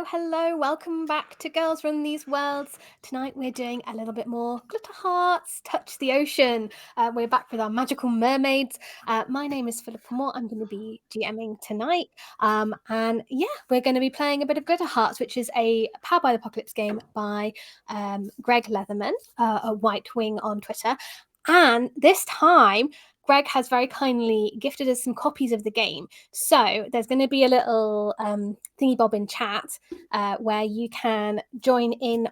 Hello. Welcome back to Girls Run These Worlds. Tonight we're doing a little bit more Glitter Hearts, Touch the Ocean. We're back with our magical mermaids. My name is Philippa Moore. I'm going to be GMing tonight. And yeah, we're going to be playing a bit of Glitter Hearts, which is a Powered by the Apocalypse game by Greg Leatherman, a White Wing on Twitter. And this time, Greg has very kindly gifted us some copies of the game. So there's going to be a little thingy bob in chat where you can join in.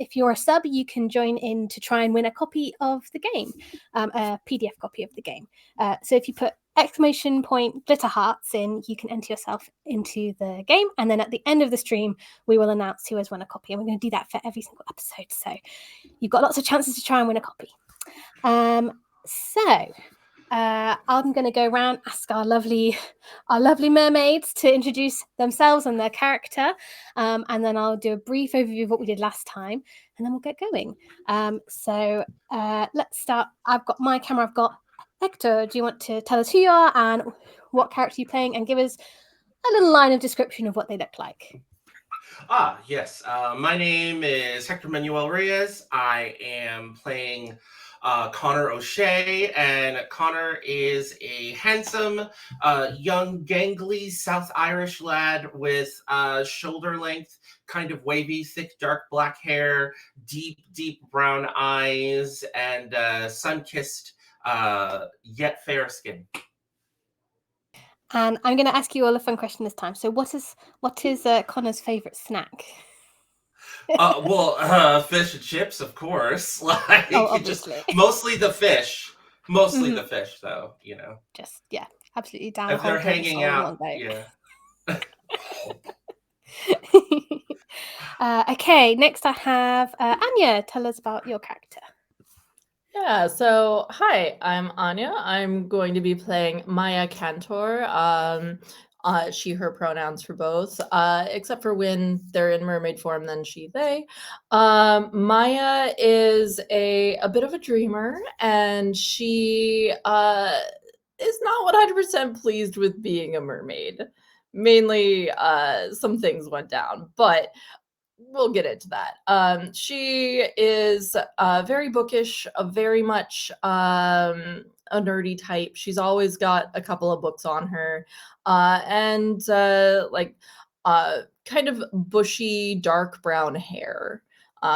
If you're a sub, you can join in to try and win a copy of the game, a PDF copy of the game. So if you put !Glitter Hearts in, you can enter yourself into the game. And then at the end of the stream, we will announce who has won a copy. And we're going to do that for every single episode. So you've got lots of chances to try and win a copy. I'm going to go around, ask our lovely mermaids to introduce themselves and their character, and then I'll do a brief overview of what we did last time, and then we'll get going. Let's start. I've got my camera. I've got Hector. Do you want to tell us who you are and what character you're playing, and give us a little line of description of what they look like? Yes. My name is Hector Manuel Reyes. I am playing Connor O'Shea, and Connor is a handsome, young, gangly South Irish lad with shoulder length, kind of wavy, thick, dark black hair, deep brown eyes, and sun-kissed, yet fair skin. And I'm going to ask you all a fun question this time. So what is Connor's favorite snack? Fish and chips, of course. Obviously. Mostly the fish. The fish, though, you know. Just, yeah, absolutely down. If they're hanging out, yeah. Okay, next I have Anya. Tell us about your character. Yeah, so hi, I'm Anya. I'm going to be playing Maya Cantor. She, her pronouns for both, except for when they're in mermaid form, then she, they. Maya is a bit of a dreamer, and she is not 100% pleased with being a mermaid. Mainly, some things went down, but we'll get into that. She is very bookish, very much a nerdy type. She's always got a couple of books on her, and kind of bushy, dark brown hair,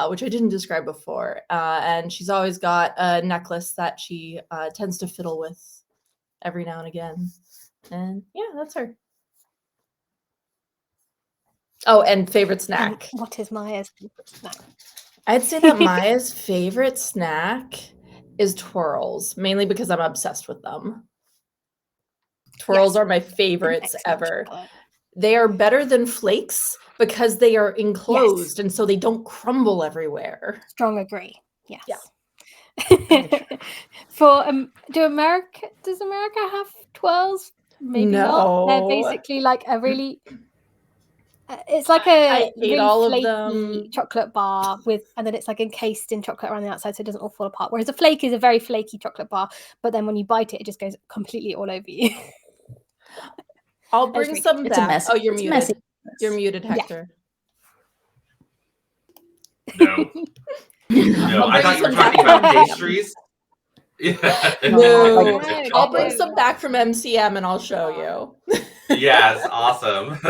which I didn't describe before. And she's always got a necklace that she tends to fiddle with every now and again. And yeah, that's her. Oh, and favorite snack. And what is Maya's favorite snack? I'd say that Maya's favorite snack is twirls, mainly because I'm obsessed with them. Twirls are my favorites ever. Chocolate. They are better than flakes because they are enclosed, and so they don't crumble everywhere. Strong agree. Yes. Yeah. Does America have twirls? Maybe no. Not. They're basically like a really... it's like a really flaky chocolate bar and then it's like encased in chocolate around the outside so it doesn't all fall apart. Whereas a flake is a very flaky chocolate bar, but then when you bite it, it just goes completely all over you. I'll bring some back. It's a mess. Oh, you're muted. Messy. You're muted, Hector. Yeah. No, I thought you were talking about pastries. Yeah. No. I'll bring some back from MCM and I'll show you. Yes, awesome.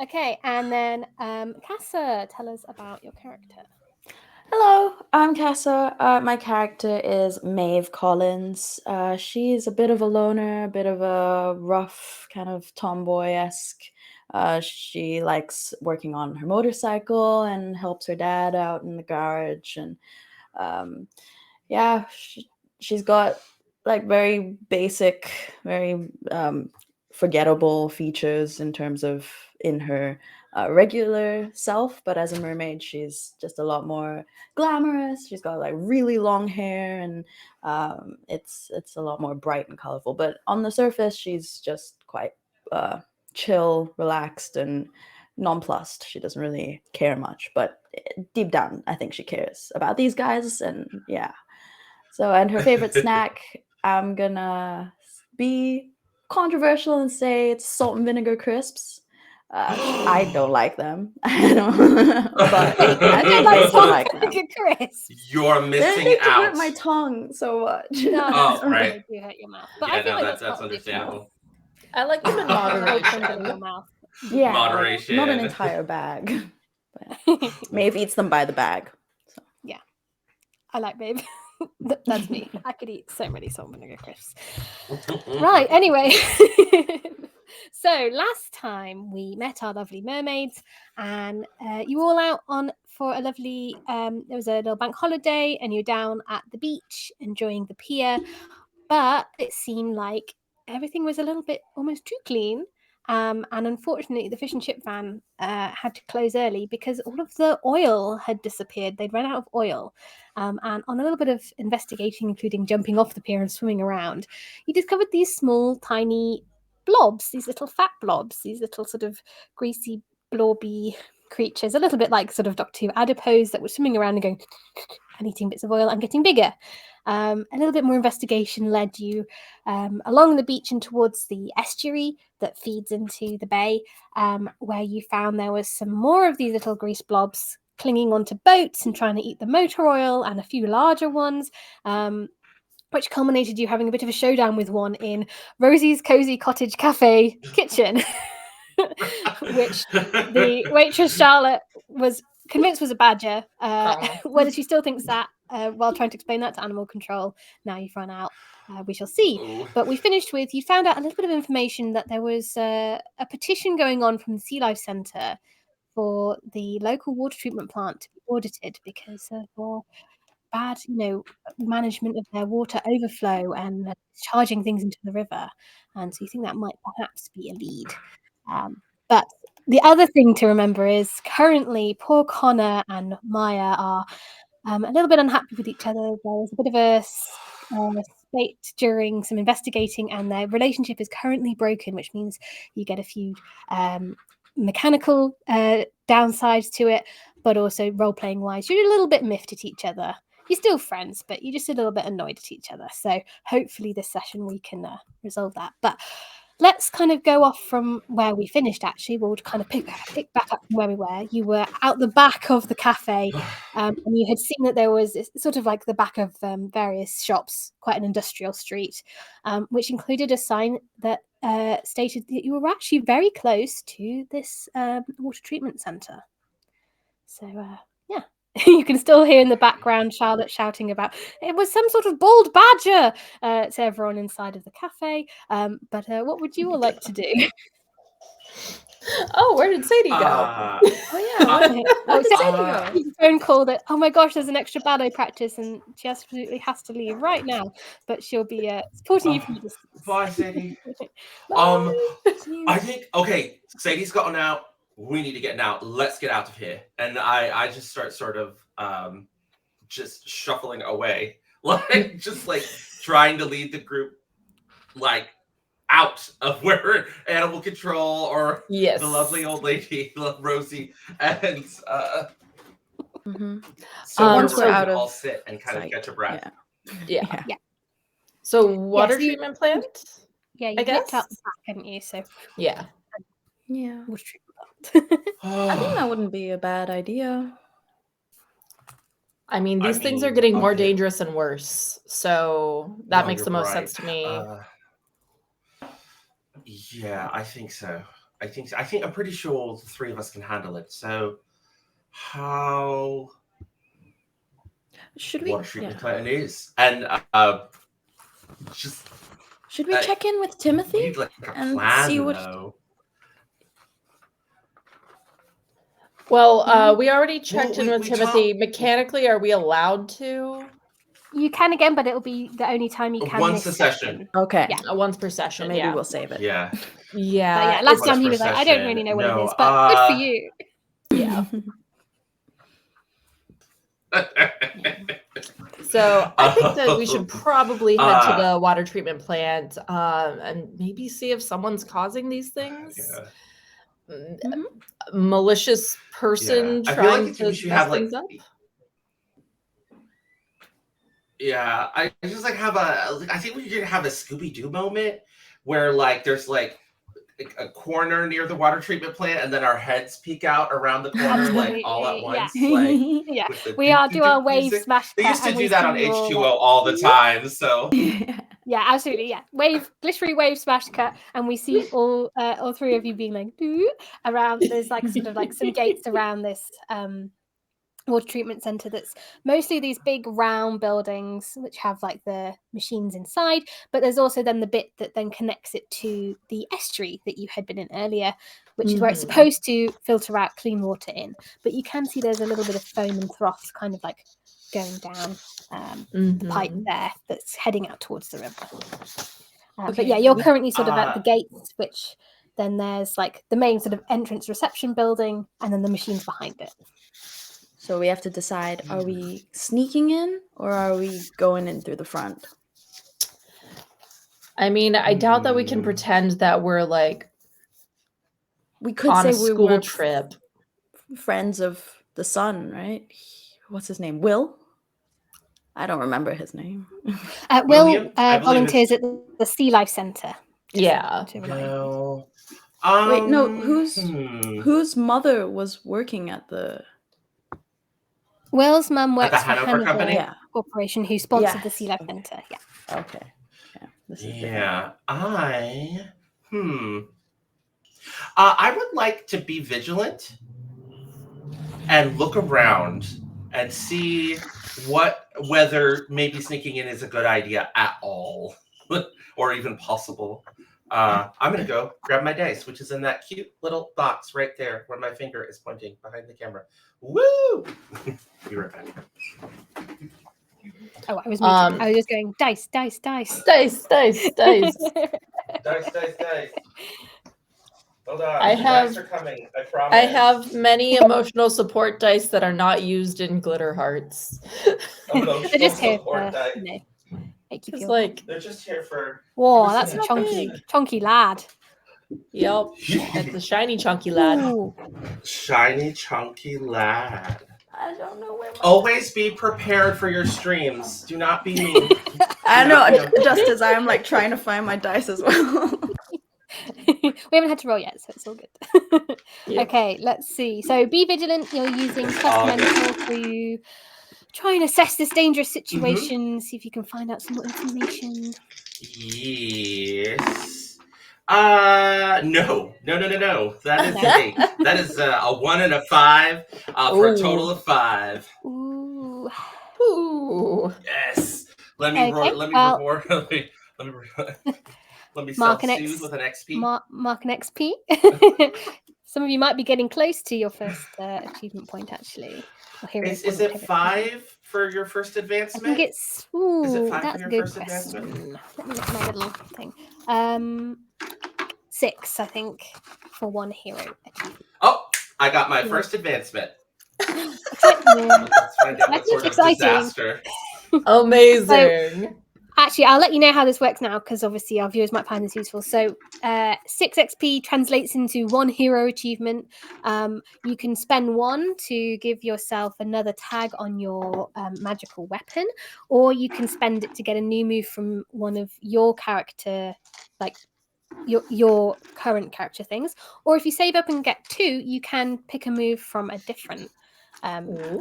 Okay, and then Casa, tell us about your character. Hello, I'm Casa. My character is Maeve Collins. She's a bit of a loner, a bit of a rough, kind of tomboy-esque. She likes working on her motorcycle and helps her dad out in the garage. And she's got like very basic, very forgettable features in terms of in her regular self, but as a mermaid she's just a lot more glamorous. She's got like really long hair, and it's a lot more bright and colorful, but on the surface she's just quite chill, relaxed, and nonplussed. She doesn't really care much, but deep down I think she cares about these guys. And yeah, so, and her favorite snack, I'm gonna be controversial and say it's salt and vinegar crisps. I don't like them. I don't, but Wait, I you don't think like they salt would like and them. vinegar crisps? You're They missing to hurt out. my tongue so much. No, Oh, no, right. they do hurt your mouth. But I Yeah, feel no, like that's that's part of the appeal. understandable. I like them in The whole tingle in your moderation. mouth. Yeah, like, Moderation. not an entire bag. But Maeve eats them by the bag. So. Yeah, I like Babe. That's me. I could eat so many salt and vinegar crisps. Right, anyway. So last time we met our lovely mermaids, and you all out on for a lovely there was a little bank holiday, and you're down at the beach enjoying the pier, but it seemed like everything was a little bit almost too clean. And unfortunately, the fish and chip van had to close early because all of the oil had disappeared. They'd run out of oil. And on a little bit of investigating, including jumping off the pier and swimming around, you discovered these small, tiny blobs, these little fat blobs, these little sort of greasy, blobby creatures, a little bit like sort of Doctor Who adipose that were swimming around and going and eating bits of oil and getting bigger. A little bit more investigation led you along the beach and towards the estuary that feeds into the bay, where you found there was some more of these little grease blobs clinging onto boats and trying to eat the motor oil, and a few larger ones, which culminated you having a bit of a showdown with one in Rosie's Cozy Cottage Cafe kitchen, which the waitress Charlotte was convinced was a badger, whether she still thinks that while trying to explain that to animal control. Now you've run out. We shall see. Ooh. But we finished with, you found out a little bit of information that there was a petition going on from the Sea Life Centre for the local water treatment plant to be audited because of bad, management of their water overflow and charging things into the river. And so you think that might perhaps be a lead. But the other thing to remember is currently poor Connor and Maya are a little bit unhappy with each other. There was a bit of a spate during some investigating, and their relationship is currently broken, which means you get a few mechanical downsides to it, but also role-playing wise, you're a little bit miffed at each other. You're still friends, but you're just a little bit annoyed at each other. So hopefully this session we can resolve that. But let's kind of go off from where we finished, actually. We'll kind of pick back up from where we were. You were out the back of the cafe, and you had seen that there was sort of like the back of various shops, quite an industrial street, which included a sign that stated that you were actually very close to this water treatment centre. So, yeah. You can still hear in the background Charlotte shouting about it was some sort of bald badger to everyone inside of the cafe. But what would you all like to do? Oh, where did Sadie go? Uh, Oh yeah, where did Sadie go? There's a phone call that, oh my gosh, there's an extra ballet practice and she absolutely has to leave right now. But she'll be supporting you from a distance. Bye, Sadie. Bye. I think, okay, Sadie's gotten out. We need to get now. Let's get out of here. And I just start sort of just shuffling away, like just like trying to lead the group like out of where animal control or Yes. the lovely old lady Rosie and Mm-hmm. so Once we're we're out out of all sit and kind of sight, catch a breath. Yeah. Yeah. So water Yes, you- treatment plant? Yeah, you I nipped out guess. the back, hadn't you? So Yeah. Yeah. water treatment plant. I think that wouldn't be a bad idea. I mean, I these things are mean, getting more okay. dangerous and worse. So that No, makes the you're most right. sense to me. Yeah, I think so. I think I'm pretty sure the three of us can handle it. So how Should we? water treatment Yeah. plant is and just Should we check in with Timothy we need like a and plan see what? though. Well, we already checked in we- with we Timothy. Mechanically, are we allowed to? You can again, but it'll be the only time you can Once this a session. Okay. Yeah. Once per So session. maybe yeah. we'll save it. Yeah. But Yeah. yeah, last Once time he per was like, I don't really session. know what it No, is, but good for you. Yeah. So I think that we should probably head to the water treatment plant and maybe see if someone's causing these things. Yeah. Mhm. Malicious person I feel like trying we to should mess have like things up. yeah, I just like have I think we could have a Scooby-Doo moment where like there's like a corner near the water treatment plant, and then our heads peek out around the corner like all at Absolutely, once, yeah. like Yeah, with the we are do our wave music. smash They cut, used to and do we that see on you all H2O like, all the time, so yeah, absolutely, yeah. Glittery wave smash cut, and we see all three of you being like, doo, around. There's like sort of like some gates around this water treatment center that's mostly these big round buildings which have like the machines inside, but there's also then the bit that then connects it to the estuary that you had been in earlier, which is where it's supposed to filter out clean water in. But you can see there's a little bit of foam and froth kind of like going down the pipe there that's heading out towards the river. But yeah, you're currently sort of at the gates, which then there's like the main sort of entrance reception building, and then the machines behind it. So we have to decide, are we sneaking in or are we going in through the front? I mean, I doubt that we can pretend that we're like We could on say a we school were trip. friends of the son, right? What's his name? Will? I don't remember his name. Will volunteers at the Sea Life Center. Yeah. No. Wait, no. Whose mother was working at the? Will's mum works the for Hanover Company? Hanover Corporation, who sponsored the Sea Life Center. Yeah. Okay. Yeah. This is Yeah. I would like to be vigilant and look around and see whether maybe sneaking in is a good idea at all, or even possible. I'm gonna go grab my dice, which is in that cute little box right there where my finger is pointing behind the camera. Woo! Be right back. Oh, I was muted. I was just going dice. Dice, dice, dice. Dice. Hold on. Dice are coming. I promise. I have many emotional support dice that are not used in Glitter Hearts. They're just here for, they're just here for. Whoa, that's a chunky lad. Yep, it's a shiny chunky lad. Ooh. Shiny chunky lad. I don't know where. Always be prepared for your streams. Do not be mean. I know, just as I'm like trying to find my dice as well. We haven't had to roll yet, so it's all good. Yep. Okay, let's see. So be vigilant. You're using plus mental to try and assess this dangerous situation. See if you can find out some more information. Yes. No. That is an 8. That is a 1 and a 5 for a total of 5. Ooh. Yes. Let me self-soothe with an XP. Mark an XP. Some of you might be getting close to your first achievement point, actually. Is it 5 for your first advancement? I think it's. Ooh, is it 5 that's for your a good first question. advancement? Let me look at my little thing. 6, I think, for one hero achievement. Oh, I got my first advancement. Let's find out what sort of disaster. Amazing. Actually, I'll let you know how this works now, because obviously our viewers might find this useful. So 6 XP translates into 1 hero achievement. You can spend 1 to give yourself another tag on your magical weapon, or you can spend it to get a new move from one of your character, like your current character things. Or if you save up and get 2, you can pick a move from a different character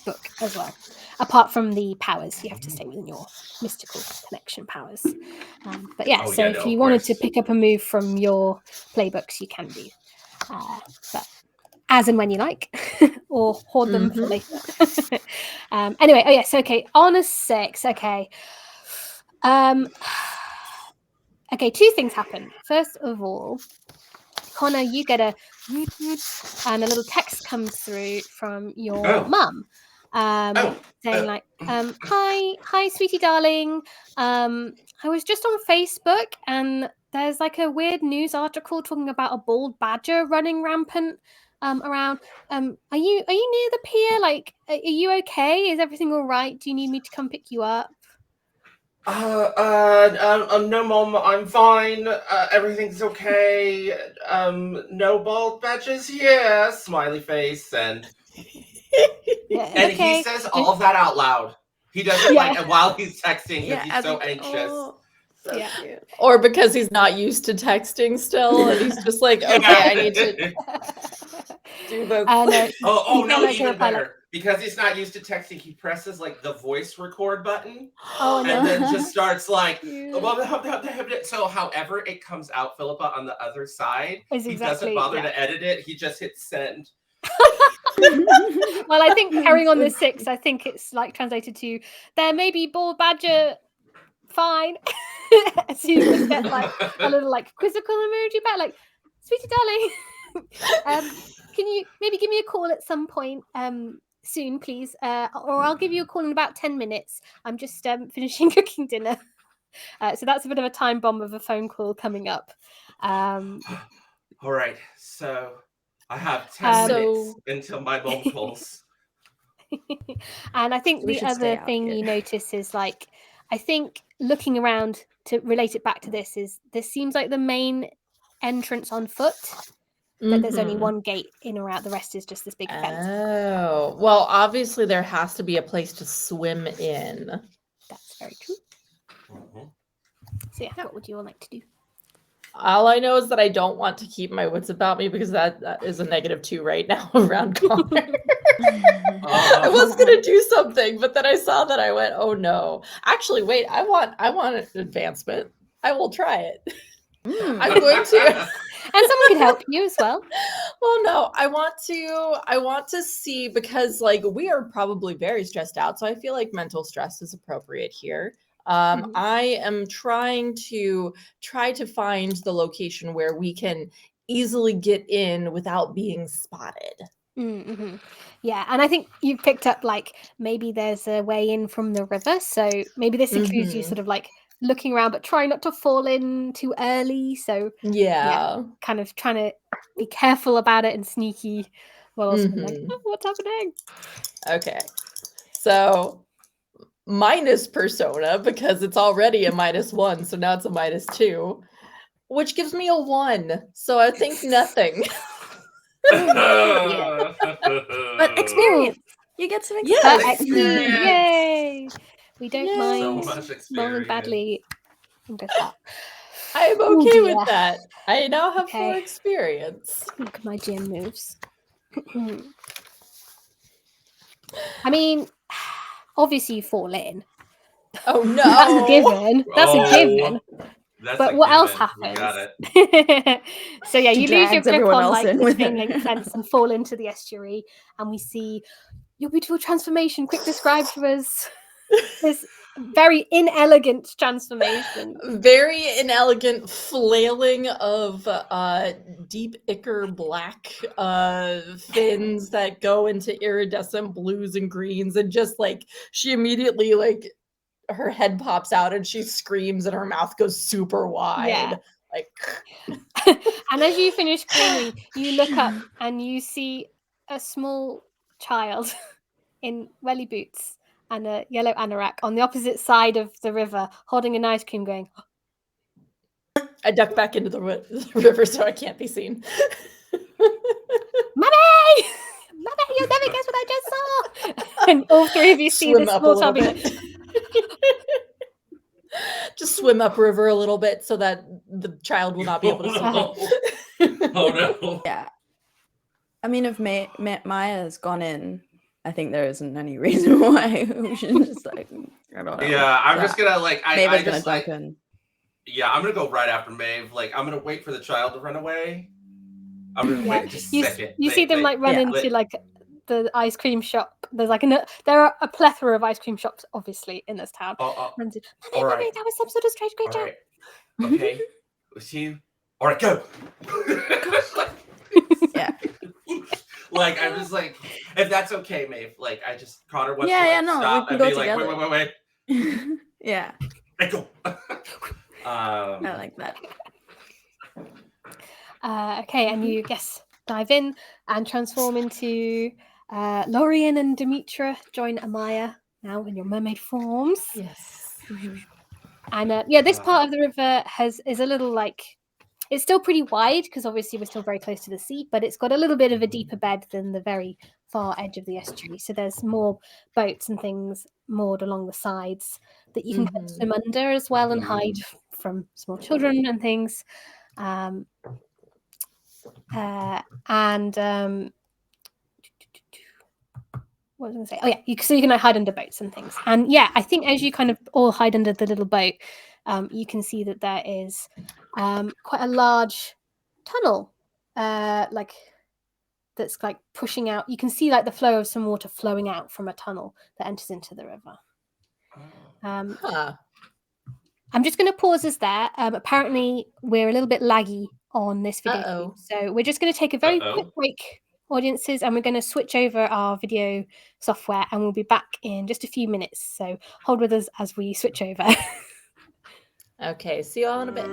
book as well. Apart from the powers, you have to stay within your mystical connection powers. But yeah, if you wanted to pick up a move from your playbooks, you can do. But as and when you like, or hoard them for later. Anyway, okay, on a 6, okay. Okay, 2 things happen. First of all, Connor, you get and a little text comes through from your mum. Saying like, hi, sweetie darling. I was just on Facebook and there's like a weird news article talking about a bald badger running rampant around. Are you near the pier? Like, are you okay? Is everything all right? Do you need me to come pick you up? No, Mom, I'm fine. Everything's okay. No bald badges here. Smiley face and he says all of that out loud. He does it like while he's texting because he's so anxious. So Yeah. cute. Or because he's not used to texting still, and he's just like, okay, I need to do this. No, Oh he's no, on, like, even reply, like, better. Because he's not used to texting, he presses like the voice record button oh, and no. then just starts like Cute. so however it comes out, Philippa, on the other side, Is he doesn't exactly, bother yeah. to edit it, he just hits send. Well, I think carrying on the 6, I think it's like translated to there may be ball badger fine. So you just get like a little like quizzical emoji back, like, sweetie darling. Can you maybe give me a call at some point soon, please? Or I'll give you a call in about 10 minutes. I'm just finishing cooking dinner. So that's a bit of a time bomb of a phone call coming up. All right, so I have 10 minutes So- until my mom calls. And I think We the should stay other out thing here. you notice is like, I think looking around to relate it back to this seems like the main entrance on foot, but there's only Mhm. one gate in or out. The rest is just this big fence. Oh, well, obviously there has to be a place to swim in. That's very true. Mhm. So yeah, what would you all like to do? All I know is that I don't want to keep my wits about me because that is a -2 right now around Connor. I was gonna do something, but then I saw that I went, oh no. Actually, wait, I want an advancement. I will try it. I'm going to. And someone could help you as well. Well, no, I want to see, because like we are probably very stressed out, so I feel like mental stress is appropriate here. Mhm. I am trying to find the location where we can easily get in without being spotted. Mm-hmm. Yeah, and I think you picked up like maybe there's a way in from the river, so maybe this includes you Mhm. sort of like looking around, but trying not to fall in too early. So Yeah. kind of trying to be careful about it and sneaky, while also being like, Mhm. oh, what's happening? Okay. So minus persona, because it's already a -1, so now it's a -2, which gives me a 1. So I think nothing. Yeah. But experience. You get some Yes. experience. Excellent! Experience. Yay! We don't Yay. So mind much rolling experience. badly under that. I'm Oh, okay dear. with that. I now have 4 Okay. experience. Look at my GM moves. I mean, obviously you fall in. Oh no. That's a given. That's a given. That's But a what else given. We happens? got it. So yeah, She you lose your drags grip everyone on else like in the with chain her. link fence and fall into the estuary, and we see your beautiful transformation. Quick, describe to us this very inelegant transformation. Very inelegant flailing of deep ichor black fins that go into iridescent blues and greens, and just like she immediately like her head pops out and she screams and her mouth goes super wide. Yeah. Like And as you finish screaming, you look up and you see a small child in welly boots and a yellow anorak on the opposite side of the river, holding an ice cream, going, I duck back into the river so I can't be seen. "Mummy! Mummy, you'll never guess what I just saw!" And all three of you see Swim this up a small little child being like, bit. Just swim upriver a little bit so that the child will not be able to see me. Oh no. Yeah. I mean, if Maya's gone in, I think there isn't any reason why we should just like, I don't know. Yeah, I'm just gonna like Maeve's gonna jump in. Yeah, I'm gonna go right after Maeve. Like, I'm gonna wait for the child to run away. I'm gonna wait just a second. you see them like run into like the ice cream shop. There's like there are a plethora of ice cream shops, obviously, in this town. all Mummy, right. that was some sort of strange All creature. right. Okay. We'll see you. All right, go. Yeah. Like, I'm just like, if that's okay, Maeve. Like, I just Connor wants Yeah, to no, we stop can and go be like, together. wait. Yeah, And go. I like that. Okay, and you dive in and transform into Lorian and Demetra join Amaya now in your mermaid forms. Yes. And this part of the river is a little like, it's still pretty wide because obviously we're still very close to the sea, but it's got a little bit of a deeper bed than the very far edge of the estuary. So there's more boats and things moored along the sides that you can swim under as well and hide from small children and things. What was I going to say? Oh yeah, so you can like hide under boats and things. And yeah, I think as you kind of all hide under the little boat, you can see that there is quite a large tunnel, like that's like pushing out. You can see like the flow of some water flowing out from a tunnel that enters into the river. Huh. I'm just going to pause us there. Apparently, we're a little bit laggy on this video Uh-oh. feed, so we're just going to take a very quick break, audiences, and we're going to switch over our video software, and we'll be back in just a few minutes. So hold with us as we switch over. Okay, see you all in a bit.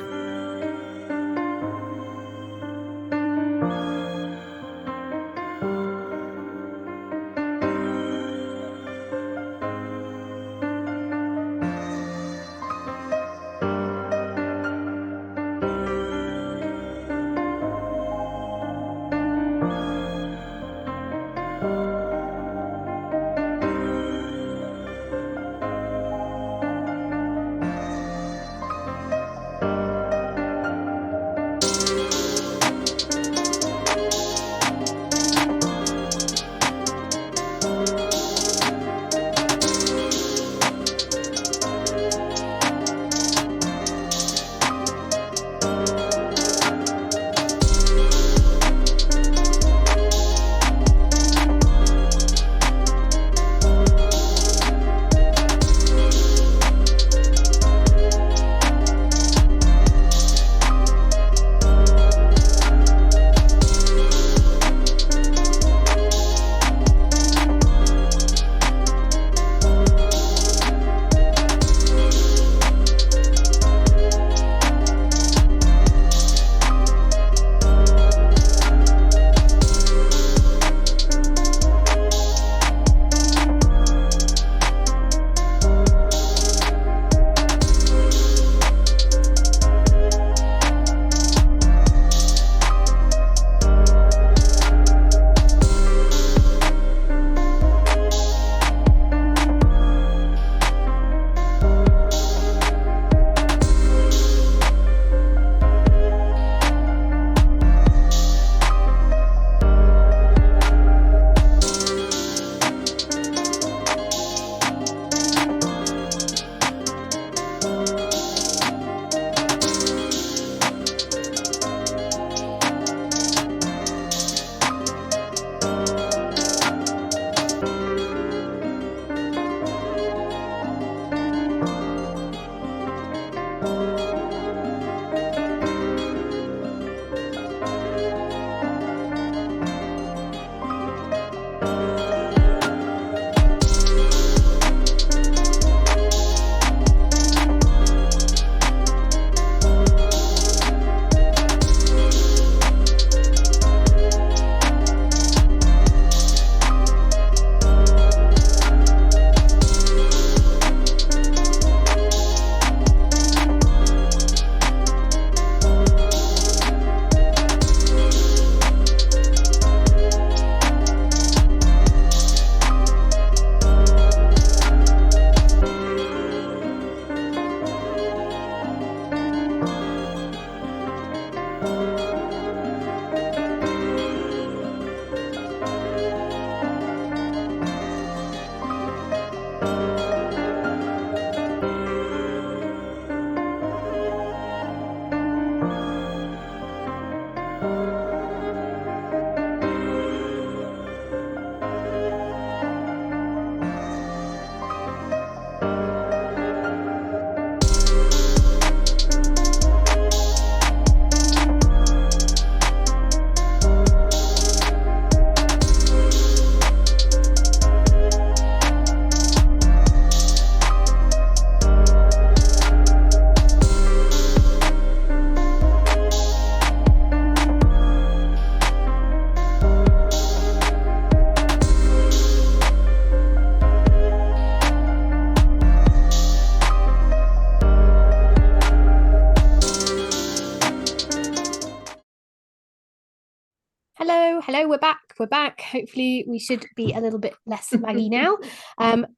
go. We're back. We're back. Hopefully, we should be a little bit less laggy now.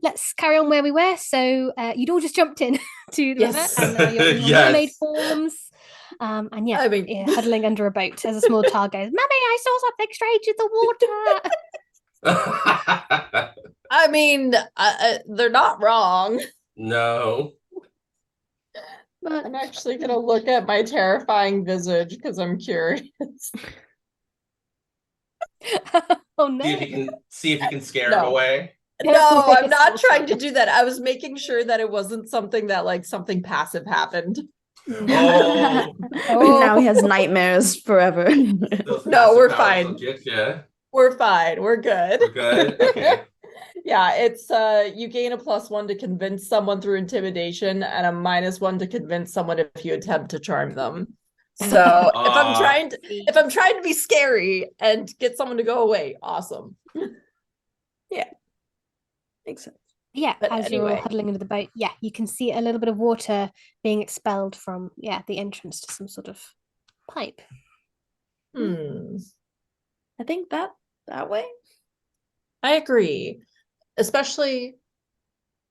Let's carry on where we were. So you'd all just jumped in to the Yes. river, and now you're in your Yes. mermaid forms. And yeah, I mean- you're huddling under a boat as a small child goes, "Mummy, I saw something strange in the water." I mean, they're not wrong. No. But I'm actually gonna look at my terrifying visage because I'm curious. Oh no! See if you can scare it No. away. No, I'm It's not awesome. trying to do that. I was making sure that it wasn't something that like something passive happened. Oh. now he has nightmares forever. Those No, massive we're powers fine. will get ya. We're fine. We're good. We're good? Okay. Yeah, it's you gain a +1 to convince someone through intimidation and a -1 to convince someone if you attempt to charm them. So if I'm trying to be scary and get someone to go away, awesome. Makes sense. Yeah, But as you're all anyway. huddling under the boat, yeah, you can see a little bit of water being expelled from the entrance to some sort of pipe. I think that way. I agree. Especially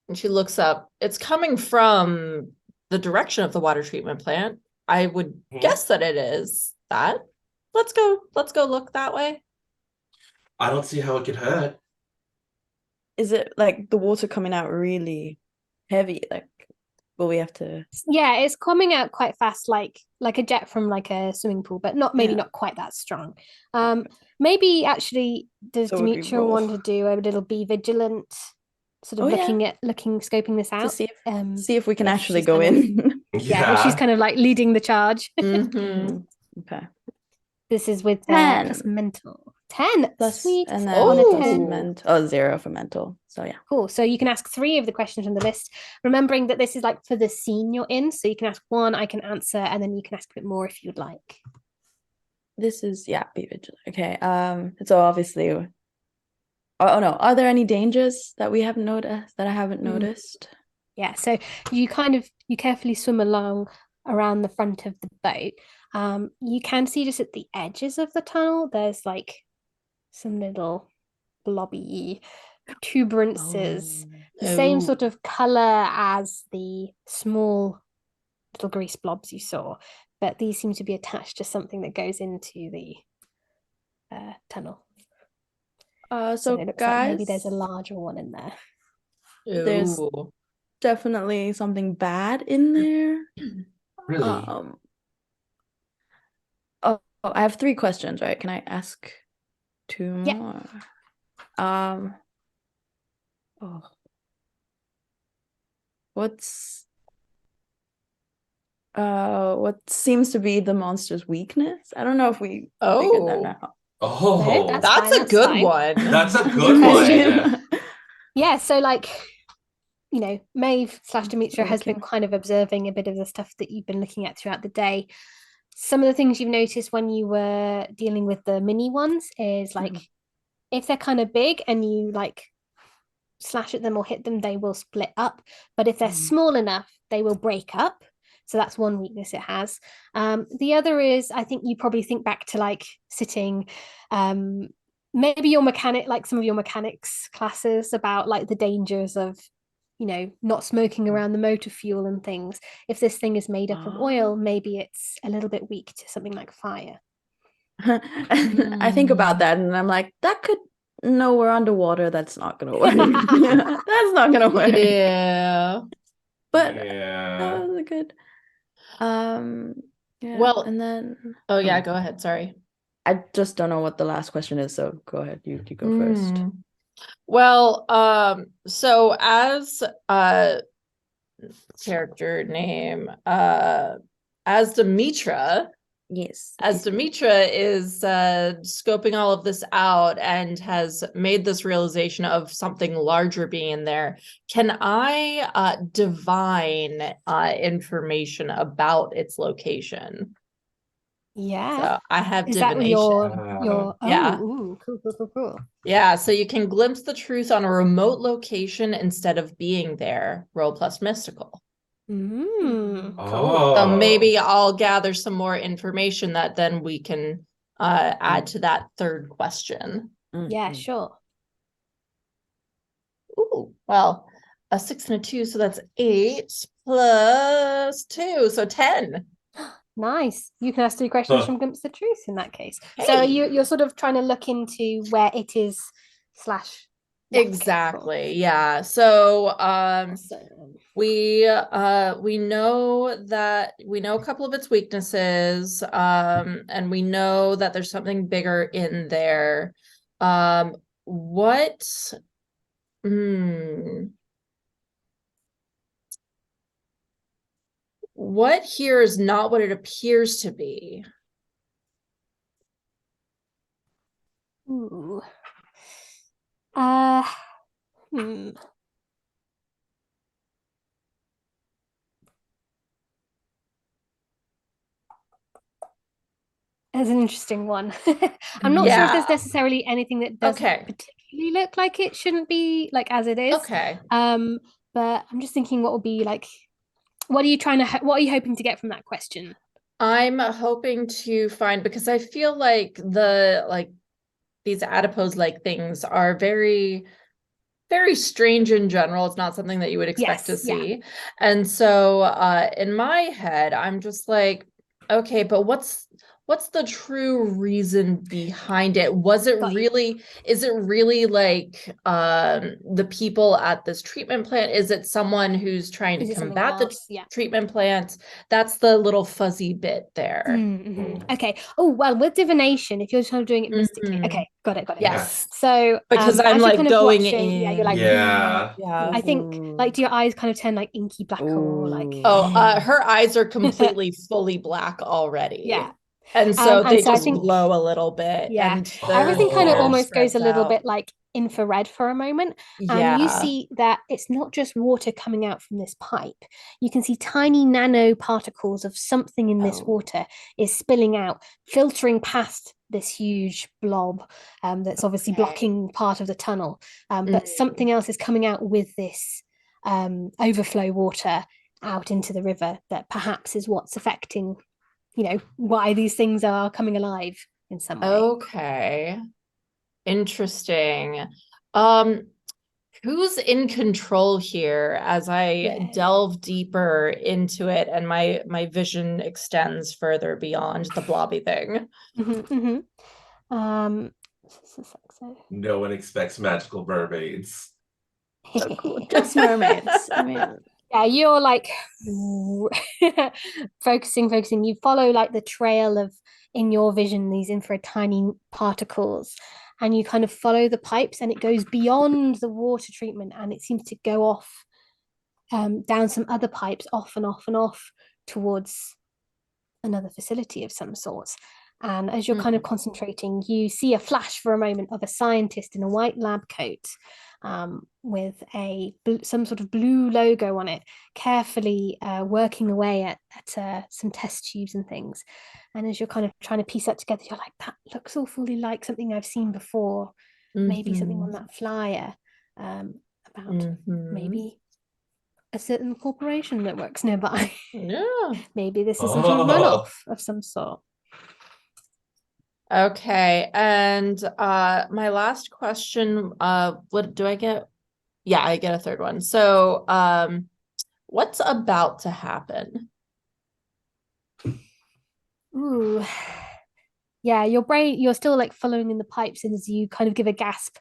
when she looks up, it's coming from the direction of the water treatment plant. I would guess that it is that. Let's go look that way. I don't see how it could hurt. Is it like the water coming out really heavy? Like, will we have to? Yeah, it's coming out quite fast, like a jet from like a swimming pool, but not not quite that strong. Maybe actually, does So would we Demetra roll? want to do a little be vigilant, sort of scoping this out To see if we can if actually she's go kind of- in. Yeah, if she's kind of like leading the charge. Mhm. Okay. This is with 10. plus mental. 10. Plus, Sweet. and then On a Oh. plus 10. mental. Oh, 0 for mental. So yeah. Cool. So you can ask 3 of the questions on the list, remembering that this is like for the scene you're in. So you can ask 1, I can answer, and then you can ask a bit more if you'd like. This is be vigilant. Okay. So obviously. Oh no. Are there any dangers that we haven't noticed that I haven't noticed? Yeah. So you carefully swim along around the front of the boat. You can see just at the edges of the tunnel, there's like some little blobby protuberances, the same Oh. sort of color as the small little grease blobs you saw, but these seem to be attached to something that goes into the tunnel. So it looks guys, like maybe there's a larger one in there. There's- Ooh. definitely something bad in there. Really? I have 3 questions, right? Can I ask 2 Yeah. more? What seems to be the monster's weakness? I don't know if we figured that out. Oh, That's That's fine, a that's good fine. one. that's a Good good question. one. Yeah, so like, Maeve / Demetra has been Okay. kind of observing a bit of the stuff that you've been looking at throughout the day. Some of the things you've noticed when you were dealing with the mini ones is like, if they're kind of big and you like slash at them or hit them, they will split up. But if they're small enough, they will break up. So that's one weakness it has. The other is, I think you probably think back to like sitting, maybe your mechanic, like some of your mechanics classes about like the dangers of, not smoking around the motor fuel and things. If this thing is made up of oil, maybe it's a little bit weak to something like fire. I think about that and I'm like, no, we're underwater. That's not gonna work. That's not gonna work. Yeah. But Yeah. that was a good. Well- and then Oh yeah, go ahead. Sorry. I just don't know what the last question is, so go ahead. You go first. Well, so as character name, as Demetra, Yes. as Demetra is scoping all of this out and has made this realization of something larger being in there, can I divine information about its location? Yeah. So I have Is that divination. your Yeah. cool. Yeah, so you can glimpse the truth on a remote location instead of being there. Roll plus mystical. Cool. Oh. So maybe I'll gather some more information that then we can add to that third question. Yeah, sure. Ooh, well, a 6 and a 2, so that's 8 plus 2, so 10. Nice. You can ask 3 questions Huh. from Glimpse of Truth in that case. So Hey. you're sort of trying to look into where it is / lack of. Exactly. Yeah. So So, we know a couple of its weaknesses, and we know that there's something bigger in there. What what here is not what it appears to be? ooh. Hmm. That's an interesting one. I'm not sure if there's Yeah. necessarily anything that doesn't Okay. particularly look like it shouldn't be like as it is. Okay. But I'm just thinking what would be like, what are you hoping to get from that question? I'm hoping to find, because I feel like these adipose like things are very strange in general. It's not something that you would expect to Yes, yeah. see. And so in my head, I'm just like, okay, but what's the true reason behind it? Got you. Is it really like the people at this treatment plant? Is it someone who's trying to Is it something combat the else? Yeah. treatment plant? That's the little fuzzy bit there. Okay. Oh, well, with divination, if you're sort of doing it mystically. Mhm. Okay, got it. Yes. So Because I'm as you're like kind of going watching, yeah, you're in. like, Yeah. Yeah. I think like do your eyes kind of turn like inky black or like Oh, her eyes are completely fully black already. yeah. And so And they so I just think glow a little bit, yeah, and everything kind of Oh. hair almost goes a spreads little out. bit like infrared for a moment. And you Yeah. see that it's not just water coming out from this pipe. You can see tiny nanoparticles of something in this Oh. water is spilling out, filtering past this huge blob that's obviously Okay. blocking part of the tunnel. But Mm. something else is coming out with this overflow water out into the river that perhaps is what's affecting, why these things are coming alive in some way. Okay. Interesting. Who's in control here as I Yeah. delve deeper into it and my vision extends further beyond the blobby thing? So No one expects magical mermaids. Just mermaids. I mean, yeah, you're like focusing. You follow like the trail of in your vision these infrared tiny particles, and you kind of follow the pipes, and it goes beyond the water treatment, and it seems to go off down some other pipes, off and off and off towards another facility of some sort. And as you're kind of concentrating, you see a flash for a moment of a scientist in a white lab coat with some sort of blue logo on it, carefully working away at some test tubes and things. And as you're kind of trying to piece that together, you're like, that looks awfully like something I've seen before. Maybe something on that flyer about maybe a certain corporation that works nearby. Yeah. Maybe this is some sort of runoff of some sort. Okay. And my last question, what do I get? Yeah, I get a third one. So, what's about to happen? Ooh. Yeah, your brain, you're still like following in the pipes, and as you kind of give a gasp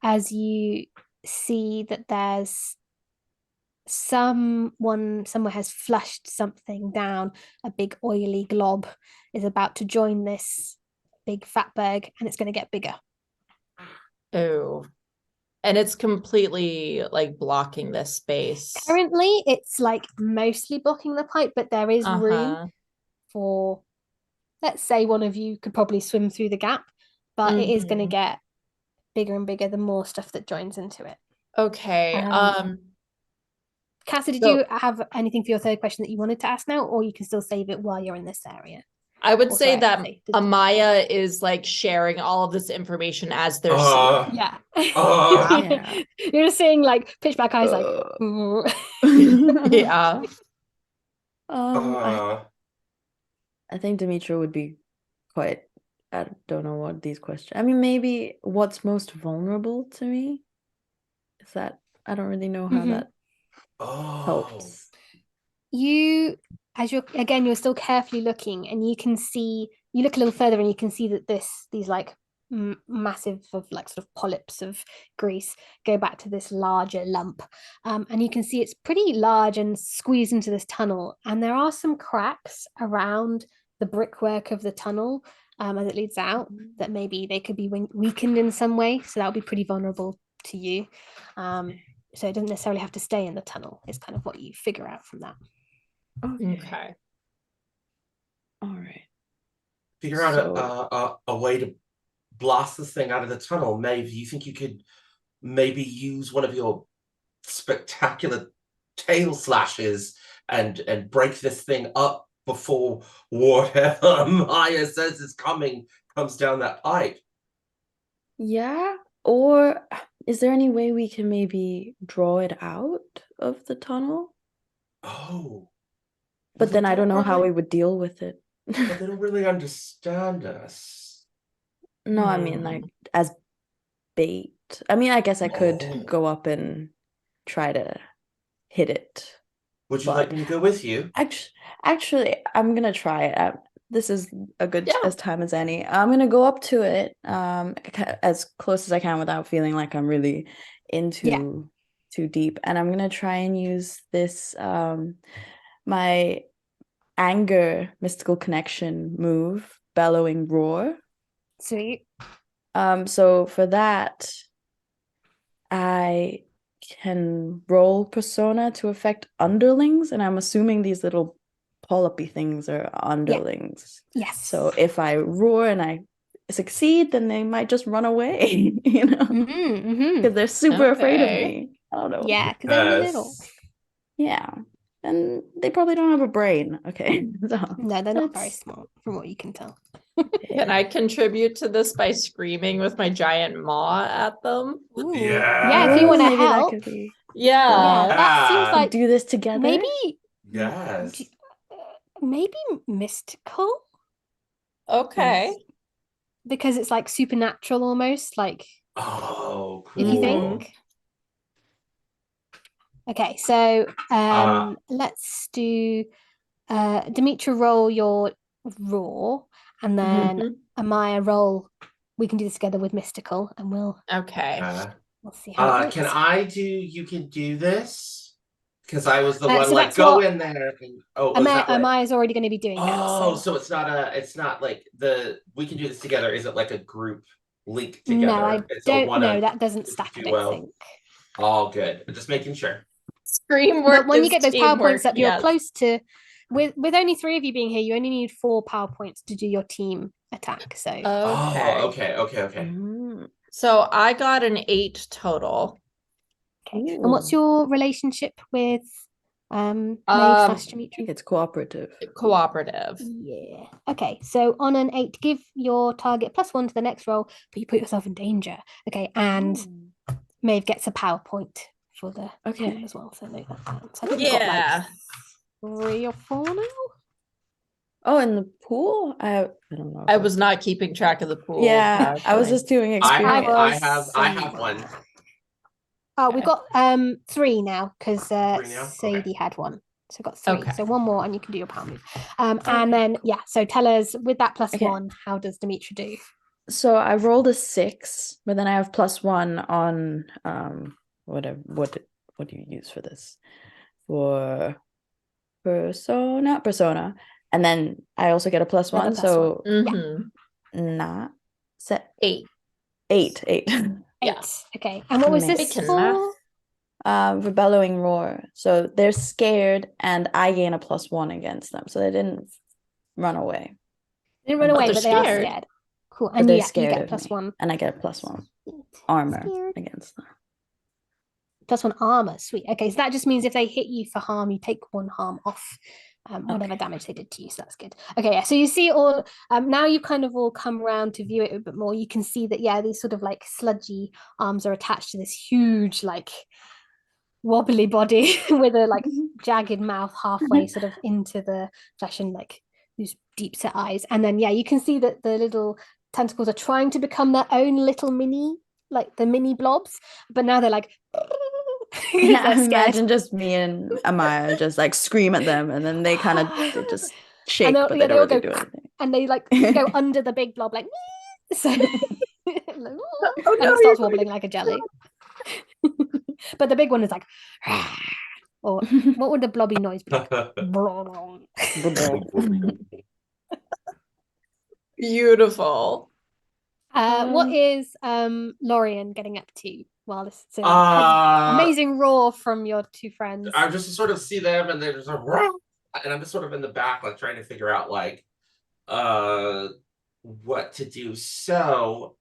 as you see that there's someone somewhere has flushed something down, a big oily glob is about to join this big fat berg, and it's going to get bigger. Oh, and it's completely like blocking this space. Currently, it's like mostly blocking the pipe, but there is room for, let's say, one of you could probably swim through the gap, but it is going to get bigger and bigger the more stuff that joins into it. Okay. Cassie, did you have anything for your third question that you wanted to ask now, or you can still save it while you're in this area? I would Or say sorry, that Cassie, Amaya is like sharing all of this information as they're seeing. yeah. yeah. You're just seeing like pitch black eyes, like. Yeah. I think Demetra would be quite I don't know what these questions. I mean, maybe what's most vulnerable to me? Is that I don't really know how Mhm. that Oh. helps. As you're still carefully looking, and you look a little further and you can see that these like massive of like sort of polyps of grease go back to this larger lump, and you can see it's pretty large and squeezed into this tunnel, and there are some cracks around the brickwork of the tunnel as it leads out that maybe they could be weakened in some way, so that would be pretty vulnerable to you. So it doesn't necessarily have to stay in the tunnel. It's kind of what you figure out from that. Okay. All right. Figure out So- a way to blast this thing out of the tunnel. Maeve, do you think you could maybe use one of your spectacular tail slashes and break this thing up before whatever Maya says is coming comes down that pipe? Yeah. Or is there any way we can maybe draw it out of the tunnel? Oh. But then I don't know how really, we would deal with it. but they don't really understand us. No, I mean like as bait. I mean, I guess I could Oh. go up and try to hit it. Would you But like me to go with you? Actually, I'm gonna try it. This is a good Yeah. as time as any. I'm gonna go up to it, as close as I can without feeling like I'm really into too deep. And I'm gonna try and use this my anger mystical connection move, bellowing roar. Sweet. So for that, I can roll persona to affect underlings, and I'm assuming these little polypy things are underlings. Yes. So if I roar and I succeed, then they might just run away, you know, because they're super afraid of Okay. me. I don't know. Yeah, because they're little. Yeah. And they probably don't have a brain. Okay. So No, they're not very that's- smart, from what you can tell. Can I contribute to this by screaming with my giant maw at them? Ooh. Yeah. Yeah, if you want to maybe that help. could be. Yeah, Yeah. that seems Yeah. like Do this together. maybe Yes. maybe mystical, Okay. because it's like supernatural almost, like Oh, cool. if you think. Okay, so let's do Demetra, roll your raw, and then Amaya, roll. We can do this together with mystical, and we'll Okay. see how it Can goes. I do you can do this? Because I was the one So like that's go what in there and is that what? Amaya's already going to be doing that. Oh, So so it's not like we can do this together. Is it like a group link no, together? I It's a don't one know. of That doesn't stack, I don't duo. think. All good. Just making sure. Scream But work when you is get those power teamwork. points up, you're Yes. close to. With only 3 of you being here, you only need 4 power points to do your team attack. So Okay. Oh, okay. So I got an 8 total. okay. And what's your relationship with Maeve / I Demetra? think it's cooperative. Cooperative. Yeah. Okay. So on an 8, give your target +1 to the next roll, but you put yourself in danger. Okay. And Maeve gets a power point for the team as well. So note that down. So I think we've got like 3 or 4 now. Oh, in the pool? I don't know. I was not keeping track of the pool. Yeah, I was actually. just doing I experience. have one. Oh, we've got 3 now because now? Sadie Okay. had one. So we've got 3. Okay. So one more and you can do your power move. And then so tell us with that +1, how does Demetra do? So I rolled a 6, but then I have +1 on what do you use for this? For persona. And then I also get a +1. Another So Mhm. set 8. 8. 8. 8. Yeah. Okay. And what was Amazing. this I can for? math. For bellowing roar. So they're scared and I gain a +1 against them. So they didn't run away. They didn't run away, they're but they are scared. scared. Cool. But And they're you scared get of a me. +1. And I get a +1 armor Scared. against them. +1 armor. Sweet. Okay, so that just means if they hit you for harm, you take 1 harm off whatever damage they did to you. So that's good. Okay, yeah. So you see all now you kind of all come around to view it a bit more. You can see that these sort of like sludgy arms are attached to this huge like wobbly body with a like jagged mouth halfway sort of into the flesh and like these deep set eyes. And then you can see that the little tentacles are trying to become their own little mini, like the mini blobs, but now they're like, Yeah, they're scared. imagine just me and Amaya just like scream at them, and then they kind of just shake, but they don't really do anything. And they like go under the big blob, like so, like, Oh, and no, it starts you're wobbling like a jelly. But the big one is like, or what would the blobby noise be like? Beautiful. What is Lorian getting up to while this amazing roar from your two friends? I just sort of see them, and they're just like, and I'm just sort of in the back, like trying to figure out like what to do. So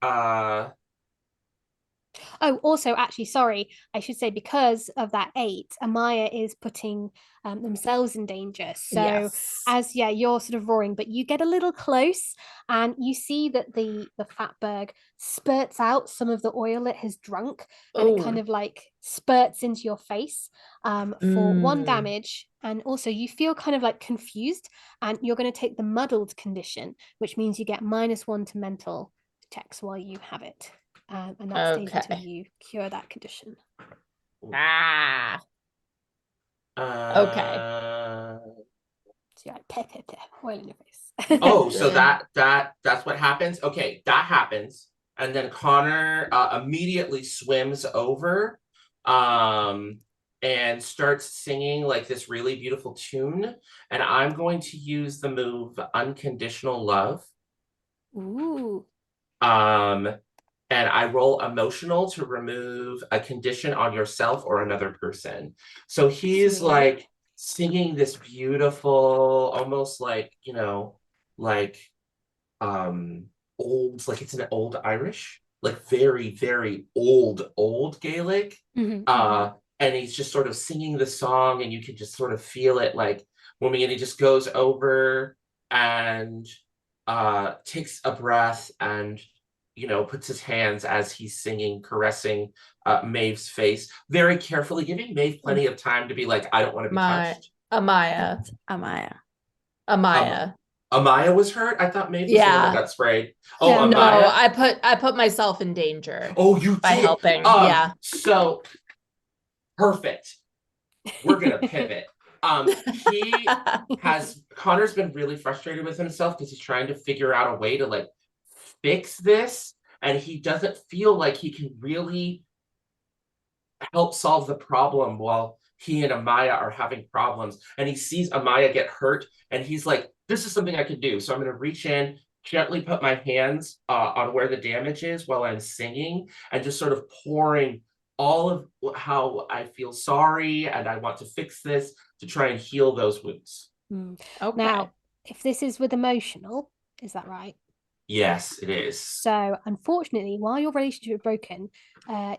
Oh, also, actually, sorry, I should say because of that 8, Amaya is putting themselves in danger. So as you're sort of roaring, but you get a little close, and you see that the fatberg spurts out some of the oil it has drunk, and it kind of like spurts into your face for 1 damage. And also, you feel kind of like confused, and you're going to take the muddled condition, which means you get -1 to mental checks while you have it. And that stays until you cure that condition. Okay. So you're like, oil in your face. Oh, so that's what happens? Okay, that happens. And then Connor immediately swims over and starts singing like this really beautiful tune. And I'm going to use the move Unconditional Love. Ooh. And I roll emotional to remove a condition on yourself or another person. So he's like singing this beautiful, almost like, like old, like it's an old Irish, like very, very old Gaelic. And he's just sort of singing the song, and you can just sort of feel it like and he just goes over and takes a breath and puts his hands as he's singing, caressing Maeve's face, very carefully, giving Maeve plenty of time to be like, I don't want to be touched. Amaya. Amaya was hurt? I thought Maeve was the one that got sprayed. Oh, Yeah, Amaya? No, I put myself in danger. Oh, you by did? helping. So, perfect. We're going to pivot. Connor's been really frustrated with himself because he's trying to figure out a way to like fix this, and he doesn't feel like he can really help solve the problem while he and Amaya are having problems. And he sees Amaya get hurt, and he's like, this is something I can do. So I'm going to reach in, gently put my hands on where the damage is while I'm singing, and just sort of pouring all of how I feel sorry and I want to fix this to try and heal those wounds. Okay. Now, if this is with emotional, is that right? Yes, it is. So, unfortunately, while your relationship is broken,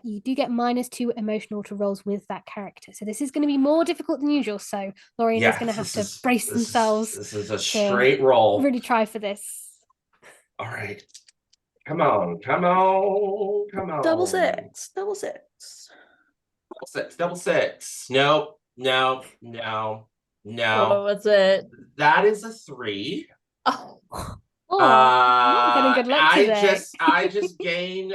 you do get -2 emotional to rolls with that character. So this is going to be more difficult than usual. So Lorian is going to have to brace themselves. This is a straight roll. Really try for this. All right. Come on. Double six. Double six. No. What was it? That is a 3. Oh, getting good luck today. I just gain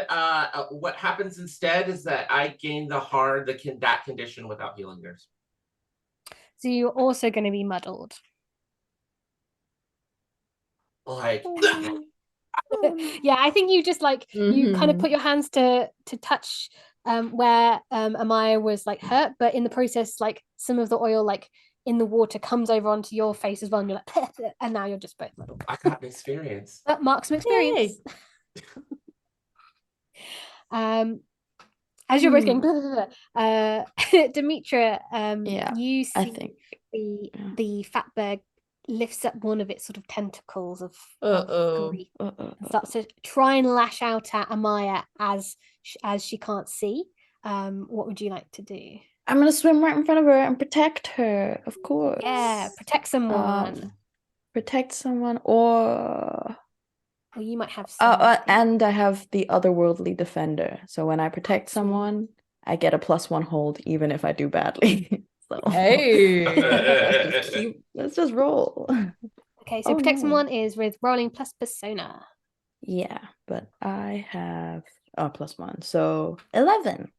what happens instead is that I gain that condition without healing yours. So you're also going to be muddled. Like yeah, I think you just like you kind of put your hands to touch where Amaya was like hurt, but in the process, like some of the oil like in the water comes over onto your face as well, and you're like, and now you're just both muddled. I got an experience. That marks some experience. As you're both going, Demetra, you see, I think the fatberg lifts up one of its sort of tentacles of grief and starts to try and lash out at Amaya as she can't see. What would you like to do? I'm gonna swim right in front of her and protect her, of course. Yeah, protect someone. Or you might have some. And I have the otherworldly defender. So when I protect someone, I get a +1 hold, even if I do badly. So hey, let's just roll. Okay, so protect someone is with rolling plus persona. Yeah, but I have +1, so 11.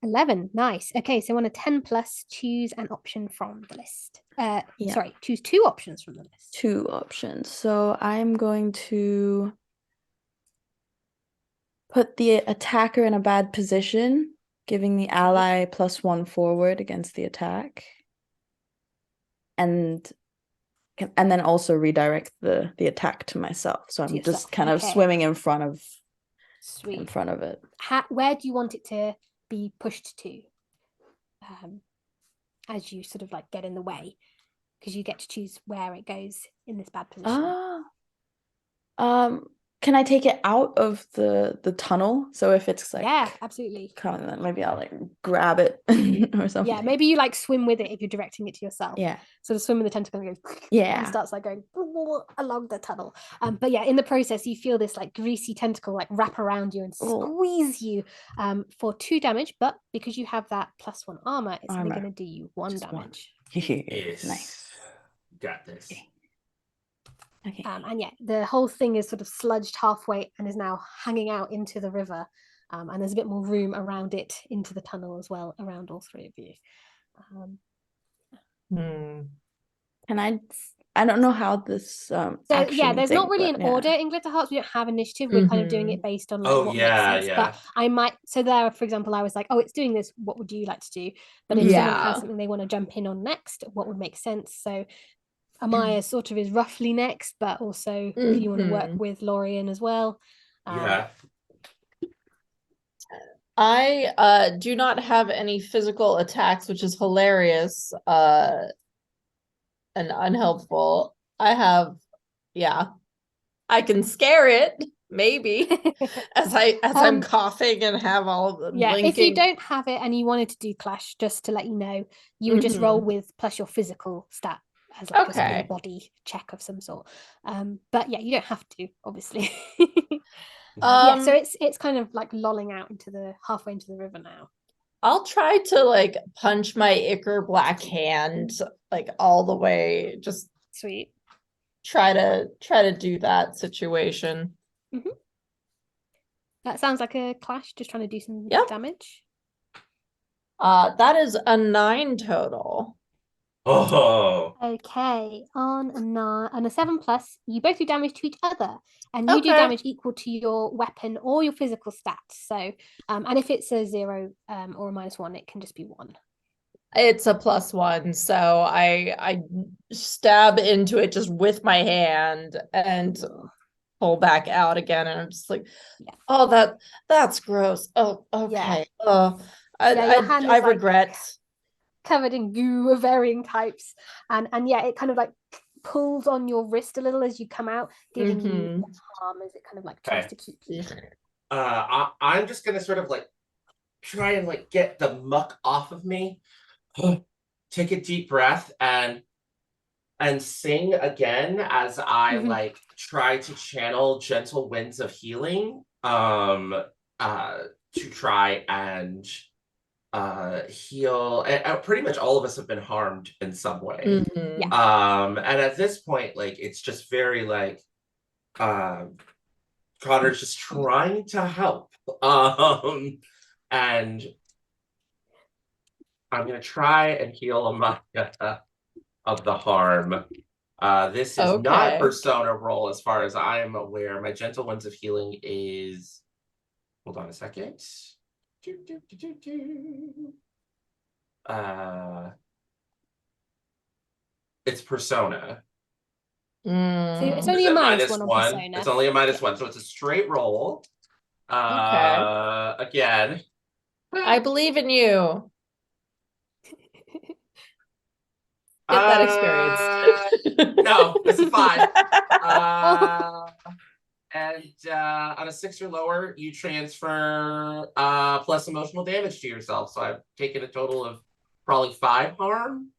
11. Nice. Okay, so on a 10 plus, choose an option from the list. Yeah. Sorry, choose 2 options from the list. 2 options. So I'm going to put the attacker in a bad position, giving the ally +1 forward against the attack. And then also redirect the attack to myself. So I'm yourself, just kind of okay. swimming in front of Sweet. it. Where do you want it to be pushed to? As you sort of like get in the way, because you get to choose where it goes in this bad position. Can I take it out of the tunnel? So if it's like, yeah, absolutely. Coming, then maybe I'll like grab it or something. Yeah, maybe you like swim with it if you're directing it to yourself. Yeah. So the swim with the tentacle and goes Yeah. and starts like going along the tunnel. But yeah, in the process, you feel this like greasy tentacle like wrap around you and squeeze you for 2 damage. But because you have that +1 armor, it's only going to do you 1 damage. Yes. Nice. Got this. Okay. And yeah, the whole thing is sort of sludged halfway and is now hanging out into the river. And there's a bit more room around it into the tunnel as well, around all 3 of you. Can I don't know how this So action yeah, there's not thing, really but an order in Glitter Hearts. We don't have initiative. We're kind of doing it based on like what makes sense. But I might, so there, for example, I was like, oh, it's doing this. What would you like to do? But if someone has something they want to jump in on next, what would make sense? So Amaya sort of is roughly next, but also if you want to work with Lorian as well. Yeah. I do not have any physical attacks, which is hilarious and unhelpful. I have, I can scare it, maybe, as I'm coughing and have all of them yeah, blinking. if you don't have it and you wanted to do clash, just to let you know, you would just roll with plus your physical stat as like a sort of body check of some sort. But yeah, you don't have to, obviously. Yeah, so it's kind of like lolling out into the halfway into the river now. I'll try to like punch my ichor black hand like all the way. Just sweet. Try to do that situation. That sounds like a clash, just trying to do some damage. That is a 9 total. Oh. Okay, on a 7 plus, you both do damage to each other, and you do damage equal to your weapon or your physical stats. So, and if it's a 0 or a -1, it can just be 1. It's a +1, so I stab into it just with my hand and pull back out again, and I'm just like, oh, that's gross. Oh, okay. I regret. Covered in goo of varying types, and yeah, it kind of like pulls on your wrist a little as you come out, giving you harm as it kind of like tries to keep you. I'm just gonna sort of like try and like get the muck off of me. Take a deep breath and sing again as I like try to channel gentle winds of healing to try and heal. And pretty much all of us have been harmed in some way. And at this point, like it's just very like Connor's just trying to help. And I'm gonna try and heal Amaya of the harm. This is not a persona roll as far as I am aware. My gentle winds of healing is, hold on a second. It's persona. So it's only a -1 on persona. It's only a -1, so it's a straight roll. Again. I believe in you. Get that experience. No, it's a 5. And on a 6 or lower, you transfer plus emotional damage to yourself. So I've taken a total of probably 5 harm.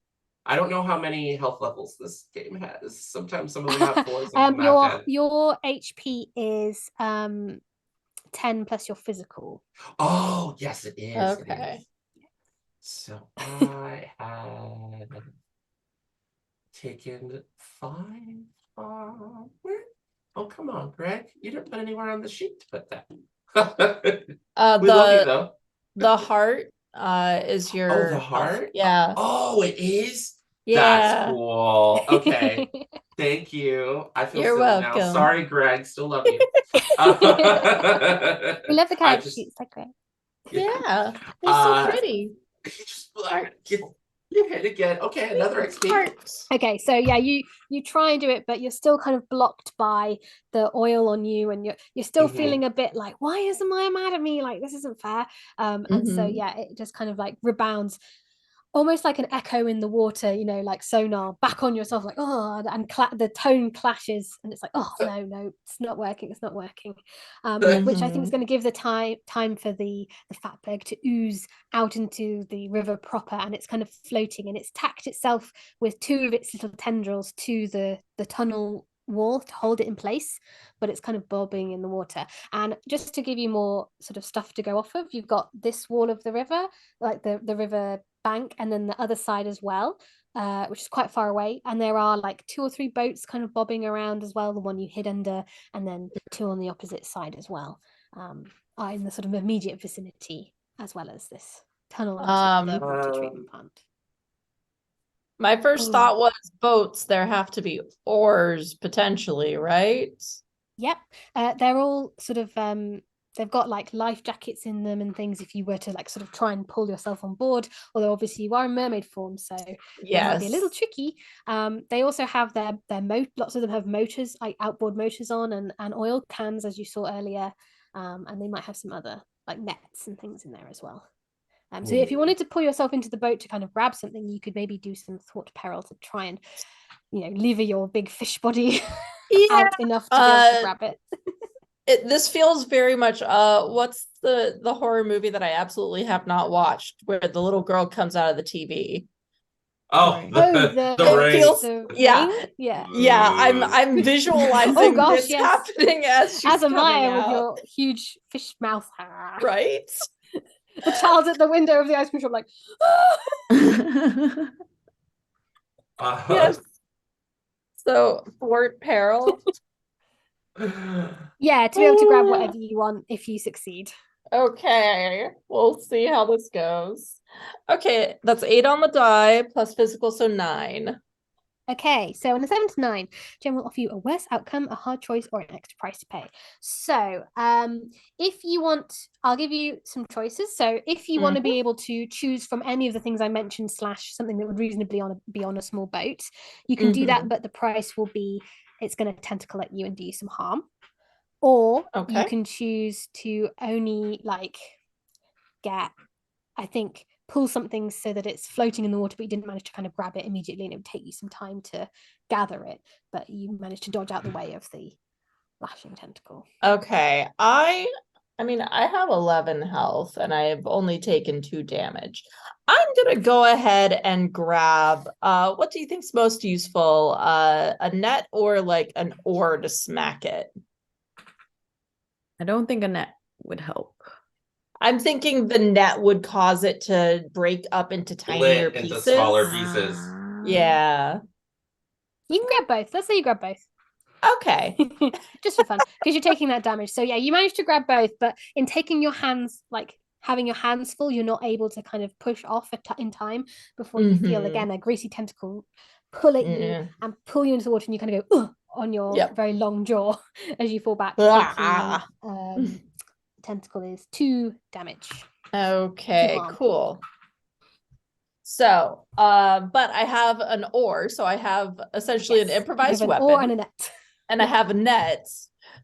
I don't know how many health levels this game has. Sometimes some of them have 4. Some of them have 10. Your HP is 10 plus your physical. Oh, yes, it is. Okay. It is. So I had taken 5 harm. Oh, come on, Greg. You didn't put anywhere on the sheet to put that. We love you, though. The heart is Oh, your the health. heart? Yeah. Oh, it is? That's Yeah. cool. Okay. Thank you. I feel You're silly now. welcome. Sorry, Greg. Still love you. We love the I character just, sheets. They're great. Yeah. They're so Uh, pretty. you just Hearts. you hit again. Okay, another XP. Hearts. Okay, so yeah, you try and do it, but you're still kind of blocked by the oil on you, and you're still Mhm. feeling a bit like, why isn't Maya mad at me? Like, this isn't fair. And so Mhm. yeah, it just kind of like rebounds, almost like an echo in the water, like sonar, back on yourself, like, oh, and the tone clashes, and it's like, oh no, it's not working, which I think is Mhm. going to give the time for the fatberg to ooze out into the river proper, and it's kind of floating, and it's tacked itself with two of its little tendrils to the tunnel wall to hold it in place, but it's kind of bobbing in the water. And just to give you more sort of stuff to go off of, you've got this wall of the river, like the river bank, and then the other side as well, which is quite far away, and there are like 2 or 3 boats kind of bobbing around as well, the one you hid under, and then 2 on the opposite side as well, are in the sort of immediate vicinity, as well as this tunnel into the water treatment plant. My first thought was boats. There have to be oars potentially, right? Yep. They're all sort of they've got like life jackets in them and things if you were to like sort of try and pull yourself on board, although obviously you are in mermaid form, so it might be a little tricky. They also have their lots of them have motors, like outboard motors on, and oil cans, as you saw earlier, and they might have some other like nets and things in there as well. So if you wanted to pull yourself into the boat to kind of grab something, you could maybe do some thwart peril to try and lever your big fish body out enough to be able to grab it. This feels very much what's the horror movie that I absolutely have not watched where the little girl comes out of the TV? Oh, the ring. Feels, yeah. I'm visualizing this happening as she's as am coming I out. with your huge fish mouth. Right? The child at the window of the ice cream shop, like, yes. So thwart peril. Yeah, to be able to grab whatever you want if you succeed. Okay, we'll see how this goes. Okay, that's 8 on the die plus physical, so 9. Okay, so on a 7 to 9, Jen will offer you a worse outcome, a hard choice, or an extra price to pay. So, if you want, I'll give you some choices. So, if you want to be able to choose from any of the things I mentioned, / something that would reasonably be on a small boat, you can do that, but the price will be it's going to tentacle at you and do you some harm. Or you can choose to only like get, I think, pull something so that it's floating in the water, but you didn't manage to kind of grab it immediately, and it would take you some time to gather it, but you managed to dodge out the way of the lashing tentacle. Okay, I mean, I have 11 health and I've only taken 2 damage. I'm gonna go ahead and grab what do you think's most useful? A net or like an oar to smack it? I don't think a net would help. I'm thinking the net would cause it to break up into tinier pieces. Into smaller pieces. Yeah. You can grab both. Let's say you grab both. Okay. Just for fun, because you're taking that damage. So yeah, you managed to grab both, but in taking your hands, like having your hands full, you're not able to kind of push off in time before you feel again a greasy tentacle pull at you and pull you into the water, and you kind of go on your very long jaw as you fall back. Taking, tentacle is 2 damage. Okay, cool. So, but I have an oar, so I have essentially an improvised weapon. Oar and a net. And I have a net.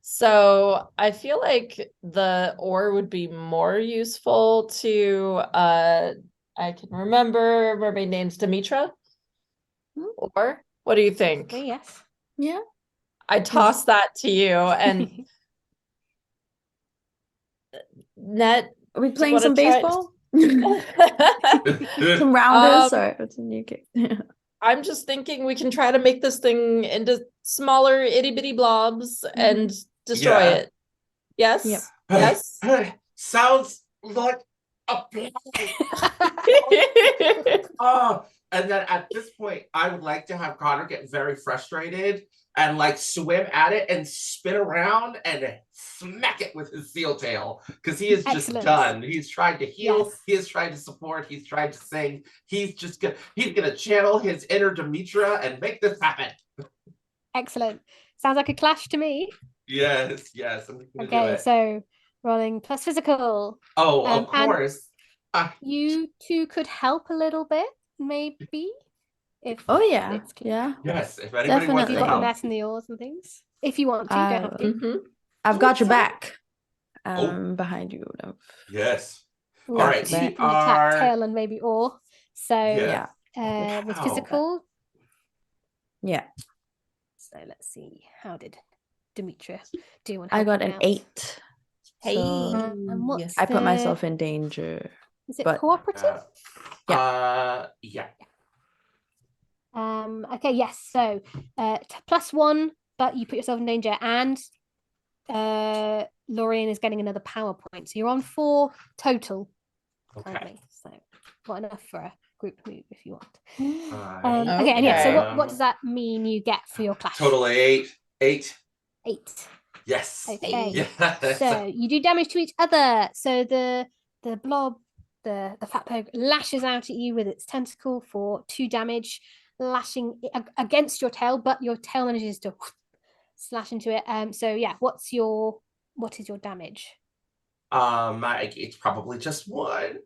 So I feel like the oar would be more useful to I can remember mermaid names, Demetra. Or what do you think? Okay, yes. Yeah. I toss that to you and net. Are we playing some baseball? Some rounders or what's a new game? I'm just thinking we can try to make this thing into smaller itty bitty blobs and destroy it. Yes? Yep. Yes? Sounds like a plan. And then at this point, I would like to have Connor get very frustrated and like swim at it and spin around and smack it with his seal tail because he is just Excellent. done. He's tried to heal. Yes. He has tried to support. He's tried to sing. He's gonna channel his inner Demetra and make this happen. Excellent. Sounds like a clash to me. Yes, I'm gonna do Okay, it. so rolling plus physical. Oh, of and course. You two could help a little bit, maybe. If Oh yeah, it's clear. yeah. Yes, if anybody wants You to got the help. net and the oars and things. If you want to, you don't have to. Mm-hmm. I've got your Sorry. back. Behind you. No. Yes. Ooh, All right, so you we can attack are. tail and maybe oar. So Yeah. with Wow. physical. Yeah. So let's see. How did Demetra do on I got helping an out? 8. Hey. So And what's I put the- myself in danger. Is it but- cooperative? Yeah. Okay, yes. So +1, but you put yourself in danger, and Lorien is getting another power point. So you're on 4 total currently. Okay. So not enough for a group move if you want. I Okay, and yeah, so am- what does that mean you get for your clash? Total 8. 8. 8. Yes. Okay. Yes. So you do damage to each other. So the blob, the fat poke lashes out at you with its tentacle for 2 damage, lashing against your tail, but your tail manages to slash into it. So yeah, what is your damage? It's probably just 1.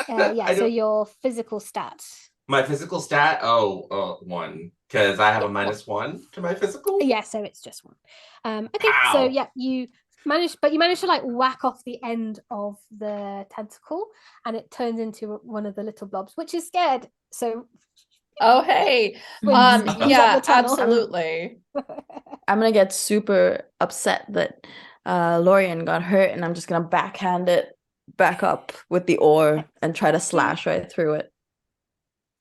Yeah, so your physical stat. My physical stat, 1, because I have a -1 to my physical. Yeah, so it's just 1. Okay, Ow. so yeah, you manage to like whack off the end of the tentacle, and it turns into one of the little blobs, which is scared. So Oh, hey. swims up Yeah, the tunnel. absolutely. I'm gonna get super upset that Lorien got hurt, and I'm just gonna backhand it back up with the oar and try to slash right through it.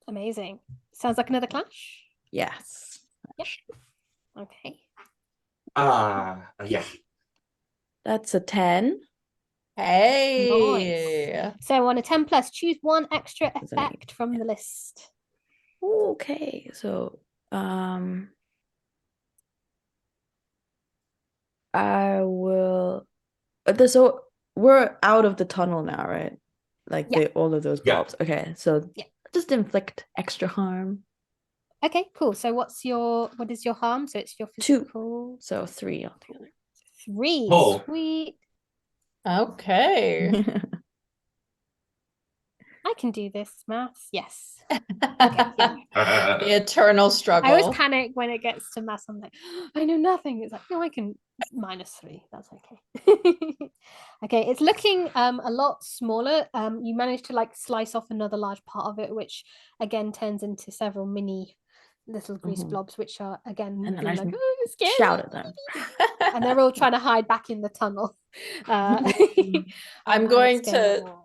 Amazing. Sounds like another clash. Yes. Yep. Okay. Yeah. That's a 10. Hey. So on a 10 plus, choose 1 extra Is that effect from the list. Okay, so I will. So we're out of the tunnel now, right? Like Yeah. all of those Yeah. blobs. Okay, so Yeah. just inflict extra harm. Okay, cool. So what is your harm? So it's your 2. physical. So 3 altogether. 3. Oh. Sweet. Okay. I can do this, maths. Yes. Okay. Yeah. The eternal struggle. I always panic when it gets to maths. I'm like, I know nothing. It's like, no, I can -3. That's okay. Okay, it's looking a lot smaller. You managed to like slice off another large part of it, which again turns into several mini little grease Mhm. blobs, which are again And then being I like, oh, you're scary. Shout at them. And they're all trying to hide back in the tunnel. I'm and going it's going, to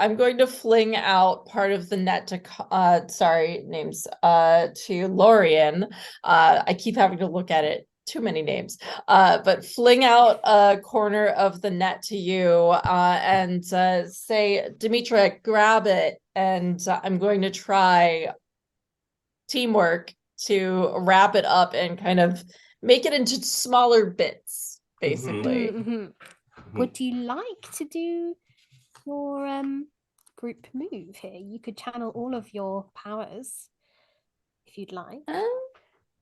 I'm going to fling out part of the net to Lorien. I keep having to look at it. Too many names. But fling out a corner of the net to you and say, Demetra, grab it. And I'm going to try teamwork to wrap it up and kind of make it into smaller bits, basically. Would you like to do your group move here? You could channel all of your powers if you'd like. I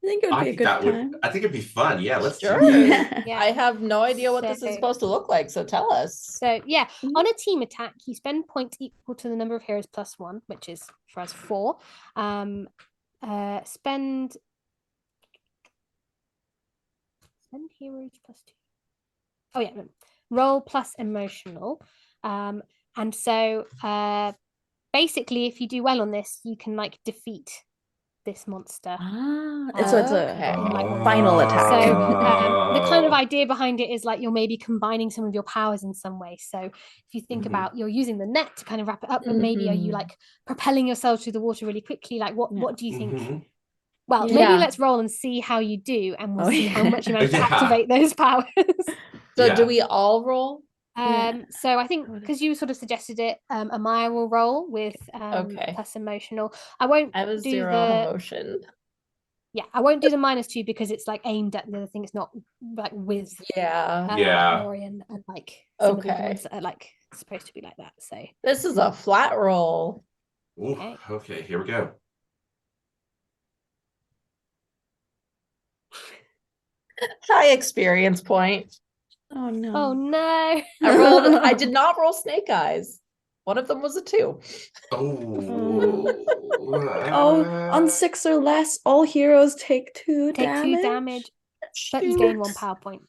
think it would be a good time. I think it'd be fun. Yeah, let's Sure. do this. Yeah. I have no idea what this is supposed to look like, so tell us. So yeah, on a team attack, you spend points equal to the number of heroes +1, which is for us 4. Spend heroes +2. Oh yeah, no. Roll plus emotional. And so basically, if you do well on this, you can like defeat this monster. So it's a Okay. like final attack. So the kind of idea behind it is like you're maybe combining some of your powers in some way. So if you think about you're using the net to kind of wrap it up, but maybe are you like propelling yourself through the water really quickly? Like what do you think? Well, maybe Yeah. let's roll and see how you do, and we'll see how much you manage to Yeah. activate those powers. So do we all roll? So I think because you sort of suggested it, Amaya will roll with Okay. plus emotional. I won't I have a do 0 the emotion. Yeah, I won't do the -2 because it's like aimed at the other thing. It's not like with Yeah. Yeah. Lorian and like some of the other Okay. ones that are like supposed to be like that. So This is a flat roll. Ooh, Okay. okay, here we go. High experience point. Oh no. oh no. I did not roll snake eyes. One of them was a 2. Oh, on 6 or less, all heroes take 2 Take damage. 2 damage, but you gain 1 power point.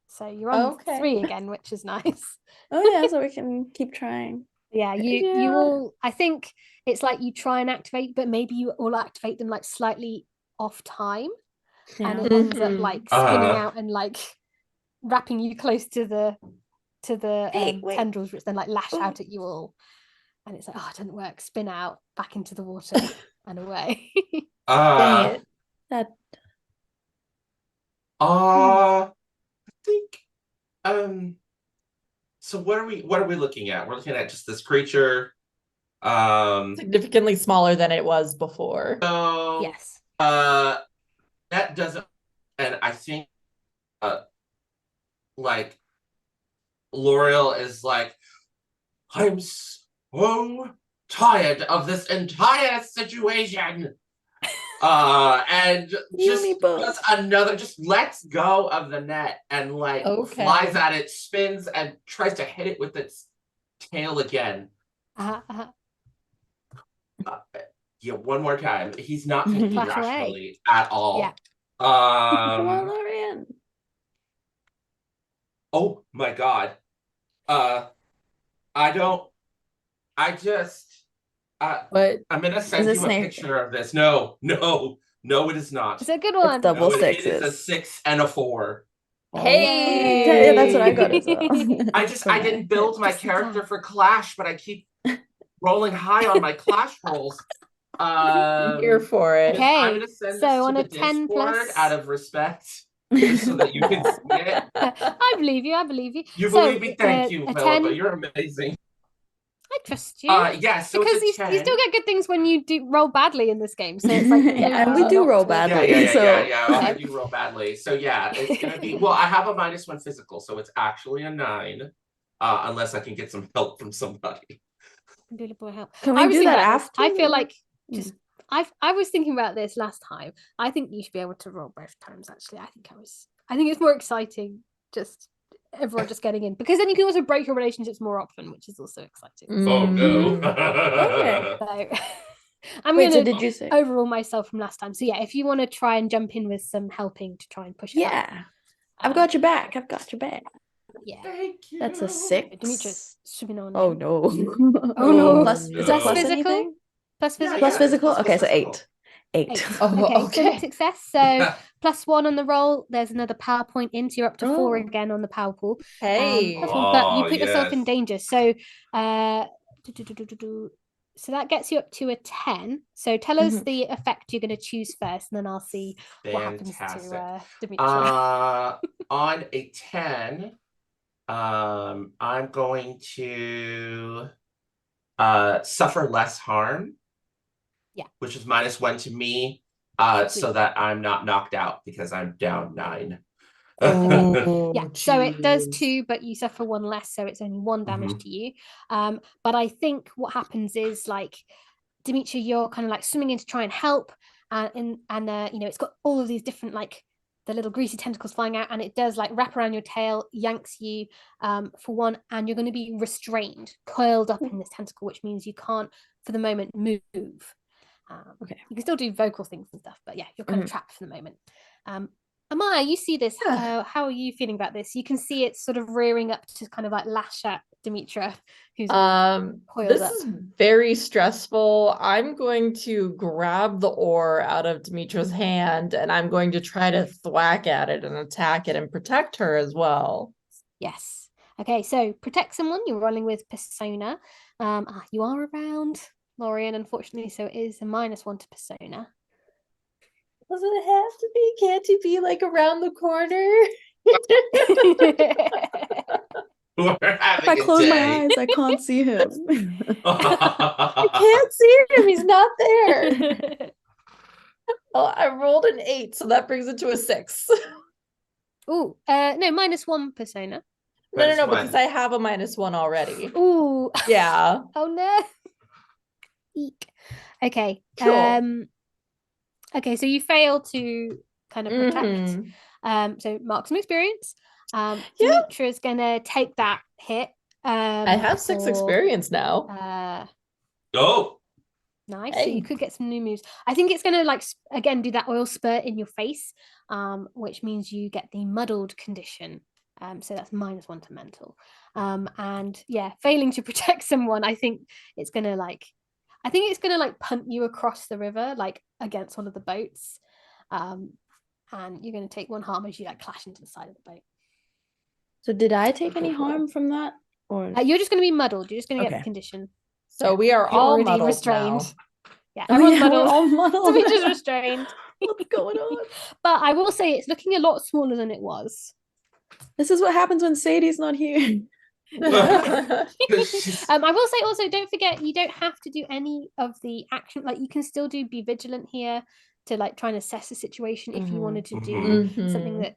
So you're on Okay. 3 again, which is nice. Oh yeah, so we can keep trying. Yeah, you all, I think it's like you try and activate, but maybe you all activate them like slightly off time, and it ends up Mhm. like spinning Uh. out and like wrapping you close to the Wait. tendrils, which then like lash Oh. out at you all, and it's like, oh, it didn't work. Spin out back into the water and away. Dang it. That I think so what are we looking at? We're looking at just this creature. Significantly smaller than it was before. So Yes. that doesn't, and I think like L'Oreal is like, I'm so tired of this entire situation. And just Unibug. does another, just lets go of the net and like Okay. flies at it, spins and tries to hit it with its tail again. Yeah, one more time. He's not thinking Flash away. rationally at all. Yeah. Come on, Lorian. Oh my god. But I'm gonna send it you a snake? picture of this. No, it is not. It's a good one. double No, it is a sixes. 6 and a 4. hey, Yeah, that's what I got as well. I didn't build my Just in character time. for Clash, but I keep rolling high on my Clash rolls. I'm here for it. Okay, I'm gonna send so this to on the a 10 Discord plus- out of respect, just so that you can see it. I believe you. I believe you. You So, believe me? Thank you, a Philippa. 10. You're amazing. I trust you. Yeah, so because it's you a 10. still get good things when you do roll badly in this game. So it's like Yeah, and we no do not roll to- badly. So I do roll badly. So yeah, it's gonna be, well, I have a -1 physical, so it's actually a 9. Unless I can get some help from somebody. help. can I we was do thinking that about this. after? I feel like just I was thinking about this last time. I think you should be able to roll both times. Actually, I think it's more exciting. Just everyone just getting in, because then you can also break your relationships more often, which is also exciting. Oh no. Okay. So I'm Wait, so gonna did you say? overrule myself from last time. So yeah, if you want to try and jump in with some helping to try and push it up. Yeah, I've got your back. I've got your back. Yeah. Thank you. That's a 6. Demetrius swimming on. Oh in. no. Oh no. Plus, is it No. plus Physical? anything? Plus Yeah, physical. Plus it's physical? plus Okay, so physical. 8. 8. Oh, okay, okay. so success. So +1 on the roll. There's another power point in, so you're up to 4 Oh. again on the power pool. Hey. But you put yourself in yes. danger. So so that gets you up to a 10. So tell us the effect you're going to choose first, and then I'll see what happens Fantastic. to Demetra. On a 10, I'm going to suffer less harm. Yeah. Which is -1 to me, so that I'm not knocked out because I'm down 9. Oh, Yeah, so it does geez. 2, but you suffer 1 less, so it's only 1 damage Mhm. to you. But I think what happens is, like, Dimitri, you're kind of like swimming in to try and help, and you know, it's got all of these different, like, the little greasy tentacles flying out, and it does like wrap around your tail, yanks you for 1, and you're going to be restrained, coiled up in this tentacle, which means you can't for the moment move. Okay. You can still do vocal things and stuff, but yeah, you're kind of trapped for the moment. Amaya, you see this. Yeah. How are you feeling about this? You can see it's sort of rearing up to kind of like lash at Demetra, who's coiled This up. is very stressful. I'm going to grab the oar out of Demetra's hand, and I'm going to try to thwack at it and attack it and protect her as well. Yes. Okay, so protect someone. You're rolling with persona. You are around Lorian, unfortunately, so it is a -1 to persona. Doesn't it have to be? Can't he be like around the corner? If I close my eyes, I can't see him. I can't see him. He's not there. Oh, I rolled an 8, so that brings it to a 6. Ooh, no, -1 persona. No, -1. because I have a -1 already. Ooh, Yeah. oh no. Eek. Okay. Cool. Okay, so you fail to kind of protect. So mark some experience. Yeah. Demetra's gonna take that hit. I have 6 for experience now. Oh, nice. So you Hey. could get some new moves. I think it's gonna like again do that oil spurt in your face, which means you get the muddled condition. So that's -1 to mental. And yeah, failing to protect someone, I think it's gonna like punt you across the river, like against one of the boats. And you're gonna take 1 harm as you like clash into the side of the boat. So did I take any harm from that? Or You're just gonna be muddled. You're just gonna get the Okay. condition. So we are You're all already muddled restrained. now. Yeah, Oh everyone's yeah, we're muddled. all muddled. Demetra's restrained. What's going on? But I will say it's looking a lot smaller than it was. This is what happens when Sadie's not here. she's I will say also, don't forget you don't have to do any of the action. Like you can still do be vigilant here to like try and assess the situation. If you wanted to do something that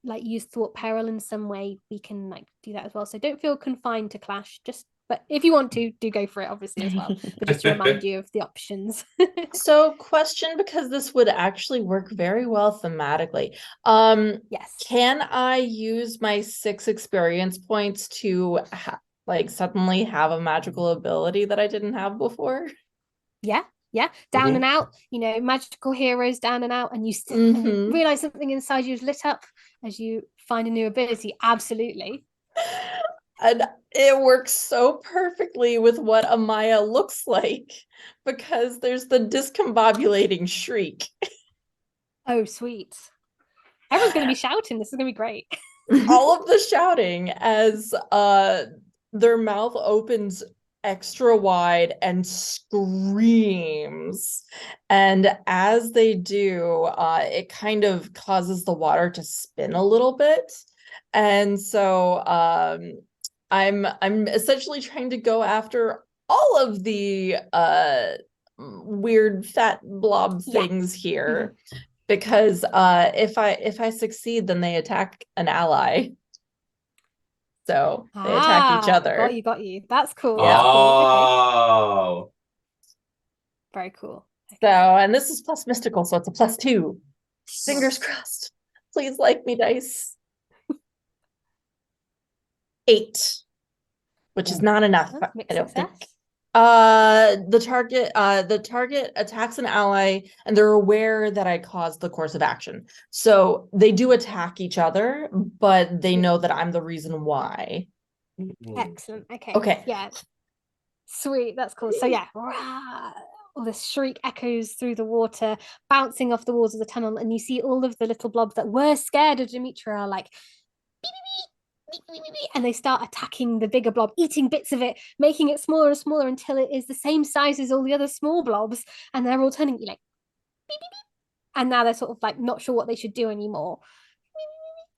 like use thought peril in some way, we can like do that as well. So don't feel confined to clash. But if you want to, do go for it, obviously as well. But just to remind you of the options. So question, because this would actually work very well thematically. Yes. Can I use my 6 experience points to like suddenly have a magical ability that I didn't have before? Yeah. Down and out, magical heroes down and out, and you realize something inside you is lit up as you find a new ability. Absolutely. And it works so perfectly with what Amaya looks like, because there's the discombobulating shriek. Oh, sweet. Everyone's going to be shouting. This is going to be great. All of the shouting as their mouth opens extra wide and screams. And as they do, it kind of causes the water to spin a little bit. And so I'm essentially trying to go after all of the weird fat blob things here. Because if I succeed, then they attack an ally. So they attack each other. Got you. That's cool. Yeah. That's cool. Okay. Oh. Very cool. Okay. So, and this is plus mystical, so it's a +2. Fingers crossed. Please like me, dice. 8, which is not enough. I don't think. The target attacks an ally, and they're aware that I caused the course of action. So they do attack each other, but they know that I'm the reason why. Excellent. Okay. Okay. Yeah. Sweet. That's cool. So yeah, all this shriek echoes through the water, bouncing off the walls of the tunnel, and you see all of the little blobs that were scared of Demetra are like, beep, beep, beep, beep, beep, beep, and they start attacking the bigger blob, eating bits of it, making it smaller and smaller until it is the same size as all the other small blobs, and they're all turning you like, beep, beep, beep. And now they're sort of like not sure what they should do anymore.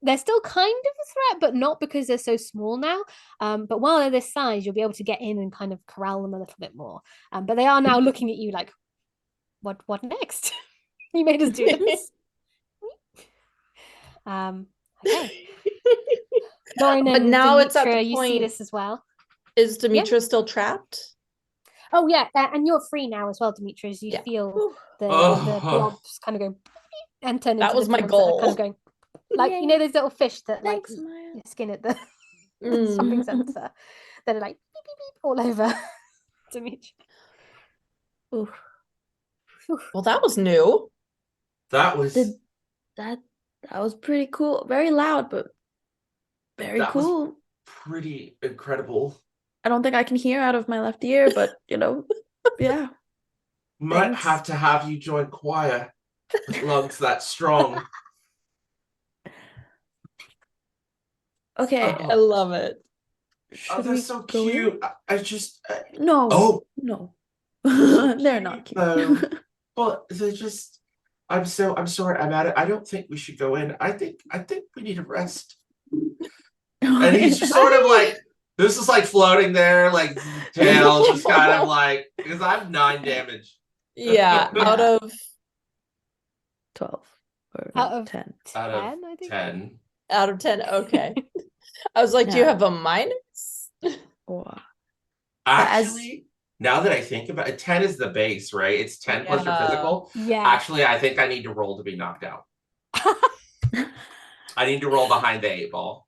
They're still kind of a threat, but not because they're so small now. But while they're this size, you'll be able to get in and kind of corral them a little bit more. But they are now looking at you like, what next? You made us do this. Okay. Lauren But and now Demetra, it's at the you see point. this as well. Is Demetra still trapped? Oh yeah, and you're free now as well, Demetra, as you feel the blobs kind of go and turn into That was my little ones that are goal. kind of going like those little fish that Thanks, like Maya. your skin at the shopping center that are like beep, beep, beep, all over Demetra. Well, that was new. That was That was pretty cool. Very loud, but very that was cool. pretty incredible. I don't think I can hear out of my left ear, but yeah. Might Thanks. have to have you join choir with lungs that strong. Okay. I love it. Should they're we so go in? cute. I just No. Oh, No. so They're not cute. though. Well, they're just. I'm sorry. I'm at it. I don't think we should go in. I think we need a rest. And he's just sort of like, this is like floating there, like tail, just kind of like, because I have 9 damage. Yeah, out of 12 or Out no, of 10. Out of 10, I think. 10. Out of 10. Okay. I was like, do you Yeah. have a minus? Or Actually, now that I think about it, 10 is the base, right? It's 10 plus your Yeah. physical. Yeah. Actually, I think I need to roll to be knocked out. I need to roll behind the 8 ball.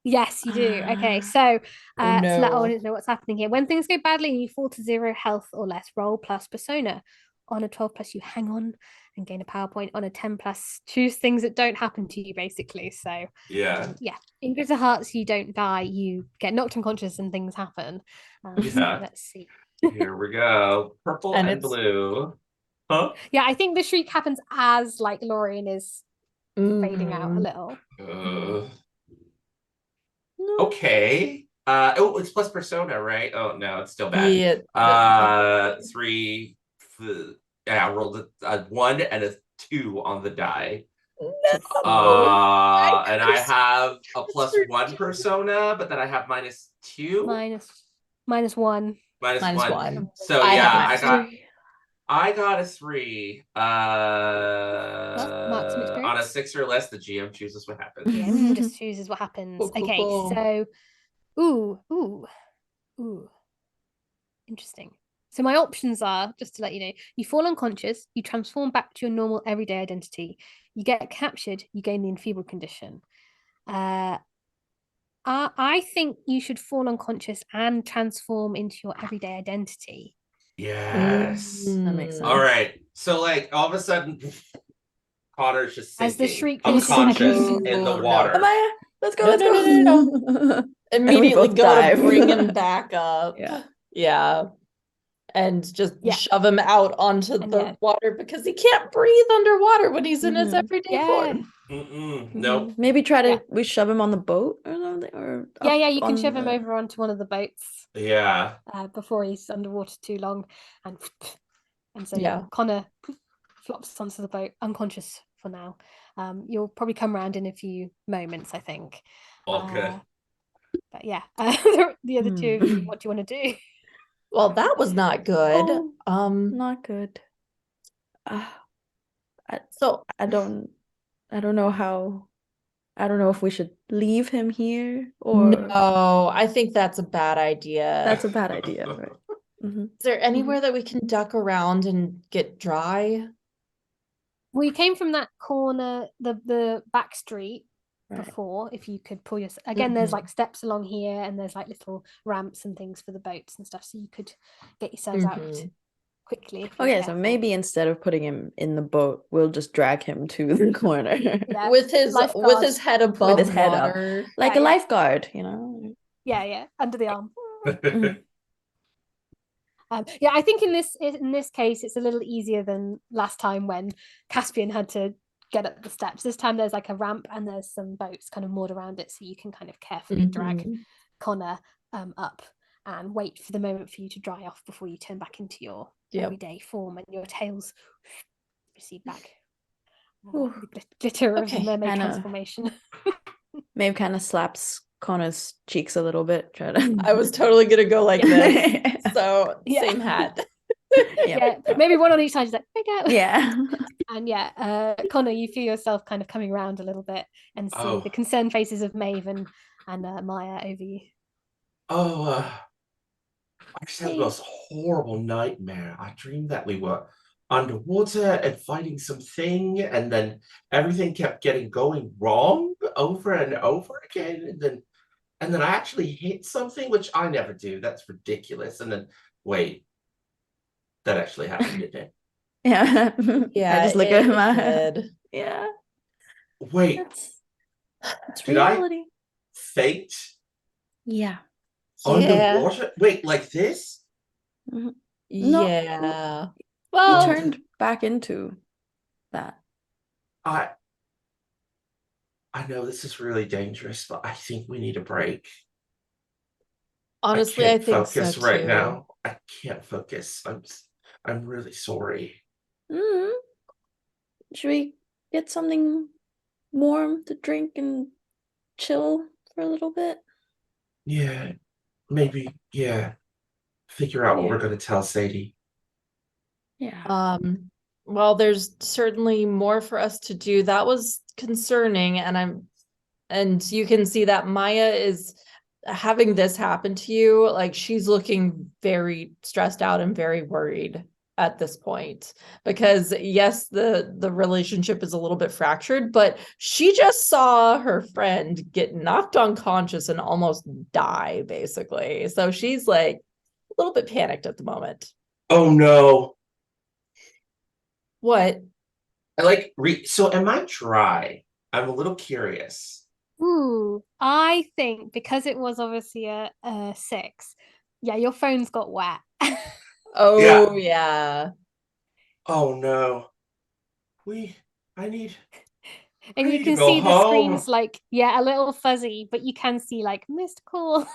Yes, you do. Okay, so Oh, to let no. audience know what's happening here. When things go badly and you fall to 0 health or less, roll plus persona. On a 12 plus, you hang on and gain a power point. On a 10 plus, choose things that don't happen to you, basically. So Yeah. yeah, in Glitter Hearts, you don't die, you get knocked unconscious and things happen. So Yeah. let's see. Here we go. Purple And and it's- blue. Huh? Yeah, I think the shriek happens as like Lorien is fading out a Mhm. little. no. Okay. It's plus persona, right? Oh no, it's still bad. Yeah. 3. Yeah, I rolled a 1 and a 2 on the die. No. And I have a plus 1 persona, but then I have -2. Minus one. Minus Minus 1. 1. So I have yeah, minus I got a 3. Mark some experience. On a 6 or less, the GM chooses what happens. GM just chooses what happens. Cool, cool, Okay, cool. so ooh. Interesting. So my options are, just to let you know, you fall unconscious, you transform back to your normal everyday identity, you get captured, you gain the enfeebled condition. I think you should fall unconscious and transform into your everyday identity. Yes. That makes sense. All right. So like all of a sudden, Connor's just As the sinking, shriek finishes, unconscious everything- in the No. water. Amaya, let's go, No, let's no, go. no, Immediately both go dive. to bring him back up. Yeah. Yeah. And just Yeah. shove him out onto And the yeah. water because he can't breathe underwater when he's in his Mhm. everyday Yeah. form. Nope. Maybe try to Yeah. we shove him on the boat or something, or Yeah, up you can on shove him the- over onto one of the boats Yeah. before he's underwater too long, and so Yeah. Connor flops onto the boat, unconscious for now. You'll probably come around in a few moments, I think. Okay. But yeah, the other two of you, what do you want to do? Well, that was not good. Oh, not good. So I don't know how. I don't know if we should leave him here or no, I think that's a bad idea. that's a bad idea, right? Mhm. Is there anywhere that we can duck around and get dry? We came from that corner, the back street Right. before. If you could pull your again, there's Mhm. like steps along here, and there's like little ramps and things for the boats and stuff, so you could get yourselves out Mhm. quickly. If Okay, you're so careful. maybe instead of putting him in the boat, we'll just drag him to the corner Yeah, With his lifeguard. head above his head up. water. like Yeah, a yeah. lifeguard, you know. Yeah, under the arm. Mhm. Yeah, I think in this case it's a little easier than last time when Caspian had to get up the steps. This time there's like a ramp and there's some boats kind of moored around it, so you can kind of carefully drag Mhm. Connor up and wait for the moment for you to dry off before you turn back into your Yep. everyday form and your tails recede back. Ooh. The glitter of Okay, the mermaid kinda- transformation. Maybe kind of slaps Connor's cheeks a little bit. Try to. I was totally gonna go like this. So Yeah. same hat. Yeah, maybe one on each side. Just like, pick out. Yeah. And yeah, Connor, you feel yourself kind of coming around a little bit and see Oh. the concerned faces of Maeve and Maya over you. Oh, I just had the Hey. most horrible nightmare. I dreamed that we were underwater and fighting something, and then everything kept going wrong over and over again, and then I actually hit something, which I never do. That's ridiculous. And then wait, that actually happened, didn't it? Yeah. Yeah, I just look at him. it did. Yeah. Wait, It's did I reality. faint Yeah. underwater? Wait, like this? No, Yeah. He Well, turned back into that. I know this is really dangerous, but I think we need a break. honestly, I I can't think so focus right too. now. I can't focus. I'm really sorry. Mm. Should we get something warm to drink and chill for a little bit? Yeah, maybe. Yeah, figure out what Yeah. we're gonna tell Sadie. Yeah. Well, there's certainly more for us to do. That was concerning, and you can see that Maya is having this happen to you. Like, she's looking very stressed out and very worried at this point, because yes, the relationship is a little bit fractured, but she just saw her friend get knocked unconscious and almost die, basically. So she's like a little bit panicked at the moment. Oh no. What? So am I dry? I'm a little curious. Ooh, I think because it was obviously a 6, yeah, your phone's got wet. Oh yeah. Oh no. I need And you to can go see the home. screen's like, yeah, a little fuzzy, but you can see like missed call,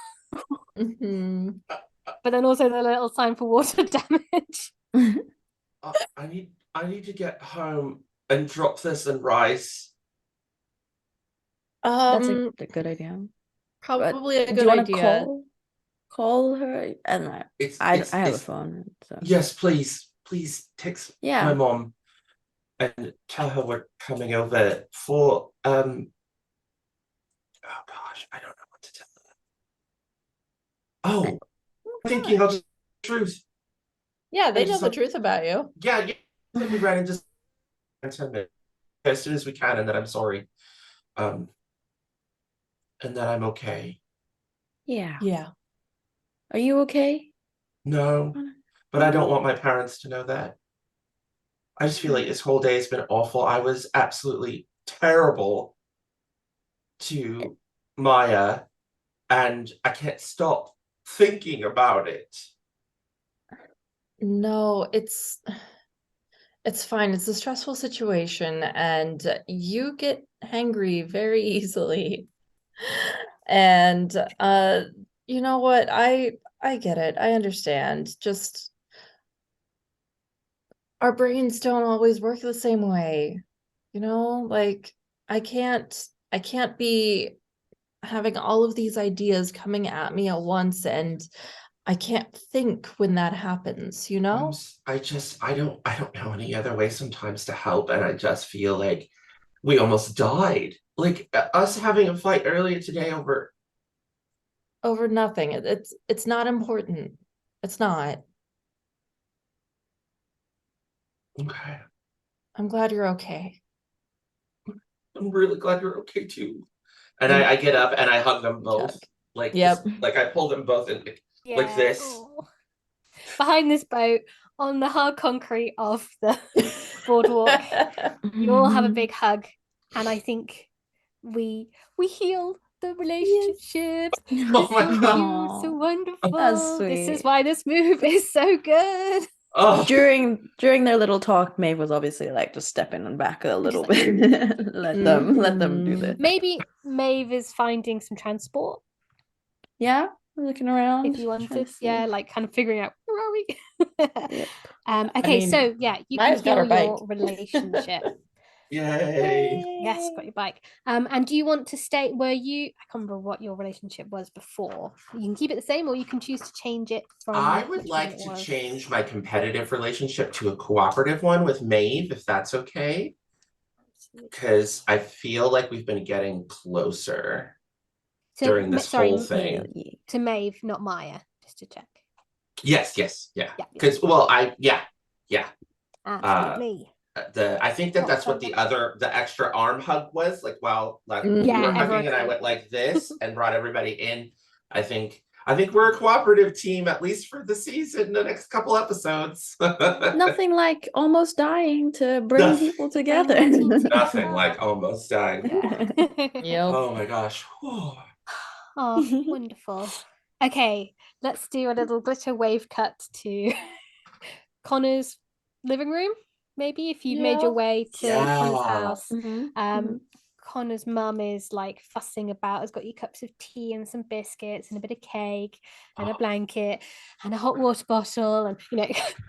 Mhm. but then also the little sign for water damage. I need to get home and drop this and rise. That's a Um, good idea. But Probably a do good you want to idea. call her? And I have a phone, so Yes, please text yeah. my mom and tell her we're coming over for oh gosh, I don't know what to tell her. Oh, thinking of the truth. Yeah, they And know just the truth about you. yeah, let me run and just 10 minutes as soon as we can, and that I'm sorry. Um and that I'm okay. Yeah. Yeah. Are you okay? No, but I don't want my parents to know that. I just feel like this whole day has been awful. I was absolutely terrible to Maya, and I can't stop thinking about it. No, it's fine. It's a stressful situation, and you get hangry very easily. And you know what? I get it. I understand. Just our brains don't always work the same way. You know, like I can't be having all of these ideas coming at me at once, and I can't think when that happens, you know? I don't know any other way sometimes to help, and I just feel like we almost died. Like us having a fight earlier today over. Over nothing. It's not important. It's not. Okay, I'm glad you're okay. I'm really glad you're okay too. And And I get up and I hug them Chuck. both. Like Yep. like I pull them both in like Yeah. this. Oh. Behind this boat on the hard concrete of the boardwalk, you all have a big hug, and I think we heal the relationships. Oh It's my so god. cute, so Aw, that's wonderful. This is sweet. why this move is so good. Oh, During their little talk, Maeve was obviously like just stepping back a little like, bit. Let them do Mhm. this. Maybe Maeve is finding some transport Yeah, looking around, if you trying wanted. to see. Yeah, like kind of figuring out where are we. Yep. Okay, mean, so yeah, you can Maya's got heal her bike. your relationship. yay. Yes, got your bike. And do you want to stay? Were you? I can't remember what your relationship was before. You can keep it the same, or you can choose to change it from I would which one like it to was. change my competitive relationship to a cooperative one with Maeve, if that's okay. Because I feel like we've been getting closer during this whole thing. Yeah. to Maeve, not Maya, just to check. Yes, yeah. Yeah, Because yeah. absolutely. I think Not that's so what the extra arm hug was, like while like we Yeah, were Mhm. hugging and I everyone. went like this and brought everybody in. I think we're a cooperative team, at least for the season, the next couple episodes. Nothing like almost dying to bring Nothing, people Bring together. the team nothing together. like almost dying. Yep. Oh my gosh. Oh, wonderful. Okay, let's do a little glitter wave cut to Connor's living room. Maybe if you've made your Yeah. way to Connor's Yeah. house. Mhm, Um, Connor's mum is like fussing about, has got you cups of tea and some biscuits and a bit of cake and a Oh, blanket and a hot water bottle and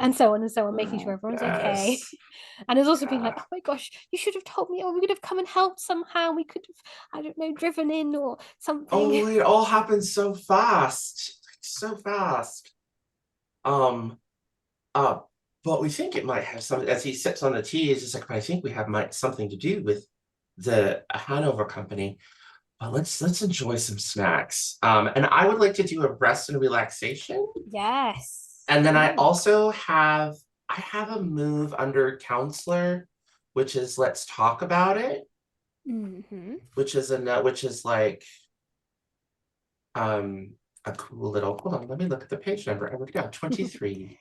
and so on, making sure everyone's okay. yes. And has also been like, Yeah. oh my gosh, you should have told me, or we could have come and helped somehow. We could have, I don't know, driven in or something. Oh, it all happened so fast. So fast. Um, uh, but we think it might have some, as he sips on the tea, he's just like, but I think we have something to do with the Hanover company. But let's enjoy some snacks. And I would like to do a rest and relaxation. Yes. And then I Ooh. also have a move under counselor, which is let's talk about it, Mm-hmm. which is like a cool little, hold on, let me look at the page number. I would go 23.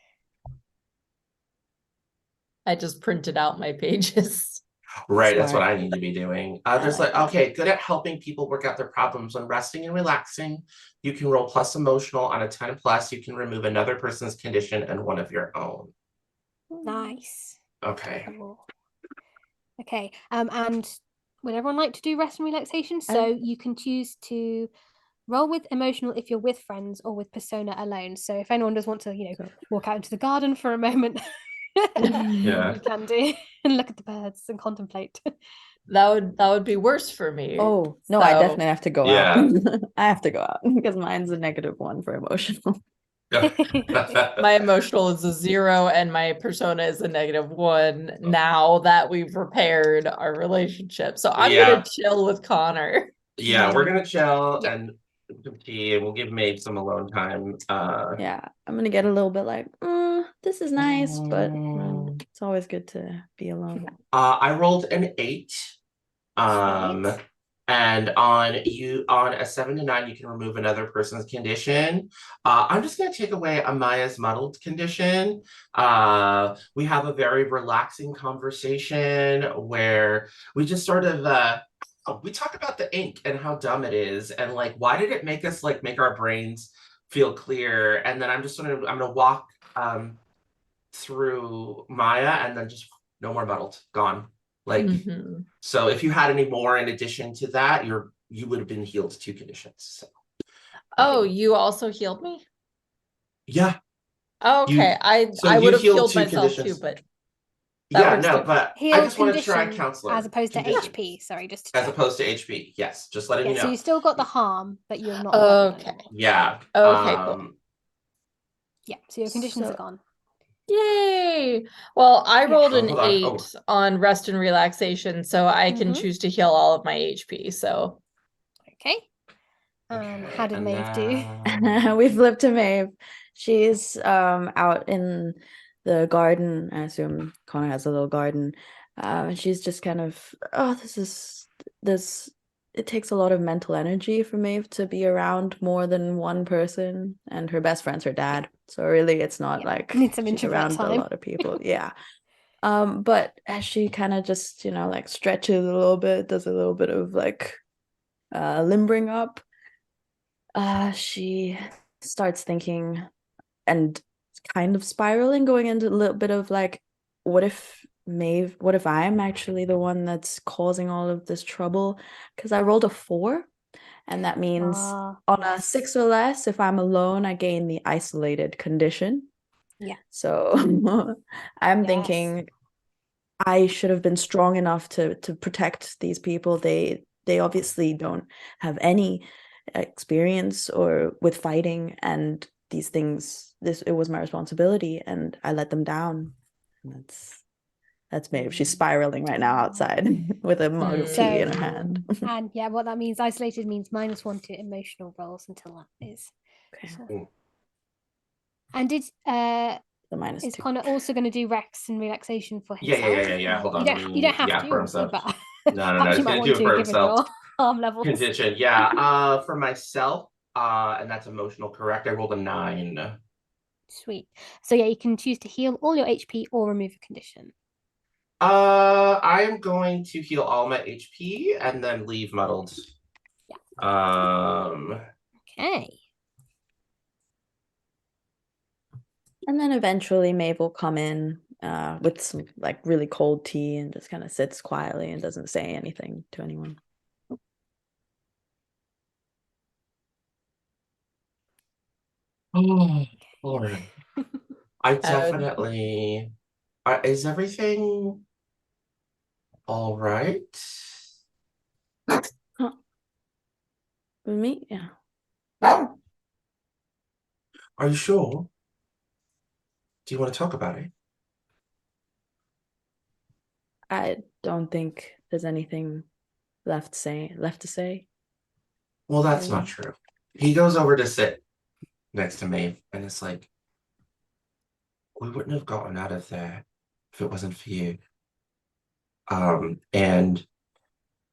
I just printed out my pages. Right, that's what Smart. I need to be doing. I There's like that. okay, good at helping people work out their problems. When resting and relaxing, you can roll plus emotional on a 10 plus. You can remove another person's condition and one of your own. Nice. Okay. Cool. Okay. And would everyone like to do rest and relaxation? So you can choose to roll with emotional if you're with friends or with persona alone. So if anyone does want to, walk out into the garden for a moment, Yeah. you can do and look at the birds and contemplate. That would be worse for me. Oh, no, I So- definitely have to go Yeah. out. I have to go out because mine's a -1 for emotional. My emotional is a 0 and my persona is a -1 now that we've repaired our relationship. So I'm Yeah. gonna chill with Connor. Yeah, we're gonna chill Yeah. and some tea, and we'll give Maeve some alone time. Yeah, I'm gonna get a little bit like, this is nice, but Mm. it's always good to be alone. I rolled an 8. Sweet. And on a 7 to 9, you can remove another person's condition. I'm just gonna take away Amaya's muddled condition. We have a very relaxing conversation where we just sort of we talk about the ink and how dumb it is, and like why did it make us like make our brains feel clear? And then I'm gonna walk through Maya, and then just no more muddled, gone. Like. Mhm. So if you had any more in addition to that, you would have been healed 2 conditions. So, Oh, you also healed me? yeah. Okay, I you would have healed healed 2 myself conditions. too, but that Yeah, works no, too. but I Heal just want to try condition counselor as opposed to conditions. HP. Sorry, just to As check. opposed to HP. Yes, just letting you Yeah, so know. you still got the harm, but you're not muddled Okay. anymore. Yeah. Okay, cool. Yeah, so your conditions are So- gone. Yay! Well, I Yeah. rolled Oh, an hold on. 8 on rest and relaxation, so I can Mhm. choose to heal all of my HP. So Okay. And how did and Maeve do? then- We flipped to Maeve. She's out in the garden. I assume Connor has a little garden. And she's just kind of, this. It takes a lot of mental energy for Maeve to be around more than one person, and her best friend's her dad. So really, it's not Yeah, like need some she's introvert around a time. lot of people. Yeah. But as she kind of just, like stretches a little bit, does a little bit of like limbering up, she starts thinking and kind of spiraling, going into a little bit of like, what if I'm actually the one that's causing all of this trouble? Because I rolled a 4, and that means on a 6 or less, if I'm alone, I gain the isolated condition. Yeah. So I'm Yes. thinking I should have been strong enough to protect these people. They obviously don't have any experience or with fighting, and these things, it was my responsibility, and I let them down. And that's Maeve. She's spiraling right now outside with a mug of tea in her hand. And yeah, what that means, isolated means -1 to emotional rolls until that is. Okay. So. And did The is -2. Connor also going to do rex and relaxation for himself? Yeah. Hold on. You don't have to, for obviously, himself. but No. perhaps He's you might gonna want do it to for given himself. your harm levels. Condition. Yeah. For myself, and that's emotional, correct? I rolled a 9. Sweet. So yeah, you can choose to heal all your HP or remove a condition. I am going to heal all my HP and then leave muddled. Yeah. Okay. And then eventually Maeve will come in with some like really cold tea and just kind of sits quietly and doesn't say anything to anyone. Oh, Lord. I would- definitely. Is everything all right? With me? Yeah. Are you sure? Do you want to talk about it? I don't think there's anything left to say. Well, that's not true. He goes over to sit next to Maeve, and it's like, we wouldn't have gotten out of there if it wasn't for you. And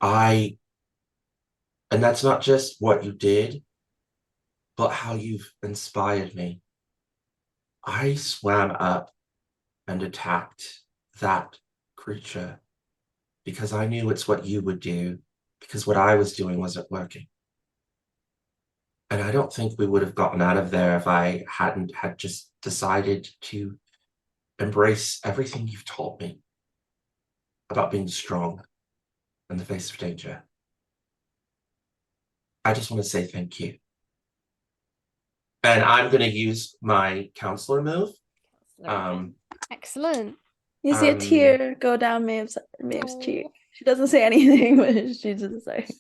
I, and that's not just what you did, but how you've inspired me. I swam up and attacked that creature because I knew it's what you would do, because what I was doing wasn't working. And I don't think we would have gotten out of there if I hadn't had just decided to embrace everything you've taught me about being strong in the face of danger. I just want to say thank you. And I'm going to use my counselor move. Excellent. You see a tear go down Maeve's cheek. She doesn't say anything, but she's just like,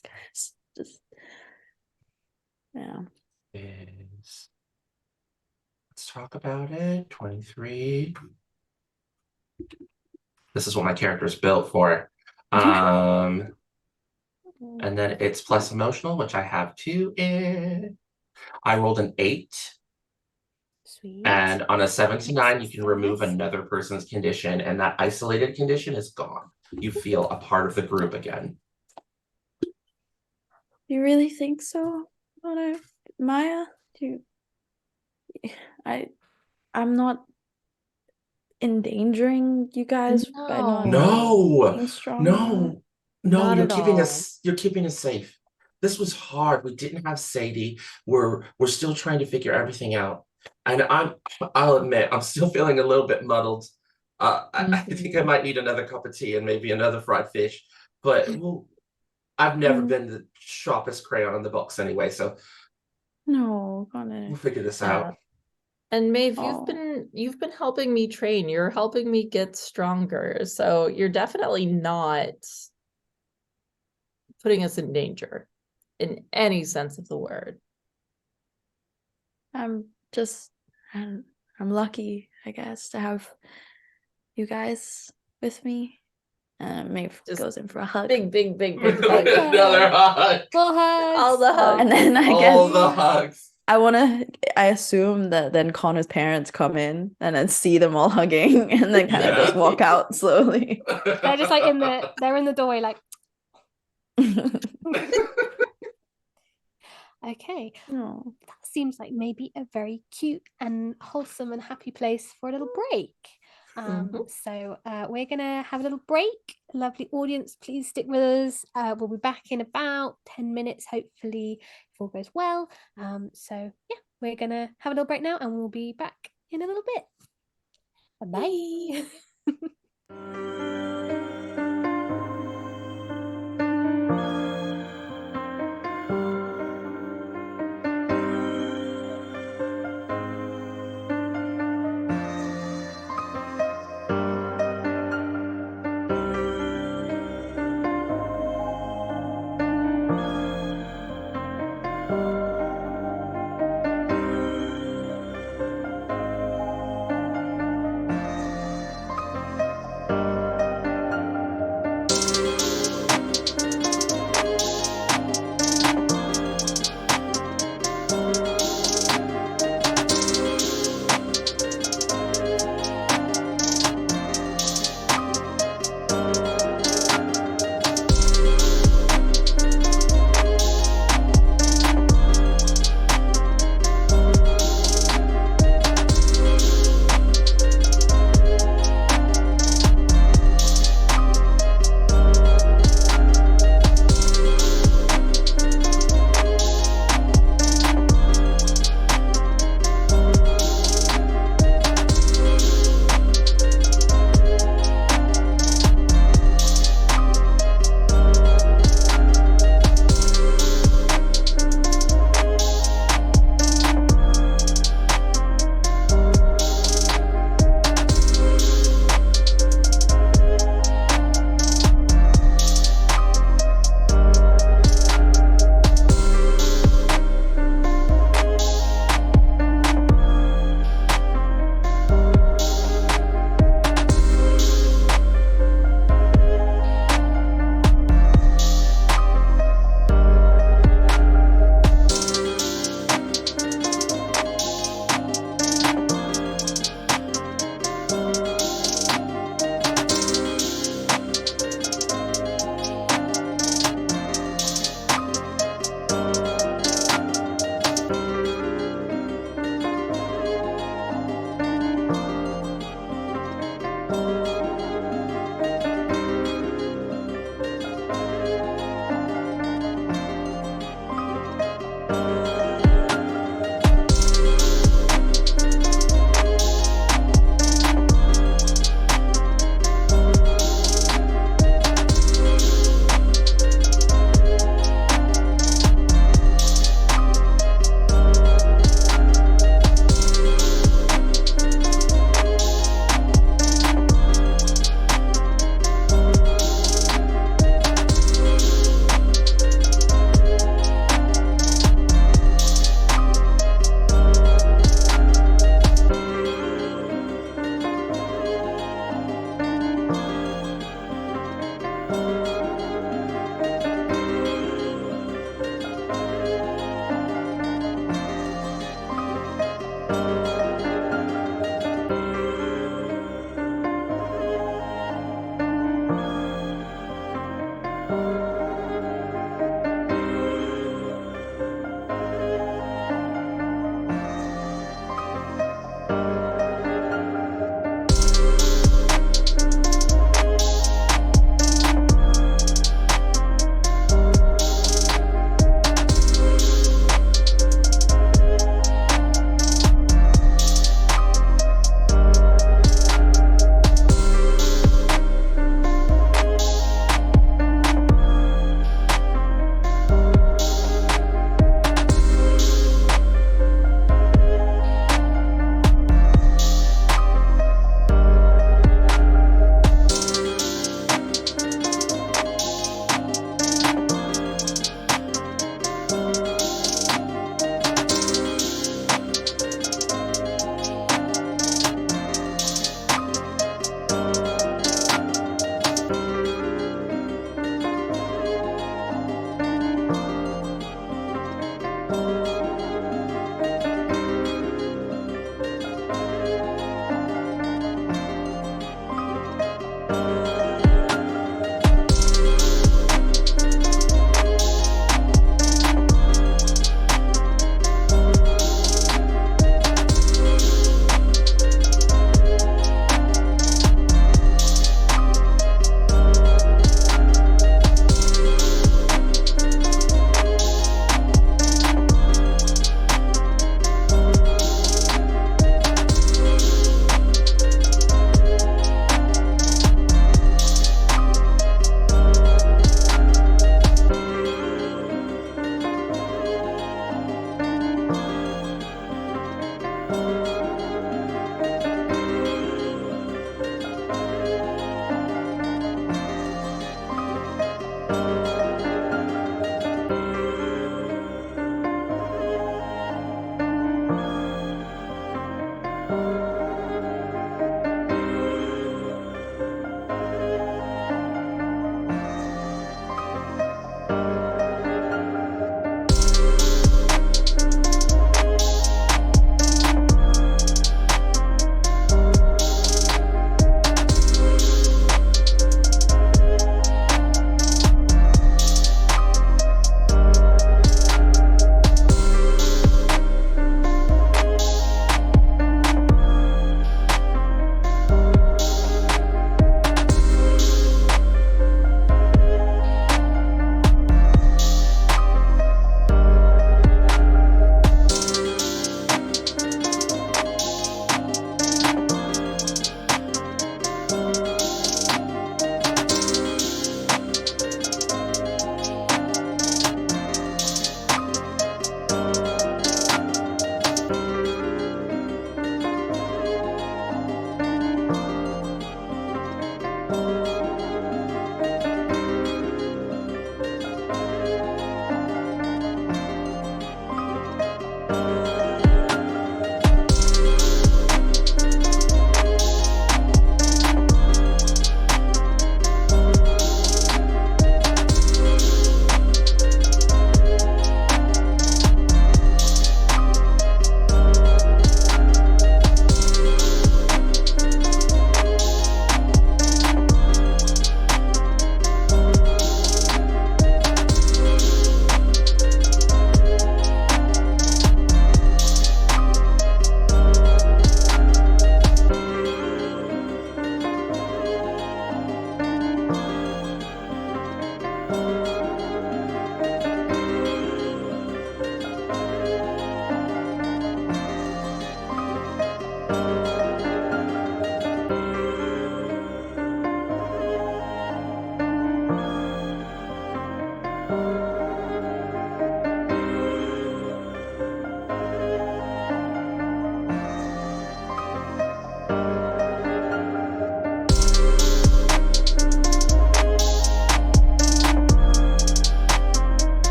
yeah. Let's talk about it. 23. This is what my character is built for. And then it's plus emotional, which I have 2 in. I rolled an 8. Sweet. And on a 7 to 9, you can remove another person's condition, and that isolated condition is gone. You feel a part of the group again. You really think so, Maya? I'm not endangering you guys by not being strong. No, Not you're at keeping all. us safe. This was hard. We didn't have Sadie. We're still trying to figure everything out. And I'll admit, I'm still feeling a little bit muddled. I think I might need another cup of tea and maybe another fried fish. But I've never been the sharpest crayon in the box anyway, so we'll figure this out. And Maeve, you've been helping me train. You're helping me get stronger. So you're definitely not putting us in danger in any sense of the word. I'm lucky, I guess, to have you guys with me. Maeve just goes in for a hug. Big hug. Another hug. More hugs. All the hugs. And then I guess all the hugs. I assume that then Connor's parents come in and then see them all hugging and then kind of just walk out slowly. They're just like they're in the doorway like okay. Oh. That seems like maybe a very cute and wholesome and happy place for a little break. So we're gonna have a little break. Lovely audience, please stick with us. We'll be back in about 10 minutes, hopefully, if all goes well. So yeah, we're gonna have a little break now and we'll be back in a little bit. Bye.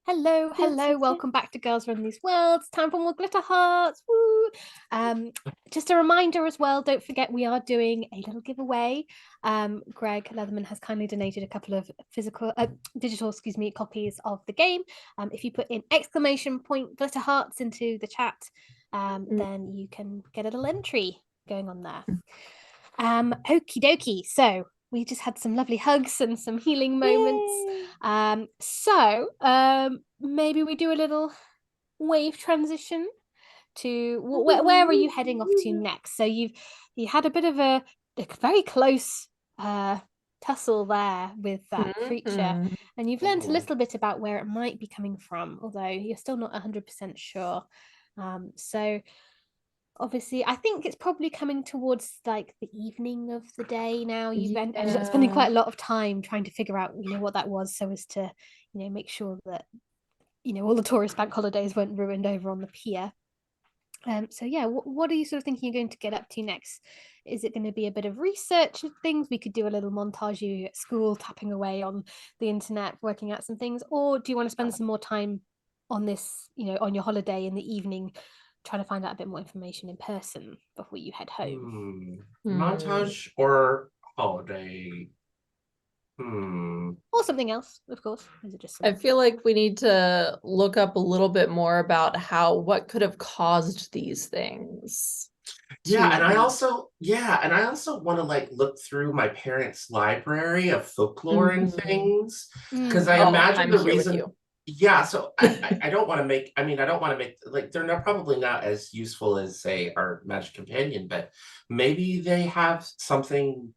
Hello, hello, welcome back to Girls Run These Worlds. Time for more glitter hearts. Woo! Just a reminder as well, don't forget we are doing a little giveaway. Greg Leatherman has kindly donated a couple of digital copies of the game. If you put in exclamation point glitter hearts into the chat, then you can get a little entry going on there. Okie dokie. So we just had some lovely hugs and some healing moments. Maybe we do a little wave transition to where are you heading off to next? So you had a bit of a very close tussle there with that creature, and you've learned a little bit about where it might be coming from, although you're still not 100% sure. So obviously I think it's probably coming towards like the evening of the day now. You've ended up spending quite a lot of time trying to figure out what that was, so as to make sure that all the tourist bank holidays weren't ruined over on the pier. So yeah, what are you sort of thinking you're going to get up to next? Is it going to be a bit of research of things? We could do a little montage you at school tapping away on the internet working out some things, or do you want to spend some more time on this on your holiday in the evening trying to find out a bit more information in person before you head home? Montage or holiday? Or something else, of course. Is it just I feel like we need to look up a little bit more about what could have caused these things. Yeah, and I to also want to like look through my parents' library of folklore and Mhm. things because I Mm. Oh, imagine I'm the here with reason. you. Yeah, so I don't want to make. I mean, I don't want to make like they're not probably not as useful as say our Magic Companion, but maybe they have something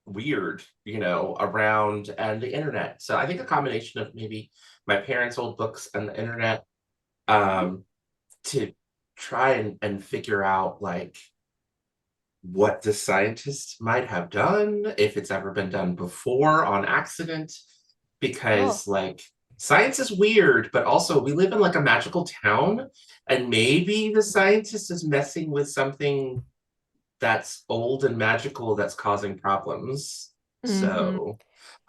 weird, around and the internet. So I think a combination of maybe my parents' old books and the internet, um, to try and figure out like what the scientists might have done, if it's ever been done before on accident, Sure. because like science is weird, but also we live in like a magical town, and maybe the scientist is messing with something that's old and magical that's causing problems. Mhm. So,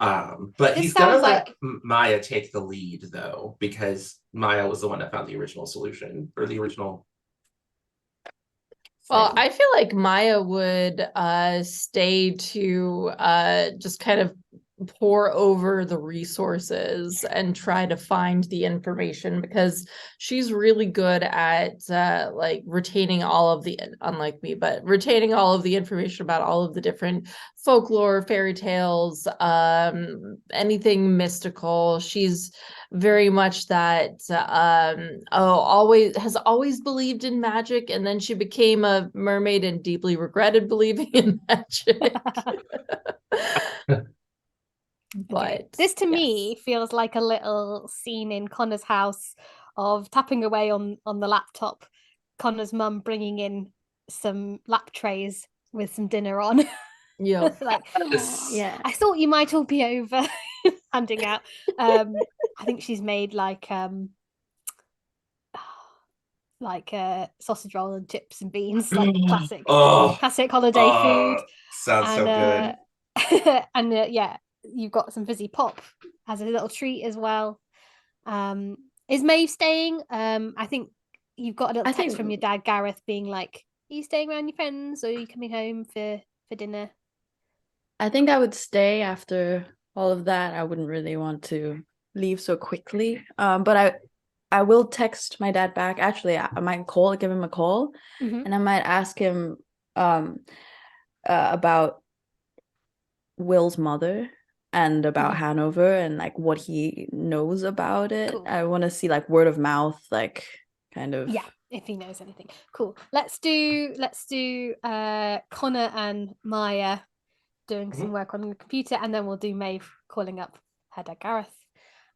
but This he's gonna sounds let like Maya take the lead though, because Maya was the one that found the original solution or the original Well, thing. I feel like Maya would stay to just kind of pour over the resources and try to find the information because she's really good at like retaining all of the, unlike me, but retaining all of the information about all of the different folklore, fairy tales, anything mystical. She's very much that always believed in magic, and then she became a mermaid and deeply regretted believing in magic. okay. But This to yes. me feels like a little scene in Connor's house of tapping away on the laptop. Connor's mum bringing in some lap trays with some dinner on. Yeah. Like, Oh, yeah. I thought you might all be over handing out. I think she's made like sausage roll and chips and beans, like Oh, classic holiday food. sounds And so good. and yeah, you've got some fizzy pop as a little treat as well. Um, is Maeve staying? I think you've got a little I text from think your dad Gareth being like, "Are you staying around your friends, or are you coming home for dinner?" I think I would stay after all of that. I wouldn't really want to leave so quickly. But I will text my dad back. Actually, I might give him a call, Mhm. and I might ask him um about Will's mother and about Mhm. Hanover and like what he knows about it. Cool. I want to see like word of mouth, like kind of. Yeah, if he knows anything. Cool. Let's do Connor and Maya doing some Mhm. work on the computer, and then we'll do Maeve calling up her dad Gareth.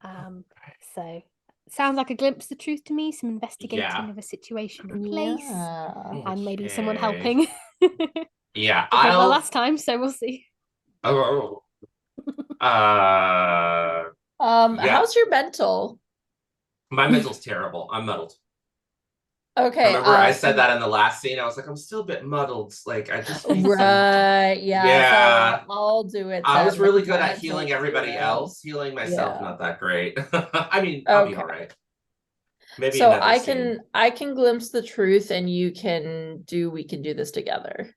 Um, so sounds like a glimpse of truth to me, some investigating Yeah. of a situation in place, Yeah. and maybe someone Okay. helping. Yeah, It went well I'll. last time, so we'll see. Oh, yeah. How's your mental? My mental's terrible. I'm muddled. Okay, Remember, I said that in the last scene. I was like, I'm still a bit muddled. Like, I just need some. right, yeah, so Yeah, I'll do it I was then really because good my at mental healing is everybody 0. else. Healing myself, Yeah. not that great. I mean, I'll be Okay. all right. Maybe So another scene. I can glimpse the truth and we can do this together.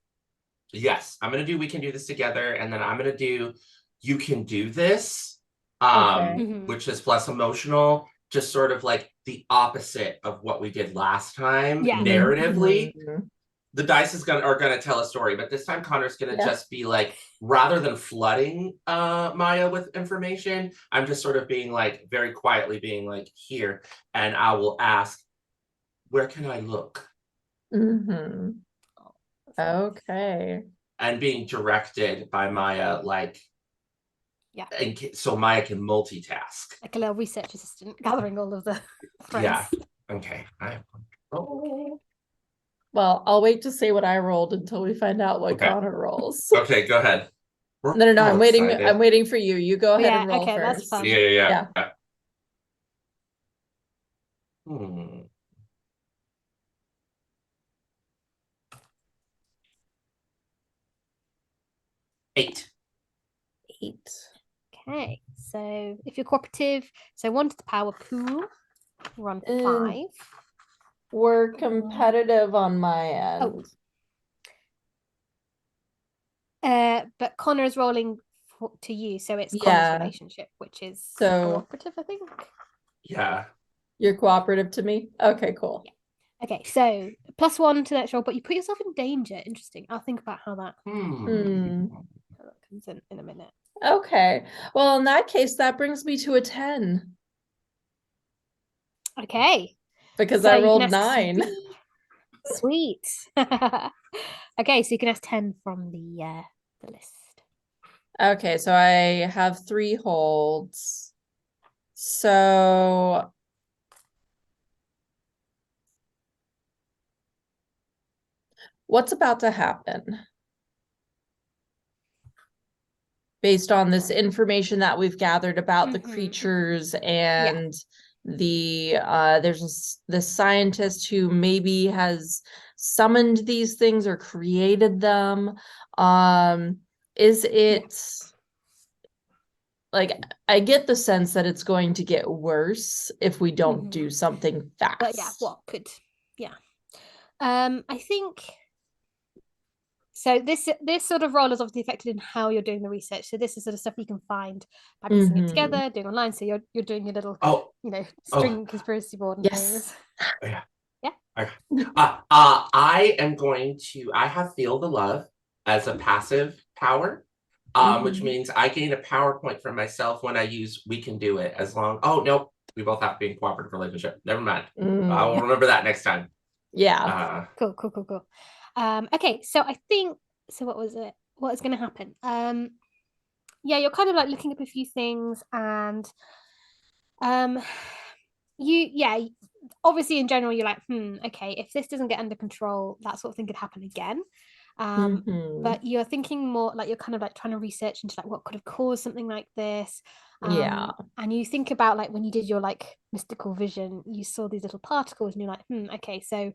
Yes, I'm gonna do We Can Do This Together, and then I'm gonna do You Can Do This, Okay. Mhm. which is plus emotional, just sort of like the opposite of what we did last time, Yeah. narratively. Mhm. The dice are gonna tell a story, but this time Connor's gonna Yeah. just be like, rather than flooding Maya with information, I'm just sort of being like very quietly being like, here, and I will ask, where can I look? Mhm. Oh, that's nice. Okay. And being directed by Maya, like, Yeah, so Maya can multitask. like a little research assistant gathering all of the Yeah. threads. Okay. Oh. Well, I'll wait to say what I rolled until we find out what Okay. Connor rolls. Okay, go ahead. We're No, all I'm waiting. excited. I'm waiting for you. You go Oh, ahead yeah, and roll okay, that's first. fun. Yeah. Yeah. Hmm. 8. 8. Okay, so if you're cooperative, so 1 to the power pool, we're on Uh, 5. We're competitive on my Oh. end. But Connor is rolling to you, so it's Connor's Yeah. relationship, which is So cooperative, I think. Yeah. you're cooperative to me? Okay, cool. Yeah. Okay, so +1 to the next roll, but you put yourself in danger. Interesting. I'll think about how that comes in a minute. Okay. Well, in that case, that brings me to a 10 Okay. because So I you can rolled ask 9. Sweet. Okay, so you can ask 10 from the list. Okay, so I have 3 holds. So what's about to happen? Based on this information that we've gathered about the creatures and there's this scientist who maybe has summoned these things or created them. Is it like, I get the sense that it's going to get worse if we don't do something fast. But yeah, what could I think so this sort of role is obviously affected in how you're doing the research. So this is sort of stuff you can find by piecing it together, doing online. So you're doing your little string conspiracy board and things. Yeah. Yeah. I am going to. I have Feel the Love as a passive power, which means I gain a power point for myself when I use We Can Do It. As long. Oh nope, we both have to be in cooperative relationship. Never mind. I will remember that next time. Yeah. Cool. Okay, so I think what was it? What is going to happen? Yeah, you're kind of like looking up a few things, and obviously in general you're like, okay, if this doesn't get under control, that sort of thing could happen again. But you're thinking more like you're kind of like trying to research into like what could have caused something like this. And you think about like when you did your like mystical vision, you saw these little particles and you're like, okay, so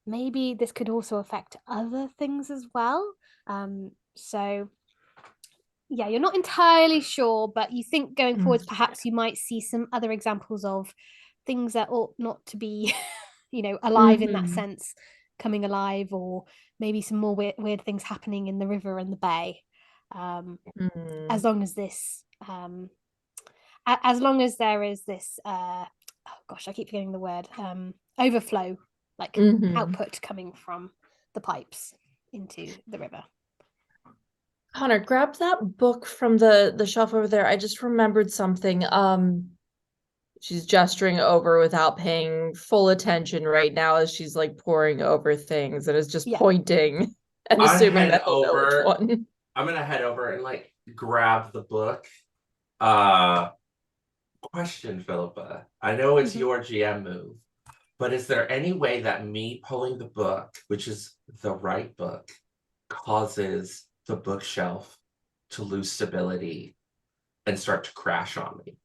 maybe this could also affect other things as well. So yeah, you're not entirely sure, but you think going forwards, perhaps you might see some other examples of things that ought not to be, alive in that sense, coming alive, or maybe some more weird things happening in the river and the bay. As long as this, as long as there is this, oh gosh, I keep forgetting the word, overflow, like output coming from the pipes into the river. Connor, grab that book from the shelf over there. I just remembered something. She's gesturing over without paying full attention right now as she's like poring over things and is just pointing and assuming that he'll know which one. I'm gonna head over and like grab the book. Question, Philippa. I know it's your GM move, but is there any way that me pulling the book, which is the right book, causes the bookshelf to lose stability and start to crash on me?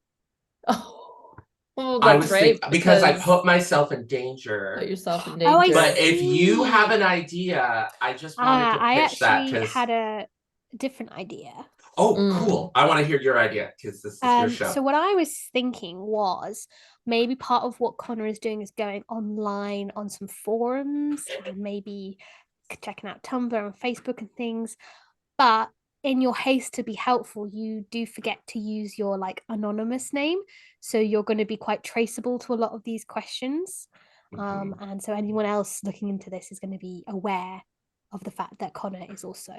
Oh, that's right. Because I put myself in danger. Put yourself in danger. But if you have an idea, I just wanted to pitch that because I actually had a different idea. Oh, cool. I want to hear your idea because this is your show. So what I was thinking was maybe part of what Connor is doing is going online on some forums and maybe checking out Tumblr and Facebook and things. But in your haste to be helpful, you do forget to use your like anonymous name. So you're going to be quite traceable to a lot of these questions. And so anyone else looking into this is going to be aware of the fact that Connor is also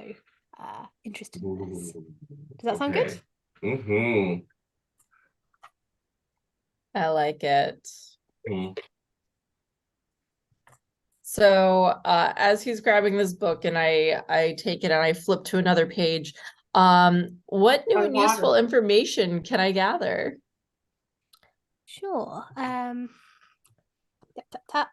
interested in this. Does that sound good? I like it. So as he's grabbing this book and I take it and I flip to another page, what new and useful information can I gather? Sure. Tap,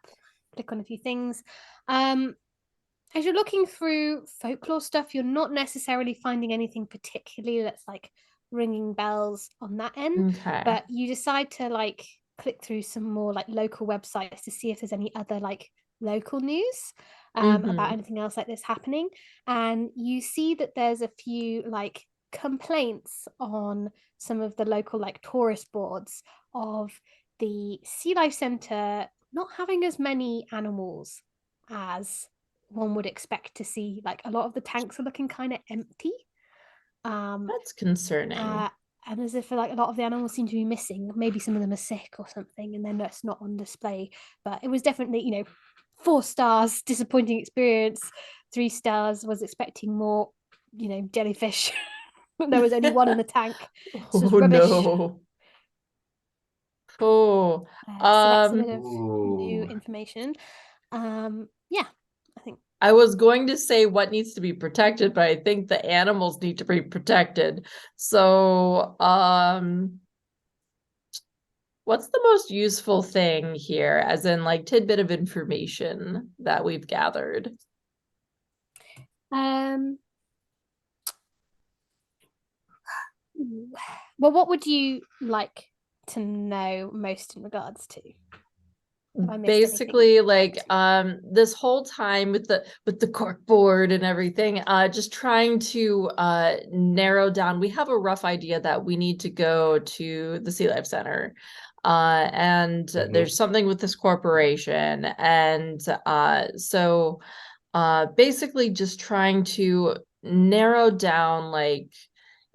click on a few things. As you're looking through folklore stuff, you're not necessarily finding anything particularly that's like ringing bells on that end. But you decide to like click through some more like local websites to see if there's any other like local news about anything else like this happening. And you see that there's a few like complaints on some of the local like tourist boards of the Sea Life Centre not having as many animals as one would expect to see. Like a lot of the tanks are looking kind of empty. That's concerning. and as if like a lot of the animals seem to be missing. Maybe some of them are sick or something, and they're just not on display. But it was definitely, 4 stars, disappointing experience. 3 stars, was expecting more, jellyfish. There was only one in the tank. This was Oh rubbish. no. Oh, So that's a bit of new Ooh. information. Yeah, I think. I was going to say what needs to be protected, but I think the animals need to be protected. So, what's the most useful thing here, as in like tidbit of information that we've gathered? Well, what would you like to know most in regards to? Have I missed anything? Basically, like this whole time with the cork board and everything, just trying to narrow down. We have a rough idea that we need to go to the Sea Life Center, and there's something with this corporation, and so basically just trying to narrow down, like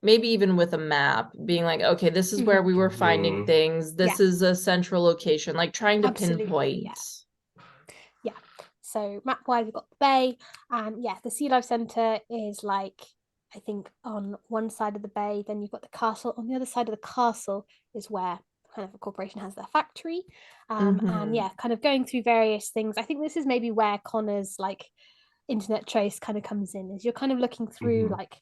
maybe even with a map, being like, okay, this is where we were finding things. This is a central location, like trying to pinpoint. Yeah. So map wise, we've got the bay, and the Sea Life Centre is like, I think, on one side of the bay. Then you've got the castle. On the other side of the castle is where kind of a corporation has their factory, and kind of going through various things. I think this is maybe where Connor's like internet trace kind of comes in, is you're kind of looking through like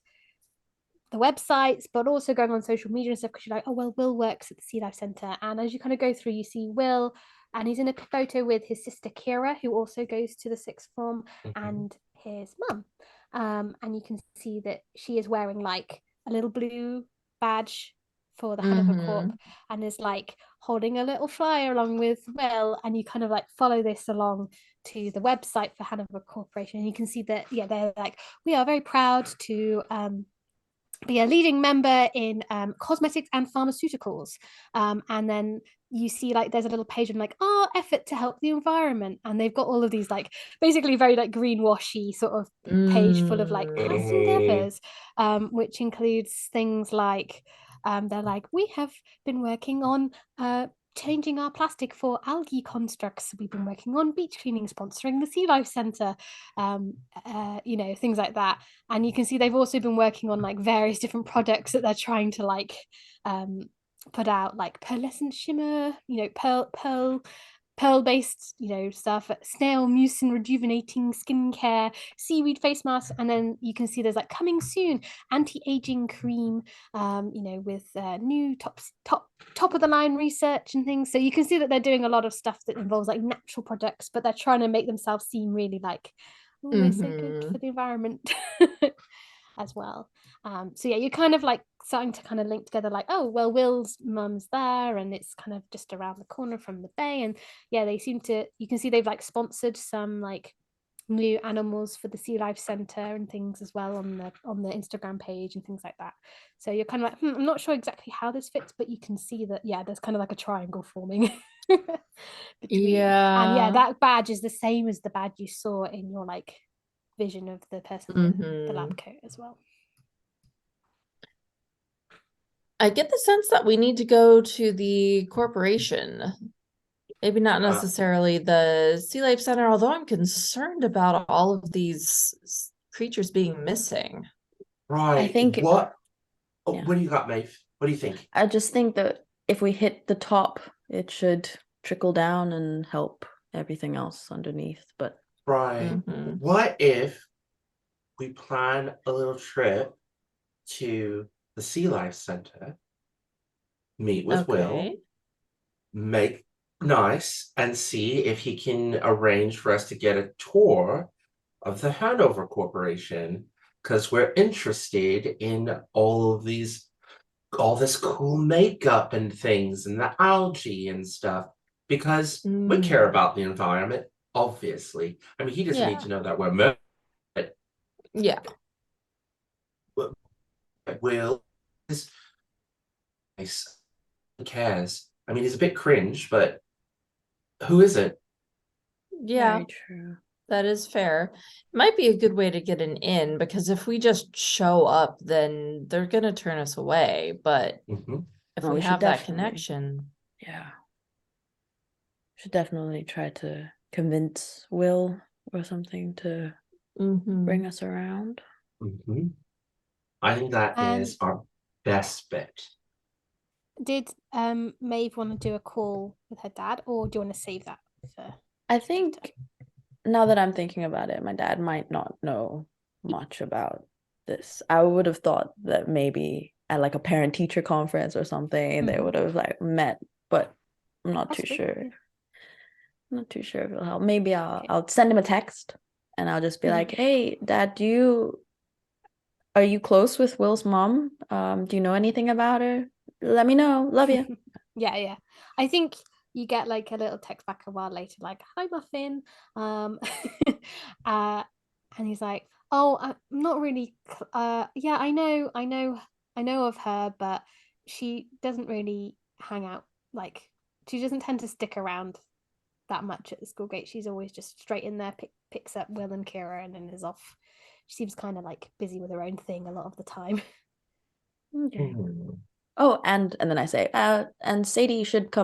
the websites, but also going on social media and stuff, because you're like, oh well, Will works at the Sea Life Centre, and as you kind of go through, you see Will, and he's in a photo with his sister Kira, who also goes to the sixth form, and his mum, and you can see that she is wearing like a little blue badge for the Hanover Corp, and is like holding a little flyer along with Will, and you kind of like follow this along to the website for Hanover Corporation, and you can see that they're like, we are very proud to be a leading member in cosmetics and pharmaceuticals, and then you see like there's a little page on like our effort to help the environment, and they've got all of these like basically very like greenwashy sort of page full of like past endeavors, which includes things like they're like, we have been working on changing our plastic for algae constructs. We've been working on beach cleaning, sponsoring the Sea Life Centre, things like that. And you can see they've also been working on like various different products that they're trying to like put out, like pearlescent shimmer, pearl based stuff, snail mucin rejuvenating skincare, seaweed face mask, and then you can see there's like coming soon anti-aging cream, with new top of the line research and things. So you can see that they're doing a lot of stuff that involves like natural products, but they're trying to make themselves seem really like, oh, we're so good for the environment as well. So you're kind of like starting to kind of link together, like, oh well, Will's mum's there, and it's kind of just around the corner from the bay, and you can see they've like sponsored some like new animals for the Sea Life Centre and things as well on the Instagram page and things like that. So you're kind of like, I'm not sure exactly how this fits, but you can see that there's kind of like a triangle forming between. And that badge is the same as the badge you saw in your like vision of the person in the lab coat as well. I get the sense that we need to go to the corporation. Maybe not necessarily the Sea Life Center, although I'm concerned about all of these creatures being missing. Right. I think what do you got, Maeve? What do you think? I just think that if we hit the top, it should trickle down and help everything else underneath. But what if we plan a little trip to the Sea Life Center, meet with Will, make nice, and see if he can arrange for us to get a tour of the Hanover Corporation, because we're interested in all this cool makeup and things and the algae and stuff, because we care about the environment, obviously. I mean, he doesn't need to know that we're Will is nice. Who cares? I mean, he's a bit cringe, but who isn't? very true. That is fair. Might be a good way to get an in, because if we just show up, then they're gonna turn us away. But if Oh, we we should have that definitely- connection, Yeah. Should definitely try to convince Will or something to bring us around. I think that is our best bet. Did Maeve want to do a call with her dad, or do you want to save that for? I think now that I'm thinking about it, my dad might not know much about this. I would have thought that maybe at like a parent-teacher conference or something, they would have like met, but I'm not too Possibly, sure. yeah. I'm not too sure if it'll help. Maybe I'll send him a text and I'll just be like, "Hey, Dad, are you close with Will's mom? Do you know anything about her? Let me know. Love you." Yeah. I think you get like a little text back a while later, like, "Hi, Muffin." And he's like, "Oh, I'm not really. Yeah, I know of her, but she doesn't really hang out. Like, she doesn't tend to stick around that much at the school gate. She's always just straight in there, picks up Will and Kira, and then is off. She seems kind of like busy with her own thing a lot of the time." Okay. Oh, and then I say, and Sadie should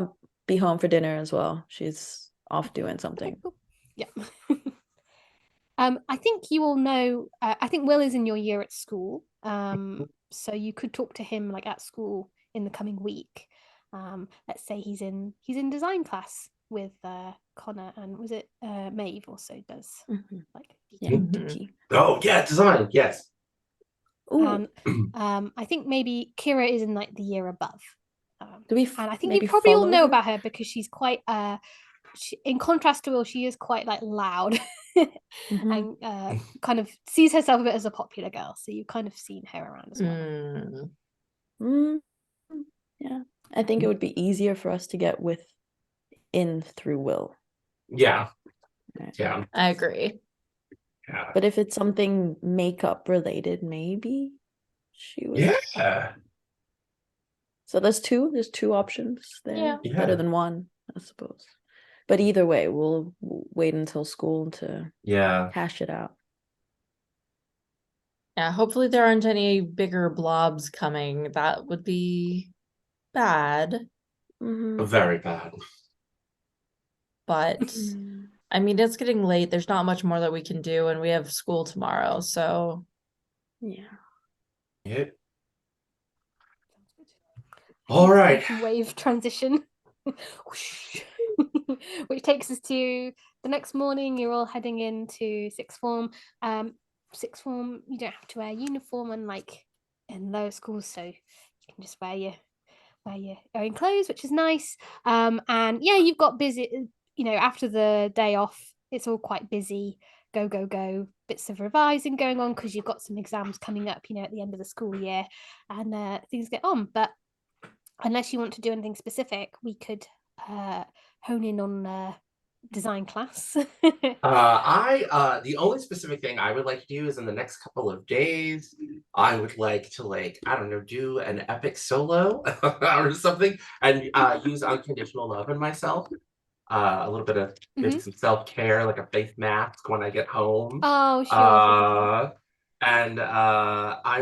be home for dinner as well. She's off doing something. Okay, cool. Yeah. I think you all know. I think Will is in your year at school. So you could talk to him like at school in the coming week. Let's say he's in design class with Connor, and was it Maeve also does like DT. Oh yeah, design, yes. And I think maybe Kira is in like the year above. Do we and I think you maybe probably all follow know her? about her because she's quite in contrast to Will, she is quite like loud and kind of sees herself a bit as a popular girl. So you've kind of seen her around as well. Yeah, I think it would be easier for us to get in through Will. Yeah. Right. Yeah. I agree. Yeah. But if it's something makeup related, maybe she would. Yeah. So there's two options there. Yeah. Better than one, I suppose. But either way, we'll wait until school to hash it out. Yeah, hopefully there aren't any bigger blobs coming. That would be bad. Very bad. But I mean, it's getting late. There's not much more that we can do, and we have school tomorrow. So yeah. Yep. All right. Wave transition. Which takes us to the next morning. You're all heading into sixth form. Sixth form, you don't have to wear uniform, unlike in lower schools, so you can just wear your own clothes, which is nice. And yeah, you've got busy. After the day off, it's all quite busy. Go. Bits of revising going on because you've got some exams coming up. At the end of the school year, and things get on. But unless you want to do anything specific, we could hone in on design class. The only specific thing I would like to do is in the next couple of days, I would like to I don't know, do an epic solo or something and use unconditional love in myself. A little bit of maybe some self-care, like a face mask when I get home. Oh, sure. And I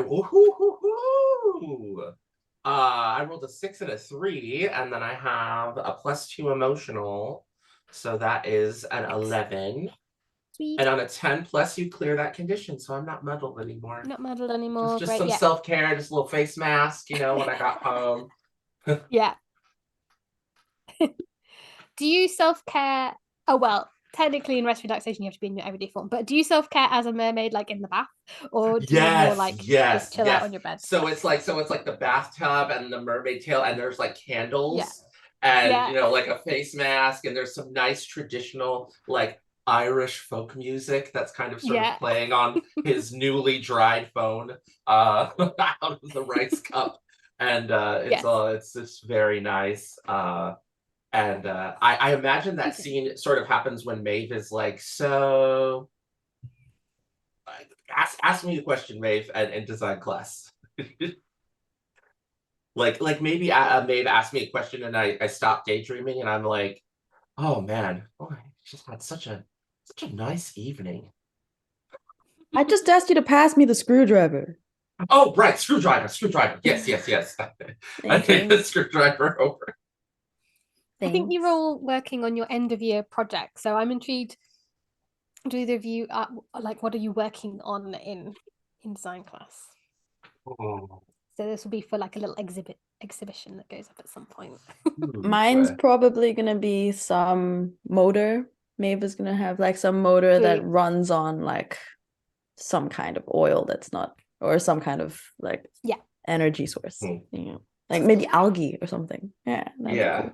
rolled a 6 and a 3, and then I have a +2 emotional. So that is an 11. Sweet. And on a 10 plus, you clear that condition. So I'm not muddled anymore. Not muddled anymore. Just Great, some yeah. self-care, just a little face mask, when I got home. Yeah. Do you self-care? Oh, well, technically in rest relaxation, you have to be in your everyday form. But do you self-care as a mermaid, like in the bath? Or do you more like just chill out on your bed? So it's like the bathtub and the mermaid tail, and there's like candles. Yeah. And like a face mask, and there's some nice traditional like Irish folk music that's kind of sort of playing on his newly dried phone out of the rice cup. And it's just very nice. And I imagine that scene sort of happens when Maeve is like, so ask me a question, Maeve, in design class. like maybe Maeve asked me a question and I stopped daydreaming and I'm like, oh man, I just had such a Such a nice evening. I just asked you to pass me the screwdriver. Oh, right, screwdriver. Yes. I Thank take you. the screwdriver over. I think you're Thanks. all working on your end of year project, so I'm intrigued. Do either of you like what are you working on in design class? Oh, So this will be for like a little exhibition that goes up at some point. Mine's probably gonna be some motor. Maeve is gonna have like some motor that Sweet. runs on like some kind of oil that's not, or some kind of like Yeah. energy source. Hmm. You know, like maybe algae or something. Yeah, that'd be Yeah. cool.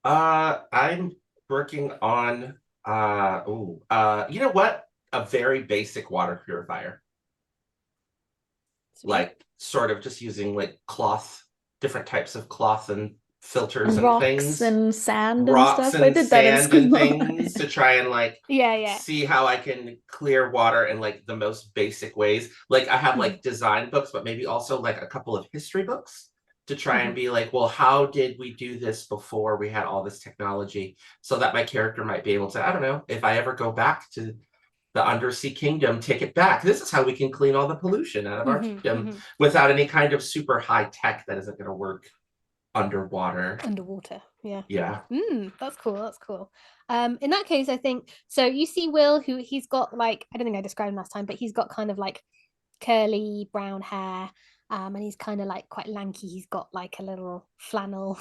I'm working on you know what? A very basic water purifier. Sweet. Like sort of just using like cloth, different types of cloth and filters And and rocks things. and sand and Rocks stuff. I and did that in sand and school. things to try and like Yeah. see how I can clear water in like the most basic ways. Like I have like design books, but maybe also like a couple of history books to try and be like, well, how did we do this before we had all this technology? So that my character might be able to, I don't know, if I ever go back to the undersea kingdom, take it back. This is how we can clean all the pollution out of our kingdom without any kind of super high tech that isn't going to work underwater. Underwater. Yeah. Yeah. That's cool. That's cool. In that case, I think so. You see Will, who he's got like, I don't think I described him last time, but he's got kind of like curly brown hair. And he's kind of like quite lanky. He's got like a little flannel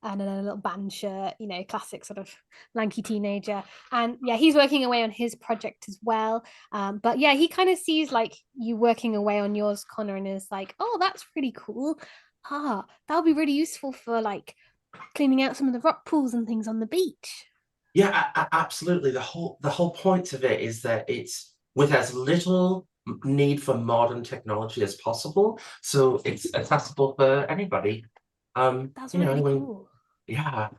and then a little band shirt, you know, classic sort of lanky teenager. And yeah, he's working away on his project as well. But yeah, he kind of sees like you working away on yours, Connor, and is like, oh, that's pretty cool. That'll be really useful for like cleaning out some of the rock pools and things on the beach. Yeah, absolutely. The whole point of it is that it's with as little need for modern technology as possible, so it's accessible for anybody. That's you know, really when cool. yeah,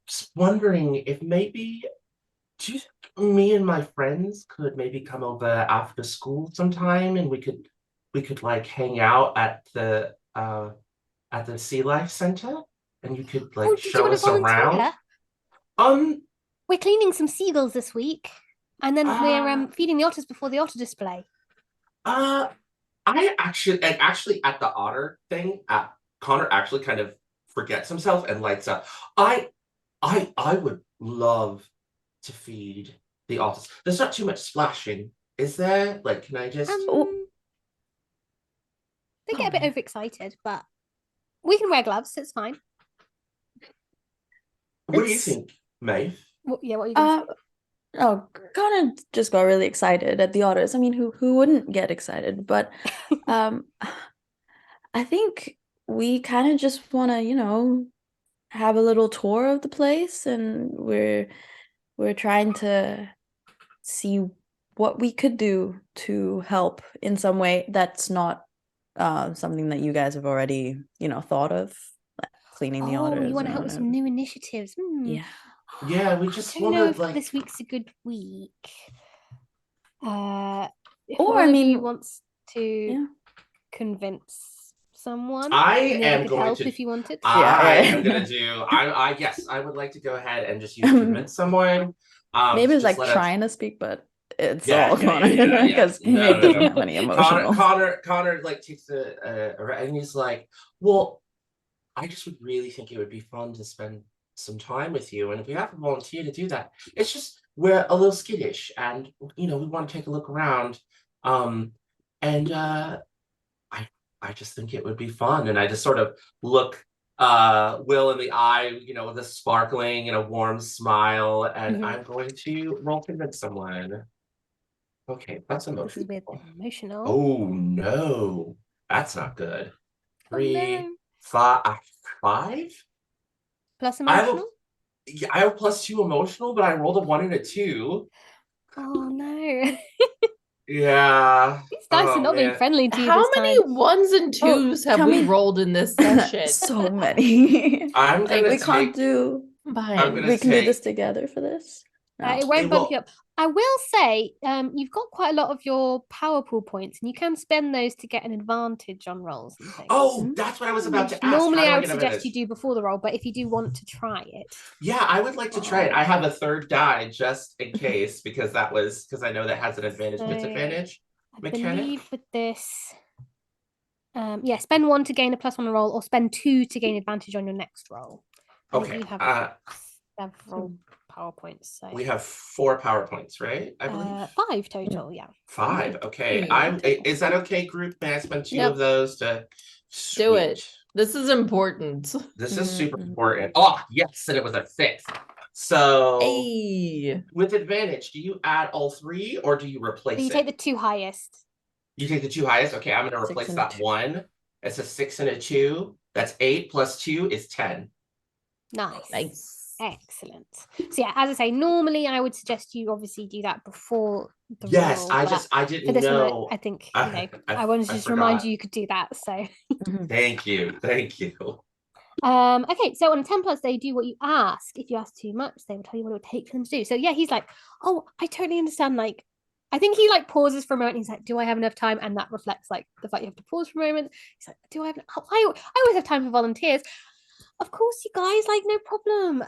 just wondering if maybe do you think me and my friends could maybe come over after school sometime and we could like hang out at the Sea Life Center and you could Oh, like did you show want to us around? volunteer? Um We're cleaning some seagulls this week, and then we're uh feeding the otters before the otter display. uh I actually at the otter thing, Connor actually kind of forgets himself and lights up. I would love to feed the otters. There's not too much splashing, is there? Like, can I just? They get a bit overexcited, but we can wear gloves. It's fine. What do you think, Maeve? What are you gonna say? Oh, Connor just got really excited at the otters. I mean, who wouldn't get excited? But I think we kind of just want to, you know, have a little tour of the place, and we're trying to see what we could do to help in some way that's not something that you guys have already, you know, thought of, like cleaning the otters. You want to or help with some whatever. new initiatives? Yeah. Yeah, we I just don't know wanted if like. this week's a good week. If Or, one I of mean, you wants to yeah. convince someone, I and the other am could going help to. if you wanted. I Yeah. am gonna do. I yes, I would like to go ahead and just use convince someone. Maybe it's Just like let us. trying to speak, but it's Yeah, all Connor because Maeve doesn't have any emotional. Connor like takes and he's like, well, I just would really think it would be fun to spend some time with you. And if we have a volunteer to do that, it's just we're a little skittish and you know, we want to take a look around. And I just think it would be fun. And I just sort of look Will in the eye, you know, with a sparkling and a warm smile, and I'm going to roll convince someone. Okay, that's This emotional. is with emotional. Oh no, that's not good. Oh, 3, no. 5. Plus emotional. I have +2 emotional, but I rolled a 1 and a 2. Oh no. Yeah. These dice are not being Man. friendly to you How this many time. ones and twos have we rolled in this session? So many. I'm Like gonna we take. can't do. I'm gonna We can do take. this together for this. No. It won't It bump will- you up. I will say, you've got quite a lot of your power pool points, and you can spend those to get an advantage on rolls and things. Oh, that's what I was about to ask. Normally, How do I I would get suggest advantage? you do before the roll, but if you do want to try it, Yeah, I would like to try it. I have a third die just in case because I know that has an advantage So, disadvantage I mechanic. believe with this, yeah, spend 1 to gain a +1 on a roll, or spend 2 to gain advantage on your next roll. I think Okay. you have several power points. So We have 4 PowerPoints, right? I believe 5 total. Yeah. 5. Okay. Mm. Is that okay, group? May I spend 2 Yep. of those to Do Sweet. it. This is important. This is super Mhm. important. Oh, yes, and it was a 6. So Hey. with advantage, do you add all 3 or do you So replace you it? take the 2 highest. You take the 2 highest? Okay, I'm gonna 6 replace and that 2. 1. It's a 6 and a 2. That's 8 plus 2 is 10. Nice. Nice. Excellent. So yeah, as I say, normally I would suggest you obviously do that before the Yes, roll. I For didn't this one, know. I think I wanted to I just remind forgot. you could do that. So Thank you. okay, so on a 10 plus, they do what you ask. If you ask too much, they will tell you what it would take for them to do. So yeah, he's like, oh, I totally understand. Like, I think he like pauses for a moment. And he's like, do I have enough time? And that reflects like the fact you have to pause for a moment. He's like, do I have? I always have time for volunteers. Of course, you guys, like, no problem.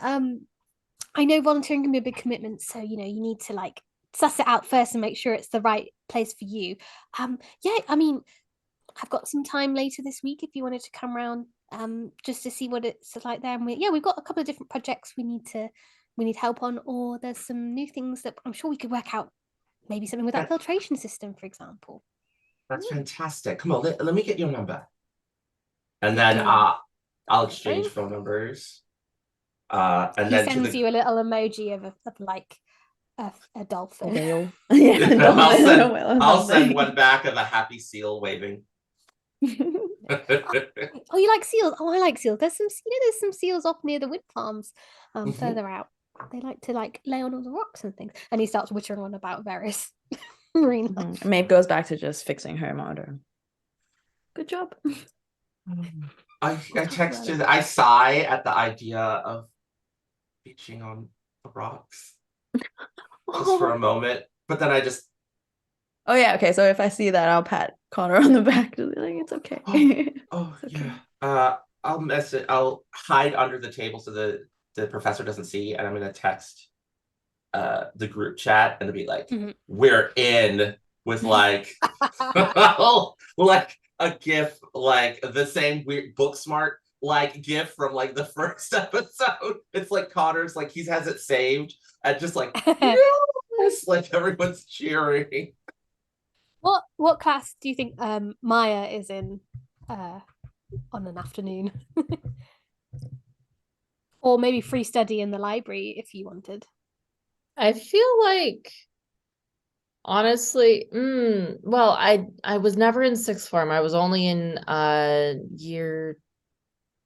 I know volunteering can be a big commitment, so you need to like suss it out first and make sure it's the right place for you. Yeah, I mean, I've got some time later this week if you wanted to come around, just to see what it's like there. And we've got a couple of different projects we need help on, or there's some new things that I'm sure we could work out. Maybe something with that filtration system, for example. That's fantastic. Come on, let me get your number. And You then do. I'll exchange phone numbers. And He then sends you a little emoji of like a dolphin. Whale. Yeah, the dolphin and a whale or I'll send something. one back of a happy seal waving. Oh, you like seals? Oh, I like seals. There's some seals off near the wind farms, Mhm. further out. They like to like lay on all the rocks and things. And he starts wittering on about various marine life. Maeve goes back to just fixing her motor. Good job. I We'll talk about texted. I sigh at the idea of beaching on the rocks just for a moment, but then I just Oh yeah, okay. So if I see that, I'll pat Connor on the back to be like, it's okay. oh It's okay. yeah. I'll hide under the table so the professor doesn't see, and I'm gonna text the group chat and it'll be like, we're in with like like a gif, like the same weird book smart like gif from like the first episode. It's like Connor's like he has it saved and just like yes, like everyone's cheering. What class do you think Maya is in on an afternoon? Or maybe free study in the library if you wanted. I feel like honestly, well, I was never in sixth form. I was only in year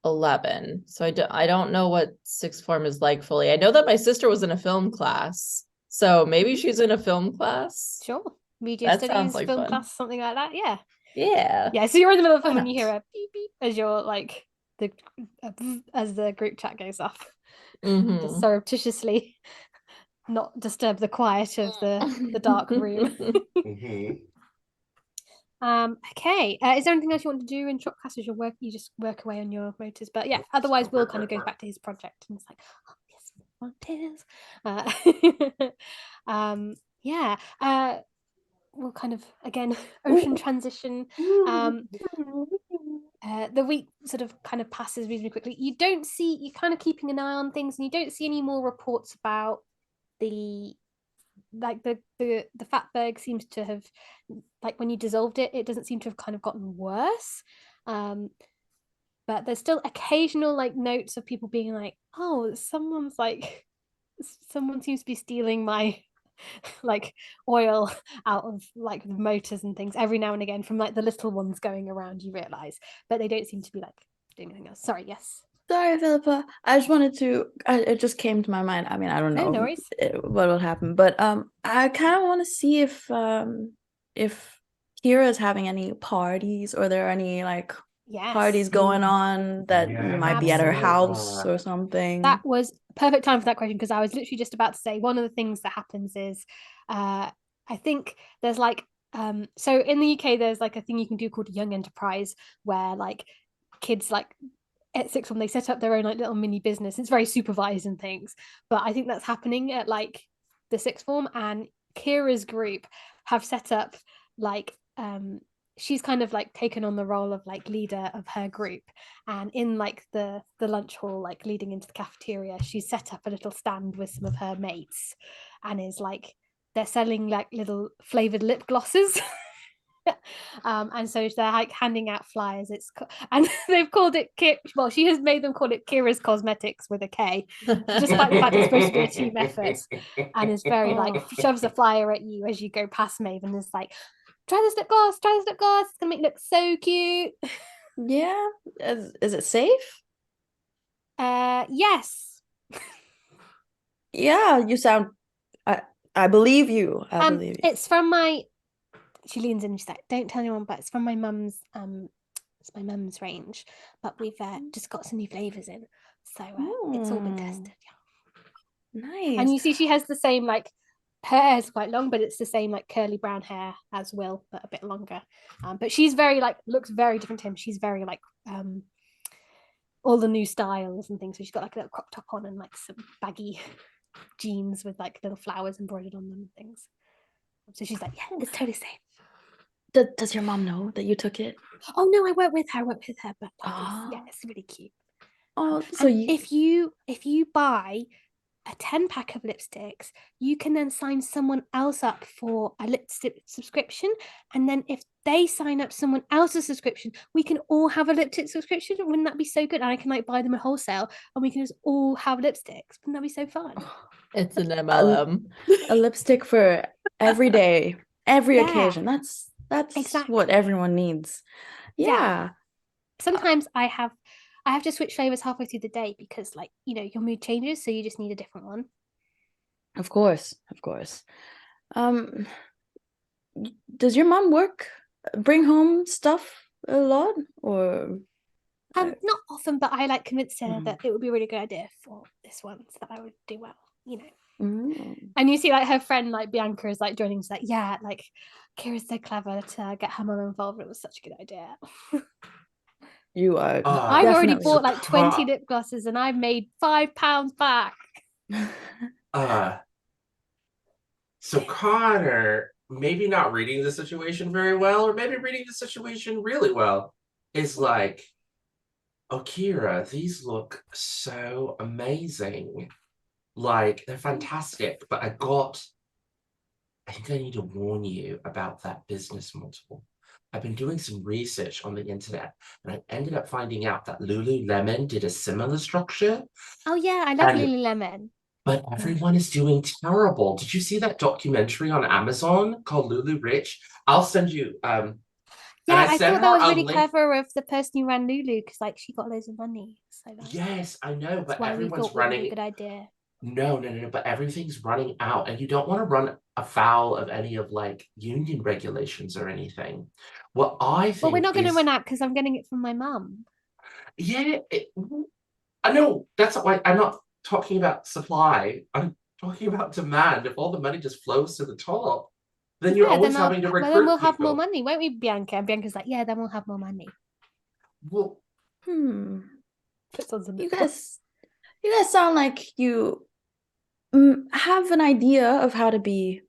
11. So I don't know what sixth form is like fully. I know that my sister was in a film class. So maybe she's in a film class. Sure. Media That studies, sounds like film fun. class, something like that. Yeah. Yeah. Yeah. So you're in the middle of Why film and you not? hear a beep beep as you're like as the group chat goes off. Mhm. Just surreptitiously not disturb the quiet of the dark room. Okay. Is there anything else you want to do in short class as you just work away on your motors? But yeah, otherwise Will kind of goes back to his project and it's like, oh yes, volunteers. Yeah. We'll kind of again ocean transition. The week sort of kind of passes reasonably quickly. You're kind of keeping an eye on things, and you don't see any more reports about the fatberg seems to have, like, when you dissolved it, it doesn't seem to have kind of gotten worse. But there's still occasional like notes of people being like, oh, someone seems to be stealing my like oil out of like the motors and things every now and again from like the little ones going around, you realize, but they don't seem to be like doing anything else. Sorry, yes. Sorry, Philippa. I just wanted to. It just came to my mind. I mean, I don't know No worries. what will happen, but I kind of want to see if Kira's having any parties or there are any like Yes. parties going on that you might be at her house or something? That was perfect time for that question, because I was literally just about to say one of the things that happens is I think there's like so in the UK there's like a thing you can do called young enterprise, where like kids like at sixth form they set up their own like little mini business. It's very supervised and things, but I think that's happening at like the sixth form, and Kira's group have set up like she's kind of like taken on the role of like leader of her group, and in like the lunch hall like leading into the cafeteria she's set up a little stand with some of her mates, and is like they're selling like little flavored lip glosses. And so they're like handing out flyers. And they've called it well, she has made them call it Kira's Cosmetics with a K, despite the fact it's supposed to be a team effort, and is very like shoves a flyer at you as you go past Maeve and is like, try this lip gloss, it's gonna make you look so cute. Yeah. Is it safe? Yes. Yeah, you sound. I believe you. I believe you. It's from my. She leans in and she's like, "Don't tell anyone, but it's from my mum's. It's my mum's range, but we've just got some new flavors in, so it's all been tested." Yeah. Nice. And you see, she has the same like. Her hair is quite long, but it's the same like curly brown hair as Will, but a bit longer. But she's very like looks very different to him. She's very like all the new styles and things. So she's got like a little crop top on and like some baggy jeans with like little flowers embroidered on them and things. So she's like, yeah, it's totally safe. Does your mom know that you took it? Oh no, I work with her, but it's really cute. Oh, so if you buy a 10-pack of lipsticks, you can then sign someone else up for a lipstick subscription, and then if they sign up someone else's subscription, we can all have a lipstick subscription. Wouldn't that be so good? And I can like buy them at wholesale and we can just all have lipsticks. Wouldn't that be so fun? It's an MLM. A lipstick for every day, every occasion. That's exactly what everyone needs. Yeah. Sometimes I have to switch flavors halfway through the day because like, you know, your mood changes, so you just need a different one. Of course. Does your mom bring home stuff a lot, or not often, but I like convinced her that it would be a really good idea for this one, so that I would do well, you know. And you see like her friend like Bianca is like joining, like, yeah, like Kira's so clever to get her mom involved. It was such a good idea. You are. I've already bought like 20 lip glosses and I've made £5 back. So Connor, maybe not reading the situation very well, or maybe reading the situation really well, is like, oh, Kira, these look so amazing. Like, they're fantastic, but I think I need to warn you about that business model. I've been doing some research on the internet, and I ended up finding out that Lululemon did a similar structure. Oh yeah, I love Lululemon. But everyone is doing terrible. Did you see that documentary on Amazon called Lulu Rich? I'll send you. Yeah, I thought that was really clever of the person who ran Lulu, because like she got loads of money. So like, yes, I know, but everyone's running. Would be a good idea. No, but everything's running out, and you don't want to run afoul of any of like union regulations or anything. What I think. Well, we're not going to run out because I'm getting it from my mum. Yeah, I know that's not why I'm not talking about supply. I'm talking about demand. If all the money just flows to the top, then you're always having to recruit. Well, then we'll have more money, won't we, Bianca? And Bianca's like, yeah, then we'll have more money. Well, you guys sound like you have an idea of how to be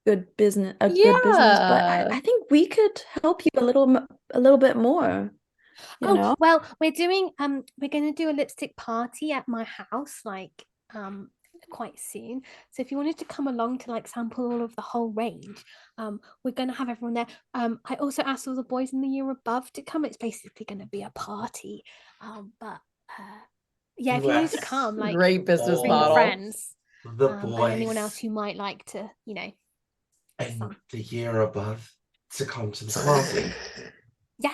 good business, good business, but I think we could help you a little bit more. You know? Well, we're doing we're going to do a lipstick party at my house like quite soon. So if you wanted to come along to like sample all of the whole range, we're going to have everyone there. I also asked all the boys in the year above to come. It's basically going to be a party. But yeah, if you wanted to come, like, great business model. Friends, the boys, and anyone else who might like to, you know, and the year above to come to the party. Yeah.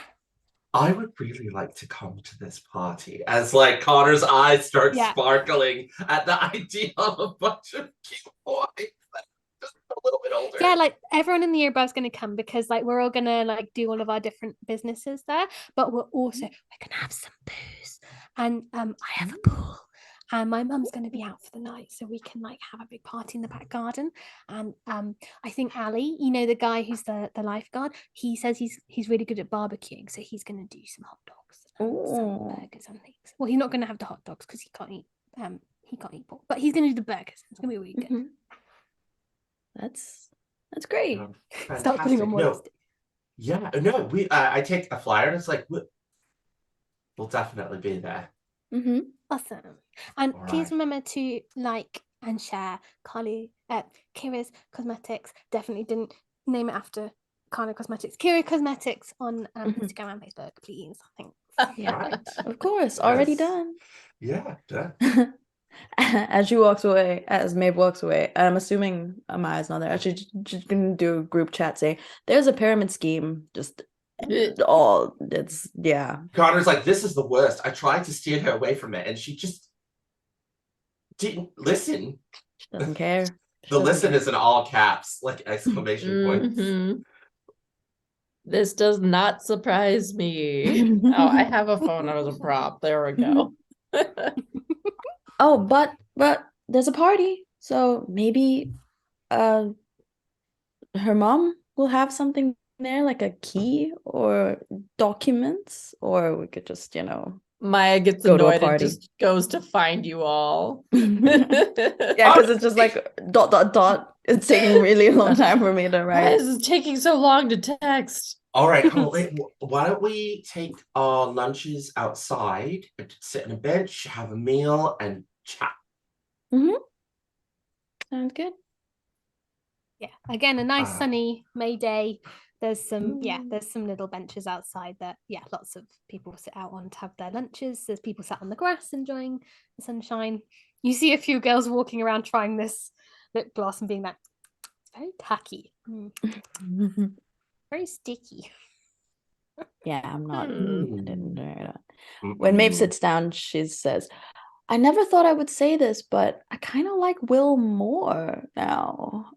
I would really like to come to this party, as like Connor's eyes start sparkling at the idea of a bunch of cute boys. just a little bit older. Yeah, like everyone in the year above is going to come because like we're all going to like do all of our different businesses there, but we're going to have some booze, and I have a pool, and my mum's going to be out for the night, so we can like have a big party in the back garden. And I think Ali, you know, the guy who's the lifeguard, he says he's really good at barbecuing, so he's going to do some hot dogs and some burgers and things. Well, he's not going to have the hot dogs because he can't eat pork, but he's going to do the burgers. It's going to be really good. That's great. Start putting on more No. lipstick. Yeah, no, we I take a flyer and it's like we'll definitely be there. Awesome. And All please right. remember to like and share Kira's Cosmetics. Definitely didn't name it after Kana Cosmetics. Kira Cosmetics on Instagram and Facebook, please. Thanks. Yeah, Right. of course, already Yes. done. Yeah, done. As Maeve walks away, I'm assuming Amaya's not there. She's just gonna do a group chat, say, there's a pyramid scheme, just all it's Connor's like, this is the worst. I tried to steer her away from it and she just didn't listen. She doesn't care. The listen is in all caps, like exclamation points. This does not surprise me. Oh, I have a phone as a prop. There we go. Oh, but there's a party, so maybe her mom will have something there, like a key or documents, or we could just, Maya gets go to a annoyed and party. just goes to find you all. Yeah, because it's just like ... It's taking really a long time for me to Why write. is it taking so long to text? All right, come on. Wait, why don't we take our lunches outside and sit on a bench, have a meal, and chat? Sounds good. Yeah. Again, a nice Ah. sunny May day. There's some little benches outside that lots of people sit out on to have their lunches. There's people sat on the grass enjoying the sunshine. You see a few girls walking around trying this lip gloss and being like, it's very tacky. Very sticky. Yeah, I'm not. I didn't know that. Mm-mm. When Maeve sits down, she says, I never thought I would say this, but I kind of like Will more now.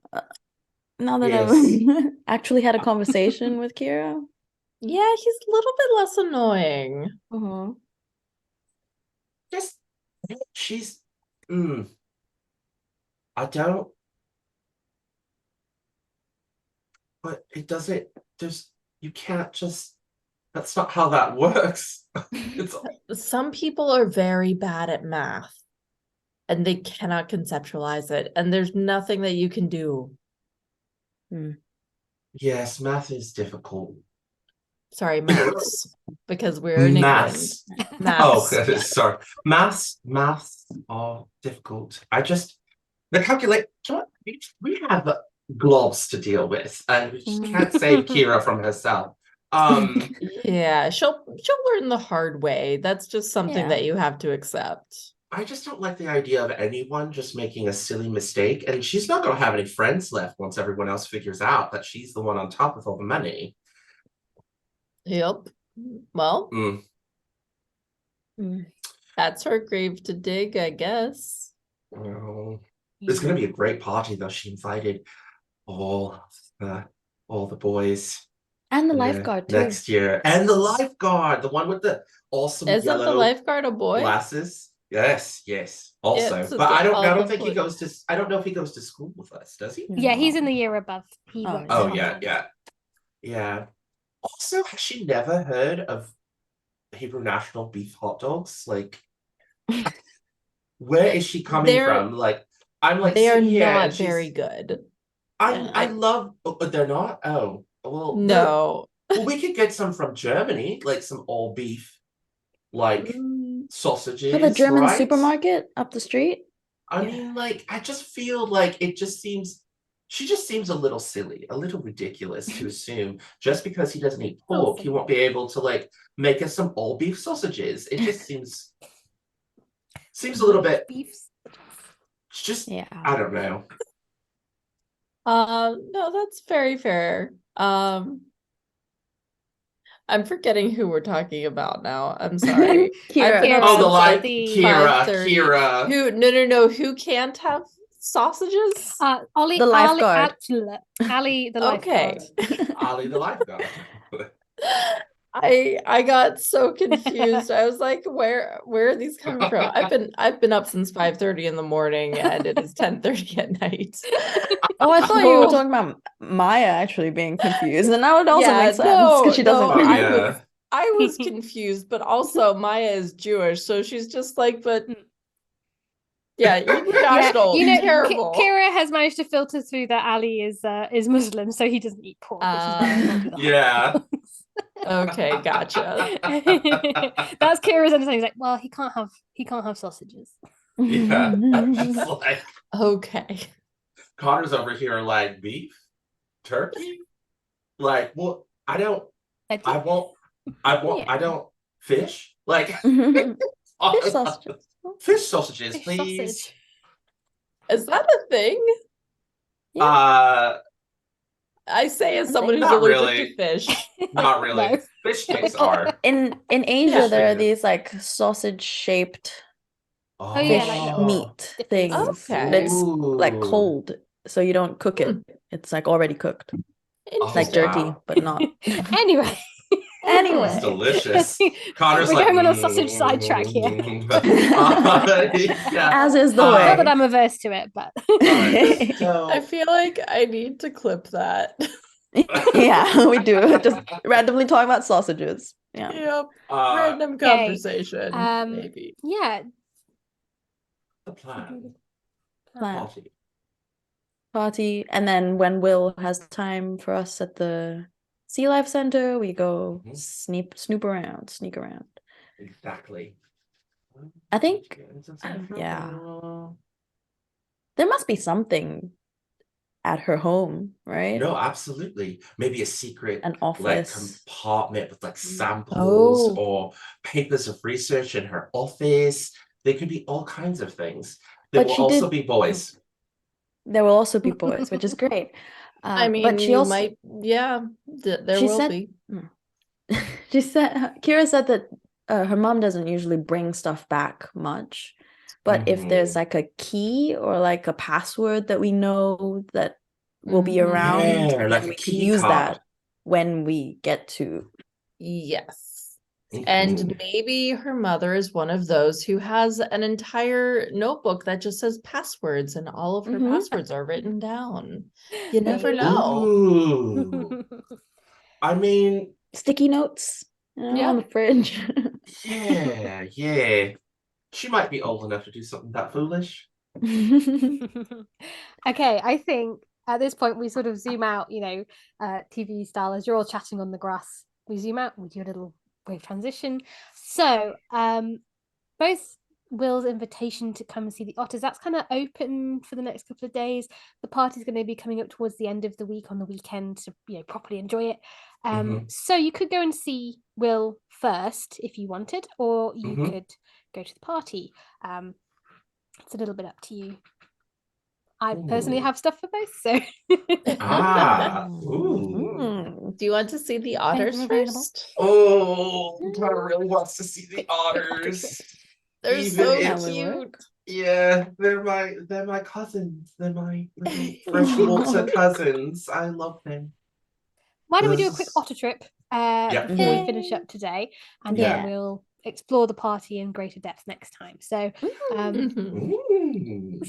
Now that Yes. I've actually had a conversation with Kira. Yeah, he's a little bit less annoying. Just she's I don't, but it doesn't, you can't just, that's not how that works. It's Some people are very bad at math and they cannot conceptualize it, and there's nothing that you can do. yes, math is difficult. Sorry, maths, because we're in England. Oh, Maths. sorry. Maths are difficult. The we have globs to deal with, and we just can't save Kira from herself. Yeah, she'll learn the hard way. That's just something that you have to accept. I just don't like the idea of anyone just making a silly mistake, and she's not going to have any friends left once everyone else figures out that she's the one on top with all the money. Yep. Well, Mm. that's her grave to dig, I guess. Well, it's going to be a great party, though. She invited all the boys. And the lifeguard, too. Next year. And the lifeguard, the one with the awesome Isn't yellow the lifeguard a boy? glasses. Yes. Also, It's but I don't think boy. he goes to. I don't know if he goes to school with us. Does he? Yeah, he's in the year above. He won't. Oh yeah. Also, has she never heard of Hebrew National beef hot dogs? Like, where is she coming from? Like, I'm like, they are sitting here not and very good. I love. They're not. Oh well. No. Well, we could get some from Germany, like some all beef, like sausages. For the German right? supermarket up the street. I mean, like, I just feel like she just seems a little silly, a little ridiculous to assume just because he doesn't eat pork, he won't be able to like make us some all beef sausages. It just seems a little bit. Just I don't know. No, that's very fair. I'm forgetting who we're talking about now. I'm sorry. Kira. Oh, the line. Kira. Who? No. Who can't have sausages? Ollie, The lifeguard. Ali, the Okay. lifeguard. Ollie the lifeguard. I got so confused. I was like, where are these coming from? I've been up since 5:30 in the morning and it is 10:30 at night. Oh, I thought you were Oh. talking about Maya actually being confused, and that would also Yeah, make sense because she doesn't. Oh, I yeah. was confused, but also Maya is Jewish, so she's just like, but yeah, eating national, you know, terrible. Kira has managed to filter through that Ali is Muslim, so he doesn't eat pork, which is why he can't do the Yeah. hot dogs. Okay, gotcha. That's Kira's understanding. He's like, well, he can't have sausages. Yeah. It's like Okay. Connor's over here like beef, turkey. Like, well, I don't fish. Like Fish sausages. fish sausages, Fish please. sausage. Is that a thing? Uh I say as someone who's Not allergic really. to fish. Not really. No. Fish sticks are. In Asia, Yeah. there are these like sausage-shaped Oh, yeah, fish like meat dippers. things. Okay. But it's like Ooh. cold, so you don't cook it. It's like already cooked, like Interesting. jerky, wow. but not. Anyway. Anyway. It's delicious. Connor's We're like going on a sausage sidetrack here. Yeah. As is the Not way. that I'm averse to it, but Alright, so I feel like I need to clip that. Yeah, we do. Just randomly talking about sausages. Yeah. Yep. uh, Random conversation. Maybe. yeah. the plan. Plan. Party. Party. And then when Will has time for us at the Sea Life Center, we go sneak around. Exactly. I think, yeah. There must be something at her home, right? No, absolutely. Maybe a secret An like office. compartment with like samples Oh. or papers of research in her office. There could be all kinds of things. There But will she also did- be boys. There will also be boys, which is great. I mean, but she you also might, yeah, there she will said- be. she said Kira said that her mom doesn't usually bring stuff back much, but if there's like a key or like a password that we know that will be around, Yeah, then like a we could key use card. that when we get to. Yes. And Mhm. maybe her mother is one of those who has an entire notebook that just says passwords and all of her Mhm. passwords are written down. You never know. Ooh. I mean, Sticky notes, Yeah. on the fridge. yeah. She might be old enough to do something that foolish. Okay, I think at this point we sort of zoom out, TV style, as you're all chatting on the grass. We zoom out, we do a little wave transition. So, both Will's invitation to come and see the otters, that's kind of open for the next couple of days. The party's going to be coming up towards the end of the week on the weekend to properly enjoy it. So you could go and see Will first if you wanted, or you could go to the party. It's a little bit up to you. I personally Ooh. have stuff for both, so Ooh. Do you want to see the otters Anything available? first? Oh, Connor really wants to see the Quick otter otters. They're Even so if- cute. Yeah, they're my cousins. They're my little freshwater cousins. I love them. Why don't we do a quick Yes. otter trip Yeah. before we finish up today, and Yeah. then we'll explore the party in greater depth next time. So, Mhm. Ooh.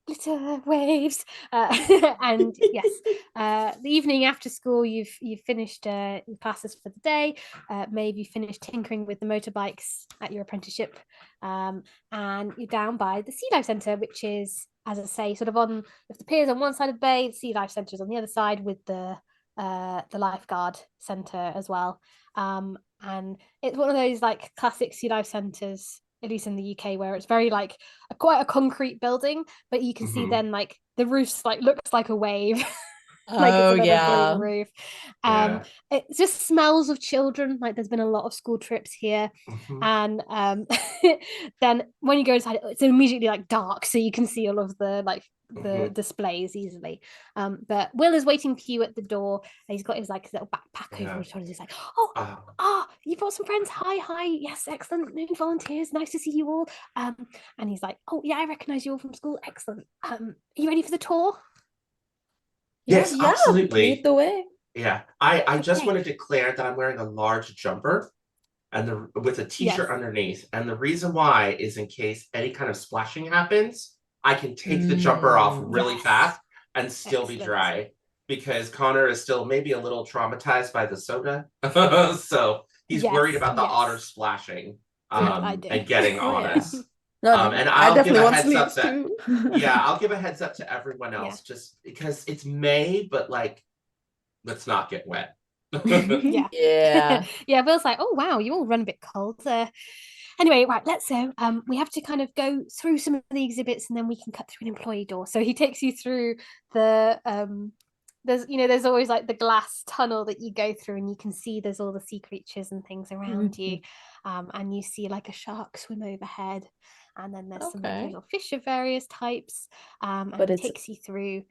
glitter waves, and yes, the evening after school, you've finished your classes for the day. Maybe you finished tinkering with the motorbikes at your apprenticeship, and you're down by the Sea Life Centre, which is, as I say, sort of on, if the pier's on one side of the bay, the Sea Life Centre is on the other side with the lifeguard centre as well. And it's one of those like classic Sea Life centres, at least in the UK, where it's very like quite a concrete building, but you can see Mhm. then like the roof's like looks like a wave. Like it's Oh a little green yeah. roof. Yeah. It just smells of children. Like there's been a lot of school trips here. Mhm. And then when you go inside, it's immediately like dark, so you can see all of the like the Mhm. displays easily. But Will is waiting for you at the door. And he's got his like little backpack over Yeah. his shoulders. He's like, oh, you brought some friends. Hi, yes, excellent, new volunteers. Nice to see you all. And he's like, oh yeah, I recognize you all from school. Excellent. Are you ready for the tour? Yes, Yeah, absolutely. lead the way. Yeah. I just Okay. want to declare that I'm wearing a large jumper and with a t-shirt Yes. underneath. And the reason why is in case any kind of splashing happens, I can take the jumper off really Yes. fast and still be Excellent. dry. Because Connor is still maybe a little traumatized by the soda. So he's worried Yes, about the otter yes. splashing Good idea. and getting Oh, on yeah. us. No, no, And I I'll give definitely a want heads up sleeves that too. yeah, I'll give a heads up to everyone Yeah. else just because it's May, but like let's not get wet. Yeah. Yeah. Yeah, Will's like, oh wow, you all run a bit cold. Anyway, right, let's go. We have to kind of go through some of the exhibits and then we can cut through an employee door. So he takes you through the there's always like the glass tunnel that you go through and you can see there's all the sea creatures and things around you. And you see like a shark swim overhead. And then there's some like Okay. little fish of various types. And But he it's takes you through.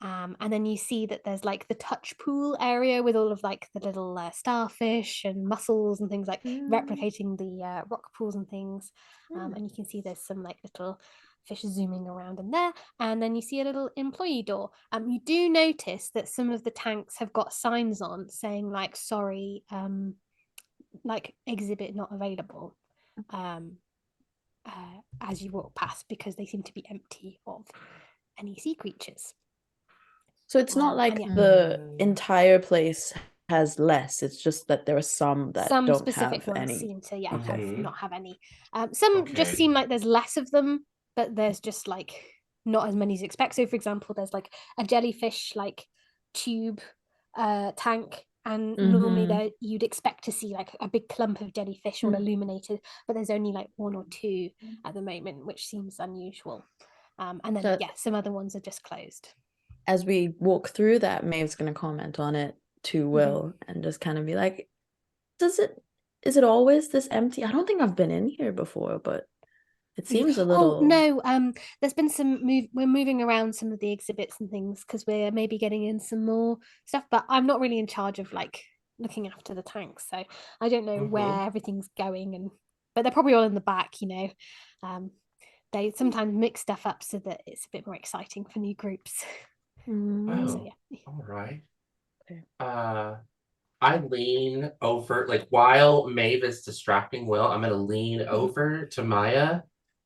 And then you see that there's like the touch pool area with all of like the little starfish and mussels and things like replicating the rock pools and things. And you can see there's some like little fish zooming around in there. And then you see a little employee door. You do notice that some of the tanks have got signs on saying like, sorry, like exhibit not available. As you walk past because they seem to be empty of any sea creatures. so it's not like And yeah, the entire place has less. It's just that there are some that some don't specific have ones any. seem to have Mhm. not have any. Some just Okay. seem like there's less of them, but there's just like not as many as you expect. So for example, there's like a jellyfish like tube tank, and normally there you'd expect to see like a big clump of jellyfish all illuminated, but there's only like one or two at the moment, which seems unusual. And then That- yeah, some other ones are just closed. As we walk through that, Maeve's going to comment on it to Will and just kind of be like, is it always this empty? I don't think I've been in here before, but it seems a little. Oh no, there's been we're moving around some of the exhibits and things because we're maybe getting in some more stuff, but I'm not really in charge of like looking after the tanks, so I don't know where everything's going, but they're probably all in the back, they sometimes mix stuff up so that it's a bit more exciting for new groups. So Oh, yeah. all right. Okay. I lean over, like while Maeve is distracting Will, I'm gonna lean over to Maya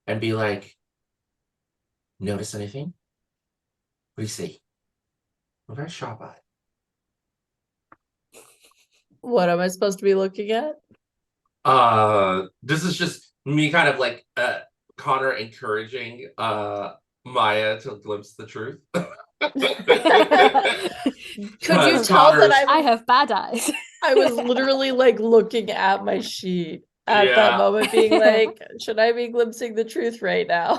and be like, notice anything? What do you see? What did I shop at? What am I supposed to be looking at? This is just me kind of like Connor encouraging Maya to glimpse the truth. Could you Because tell that Connor's I have bad eyes. I was literally like looking at my sheet at that Yeah. moment, being like, should I be glimpsing the truth right now?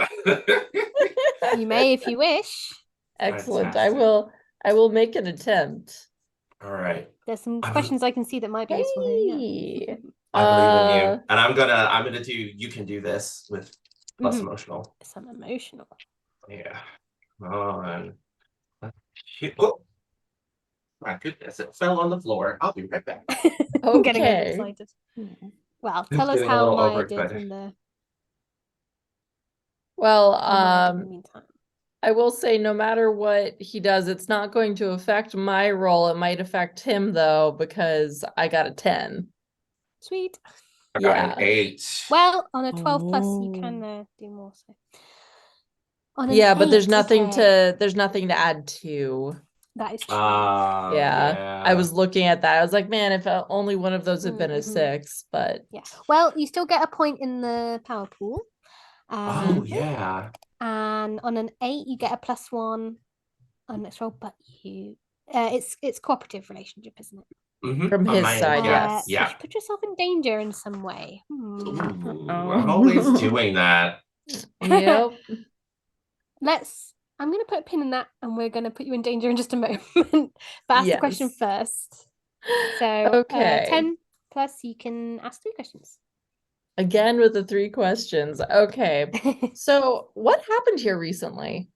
You may if you wish. Excellent. Fantastic. I will make an attempt. All right. There's some I'm- questions I can see that might be useful here. Yeah. Hey. I believe in you. And I'm gonna do you can do this with plus emotional. Some emotional. Yeah. Come on. Oh, my goodness, it fell on the floor. I'll be right back. I'm getting Okay. overexcited. Well, tell us Getting a how little Maya did overexcited. in the Well, meantime. I will say no matter what he does, it's not going to affect my role. It might affect him though, because I got a 10. Sweet. I got Yeah. an 8. Well, on a 12 plus, you can do more. So. On an Yeah, but there's 8, nothing okay. there's nothing to add to. That is true. Yeah. I was looking at that. I was like, man, if only one of those had been a 6, but yeah. Well, you still get a point in the power pool. Oh yeah. And on an 8, you get a +1 on next roll, but it's cooperative relationship, isn't it? from his side, yes. So you should put yourself in danger in some way. Ooh, I'm always doing that. Yep. Let's I'm going to put a pin in that, and we're going to put you in danger in just a moment. But ask the question Yes. first. So Okay. 10 plus, you can ask 3 questions. Again with the 3 questions. Okay. So what happened here recently?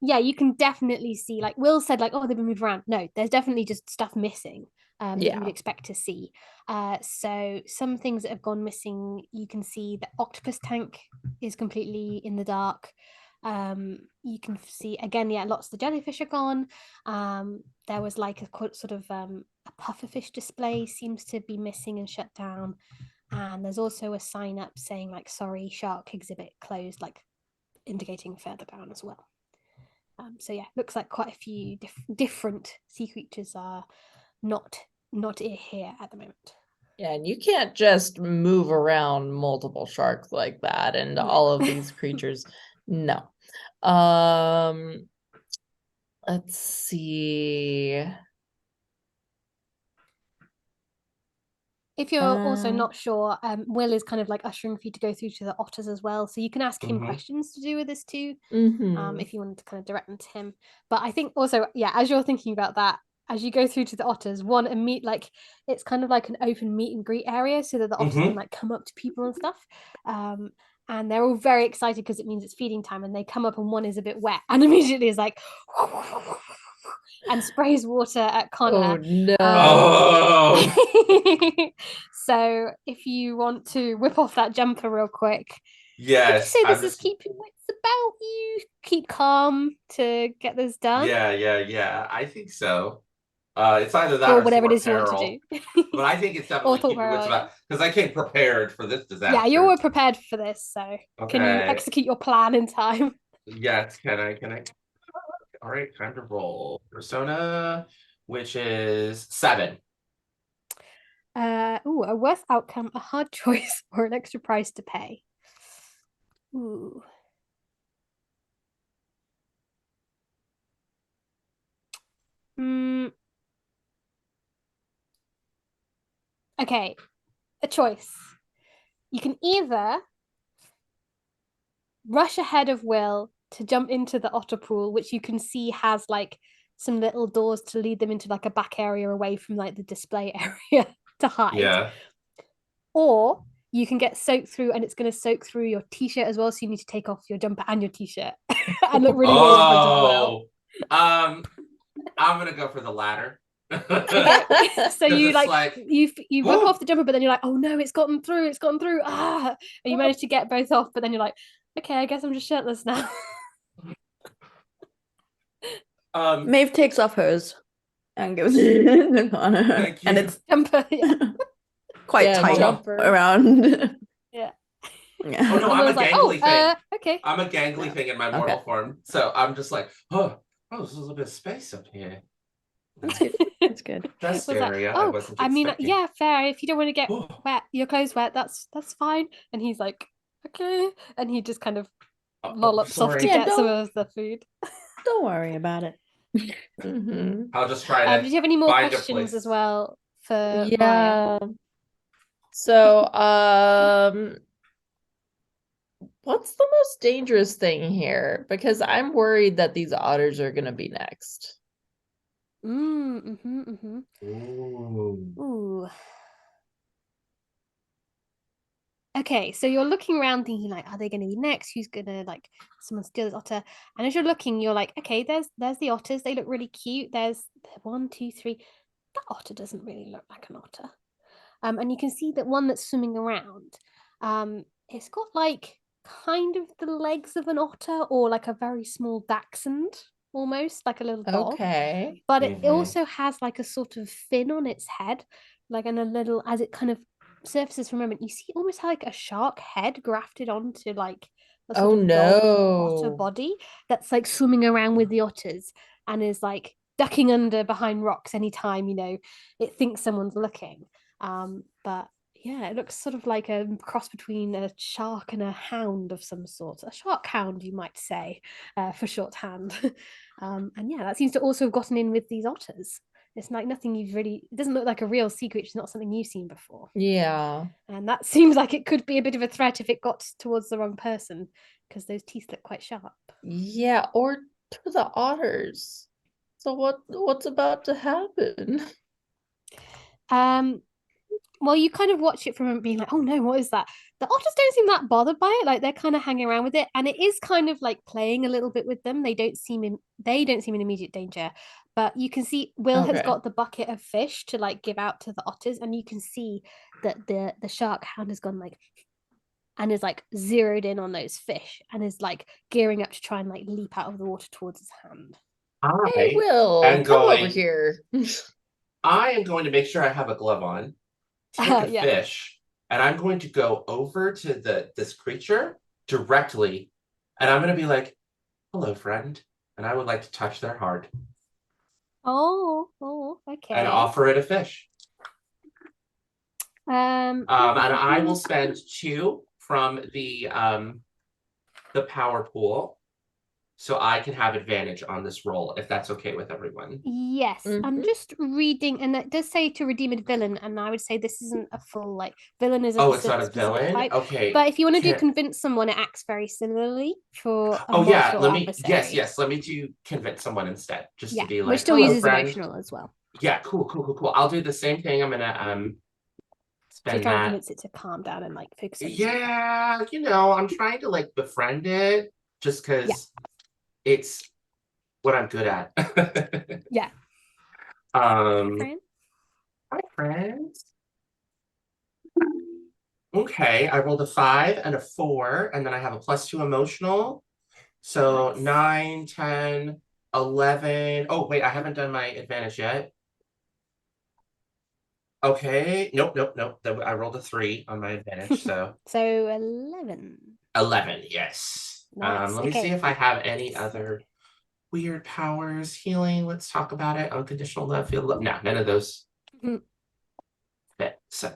Yeah, you can definitely see, like Will said, like, oh, they've been moved around. No, there's definitely just stuff missing that you would Yeah. expect to see. So some things that have gone missing, you can see the octopus tank is completely in the dark. You can see again, yeah, lots of the jellyfish are gone. There was like a sort of a pufferfish display seems to be missing and shut down. And there's also a sign up saying like, sorry, shark exhibit closed, like indicating further down as well. So yeah, looks like quite a few different sea creatures are not here at the moment. Yeah, and you can't just move around multiple sharks like that and all of these creatures. No. Let's see. If you're also not sure, Will is kind of like ushering for you to go through to the otters as well. So you can ask him questions to do with this too, if you wanted to kind of direct them to him. But I think also, yeah, as you're thinking about that, as you go through to the otters, like it's kind of like an open meet and greet area so that the otters can like come up to people and stuff. And they're all very excited because it means it's feeding time, and they come up and one is a bit wet and immediately is like and sprays water at Connor. Oh no. So if you want to whip off that jumper real quick, would you Yes. say this is keep your wits about you, keep calm to get this done? Yeah. I think so. It's either that Or or whatever it thwart is you want to peril. do. But I think it's Or definitely thought keep your wits peril, yeah. about, because I came prepared for this disaster. Yeah, you're prepared for this, so can you Okay. execute your plan in time? Yes, can I? All right, time to roll. Persona, which is 7. A worse outcome, a hard choice, or an extra price to pay. Ooh. Okay, a choice. You can either rush ahead of Will to jump into the otter pool, which you can see has like some little doors to lead them into like a back area away from like the display area to hide. Yeah. Or you can get soaked through, and it's going to soak through your t-shirt as well, so you need to take off your jumper and your t-shirt and look really weird in front of Will. I'm gonna go for the latter. Okay. So you like you whip off the jumper, but then you're like, oh no, it's gotten through, and you manage to get both off, but then you're like, okay, I guess I'm just shirtless now. Maeve takes off hers and gives it to Connor. Thank you. And it's jumper, yeah. quite tight jumper. around. Yeah. Yeah. Oh no, I'm a like, gangly thing. Okay. I'm a gangly thing in my mortal form, so I'm just like, oh, there's a little bit of space up here. That's good. That's good. That's Was scary. like, I wasn't expecting. yeah, fair. If you don't want to get wet, your clothes wet, that's fine. And he's like, okay, and he just kind of lollops off to get some of the food. Don't worry about it. I'll just try to. Did you have any more find a questions place. as well for Yeah. Maya? So, what's the most dangerous thing here? Because I'm worried that these otters are going to be next. Ooh. Okay, so you're looking around thinking like, are they going to be next? Who's going to like someone steal this otter? And as you're looking, you're like, okay, there's the otters. They look really cute. There's 1, 2, 3. That otter doesn't really look like an otter. And you can see that one that's swimming around. It's got like kind of the legs of an otter, or like a very small dachshund, almost like a little dog. Okay. But it also has like a sort of fin on its head, like and a little, as it kind of surfaces for a moment, you see almost like a shark head grafted onto like a sort of dog otter body that's like swimming around with the otters and is like ducking under behind rocks anytime it thinks someone's looking. But yeah, it looks sort of like a cross between a shark and a hound of some sort, a shark hound, you might say, for shorthand. And yeah, that seems to also have gotten in with these otters. It's like nothing you've really, it doesn't look like a real sea creature. It's not something you've seen before. Yeah. And that seems like it could be a bit of a threat if it got towards the wrong person, because those teeth look quite sharp. Yeah, or to the otters. So what's about to happen? Well, you kind of watch it from being like, oh no, what is that? The otters don't seem that bothered by it. Like they're kind of hanging around with it, and it is kind of like playing a little bit with them. They don't seem in immediate danger, but you can see Will has Okay. got the bucket of fish to like give out to the otters, and you can see that the shark hound has gone like and is like zeroed in on those fish and is like gearing up to try and like leap out of the water towards his hand. Hey, I Will, am come over going. here. I am going to make sure I have a glove on, take a Yeah. fish, and I'm going to go over to this creature directly, and I'm going to be like, "Hello, friend," and I would like to touch their heart Oh, and okay. offer it a fish. Um, And I will spend 2 from the power pool, so I can have advantage on this roll if that's okay with everyone. Yes, I'm Mhm. just reading, and it does say to redeem a villain, and I would say this isn't a full like villain is a Oh, it's not a specific villain? type. Okay. But if you want to do Can convince someone, it acts very similarly for a Oh yeah, mortal let me adversary. yes, let me do convince someone instead. Just to Yeah, be which like, still hello, uses friend. emotional as well. Yeah, cool. I'll do the same thing. I'm gonna So you're spend trying to that. convince it to calm down and like focus on something. Yeah, I'm trying to like befriend it just Yeah, because it's what I'm good at. yeah. um Friend? Hi friends. Okay, I rolled a 5 and a 4, and then I have a +2 emotional. So Nice. 9, 10, 11. Oh, wait, I haven't done my advantage yet. Okay, nope. I rolled a 3 on my advantage, so So 11. 11, yes. Nice. Let me see Okay. if I have any other weird powers. Healing, let's talk about it. Unconditional love, feel love. No, none of those Mhm. fit. So,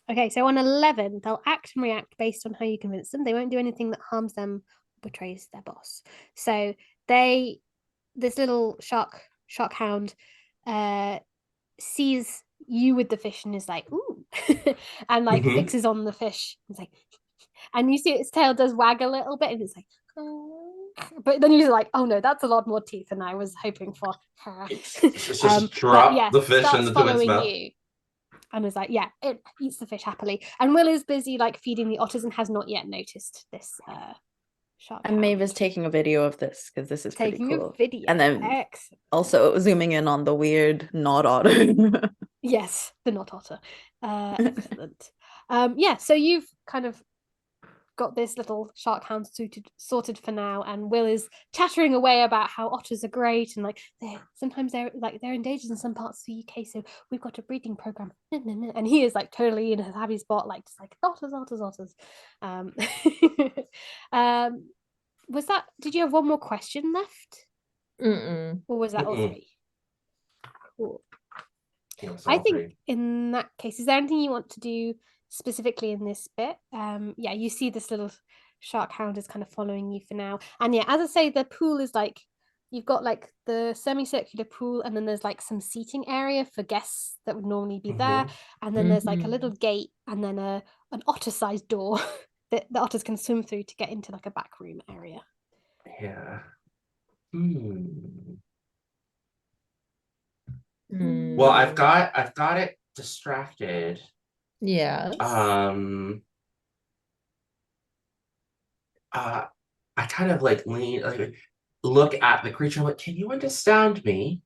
Okay, so on 11, they'll act and react based on how you convince them. They won't do anything that harms them or betrays their boss. So this little shark hound, sees you with the fish and is like, ooh, and like mhm. fixes on the fish. It's like, and you see its tail does wag a little bit, and it's like, oh. But then you're like, oh no, that's a lot more teeth than I was hoping for. Just But drop yes, the fish starts into its following mouth. you and was like, yeah, it eats the fish happily. And Will is busy like feeding the otters and has not yet noticed this shark And Maeve hound. is taking a video of this because this is pretty Taking a cool. video. And then Excellent. also zooming in on the weird not otter. Yes, the not otter. Excellent. Yeah, so you've kind of got this little shark hound sorted for now, and Will is chattering away about how otters are great and like they're endangered in some parts of the UK, so we've got a breeding program. And he is like totally in his happy spot, like just like otters. Um, was that? Did you have one more question left, Mm-mm. or was that all Mm-mm. three? Cool. It's I all think 3. in that case, is there anything you want to do specifically in this bit? Yeah, you see this little shark hound is kind of following you for now. And yeah, as I say, the pool is like you've got like the semicircular pool, and then there's like some seating area for guests that would normally be there. And then there's like a little gate and then an otter-sized door that the otters can swim through to get into like a back room area. Yeah. Well, I've got it distracted. Yes. I kind of like lean, like, look at the creature. I'm like, can you understand me?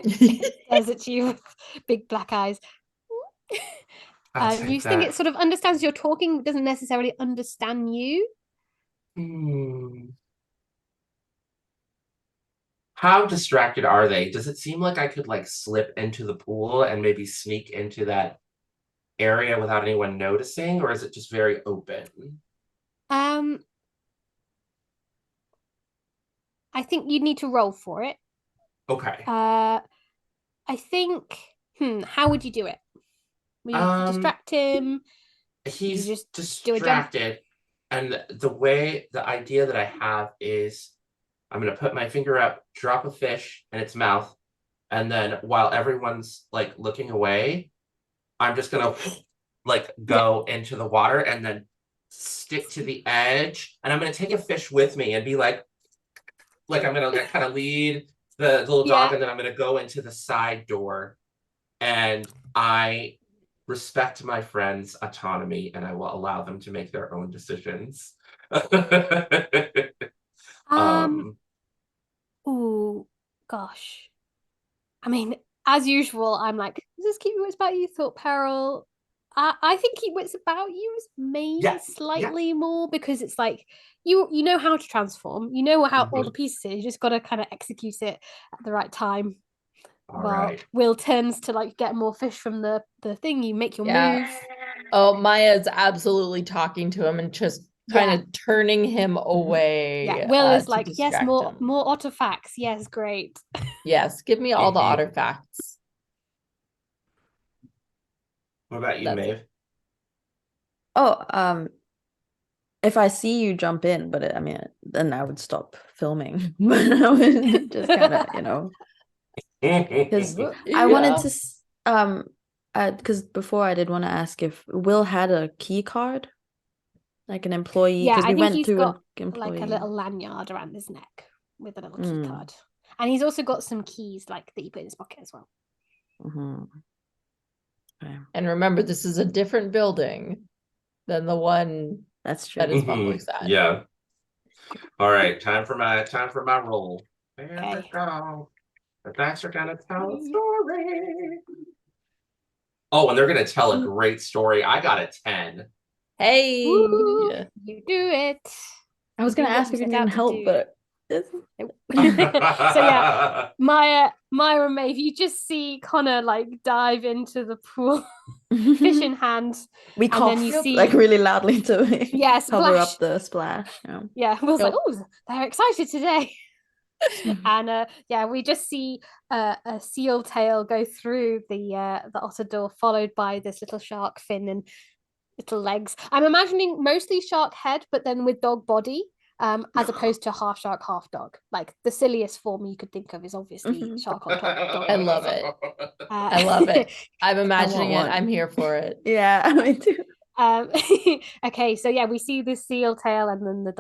Stares at you with big black eyes. I'll You take think it that. sort of understands you're talking, doesn't necessarily understand you. How distracted are they? Does it seem like I could like slip into the pool and maybe sneak into that area without anyone noticing, or is it just very open? I think you need to roll for it. Okay. I think. How would you do it? Will you distract him? Would you He's just do a jump? distracted, and the idea that I have is I'm going to put my finger up, drop a fish in its mouth, and then while everyone's like looking away, I'm just going to like go into the water and then stick to the edge. And I'm going to take a fish with me and be like I'm going to kind of lead the little dog, and then I'm going to go into the side door. And I respect my friends' autonomy, and I will allow them to make their own decisions. Oh gosh. I mean, as usual, I'm like, does this keep your wits about you? Thought Peril. I think keep wits about you is maybe slightly more, because it's like you know how to transform, you know how all the pieces is. You just got to kind of execute it at the right time. Will tends to like get more fish from the thing. You make your move. Oh, Maya's absolutely talking to him and just kind of turning him away. Yeah, Will is like, yes, more artifacts. Yes, great. Yes, give me all the artifacts. What about you, Maeve? Oh, if I see you jump in, but I mean, then I would stop filming. But I would just kind of, because I wanted to, because before I did want to ask if Will had a key card, like an employee. Yeah, because I we think went he's through got an employee. like a little lanyard around his neck with a little key card, and he's also got some keys like that you put in his pocket as well. Okay. And remember, this is a different building than the one that's true that is public side. Yeah. All right, time for my roll. Okay. The dice are gonna tell a story. Oh, and they're gonna tell a great story. I got a 10. Hey, you do it. I was gonna ask if you needed help, but so yeah, Maya and Maeve, you just see Connor like dive into the pool, fish in hand. We cough, and then you see like really loudly to cover up the splash. Yeah, Will's like, oh, they're excited today. And we just see a seal tail go through the otter door, followed by this little shark fin and little legs. I'm imagining mostly shark head, but then with dog body, as opposed to half shark, half dog. Like the silliest form you could think of is obviously shark on top. Dog. I love it. I love it. I'm imagining it. I'm here for it. Yeah, me too. Okay, so yeah, we see this seal tail and then the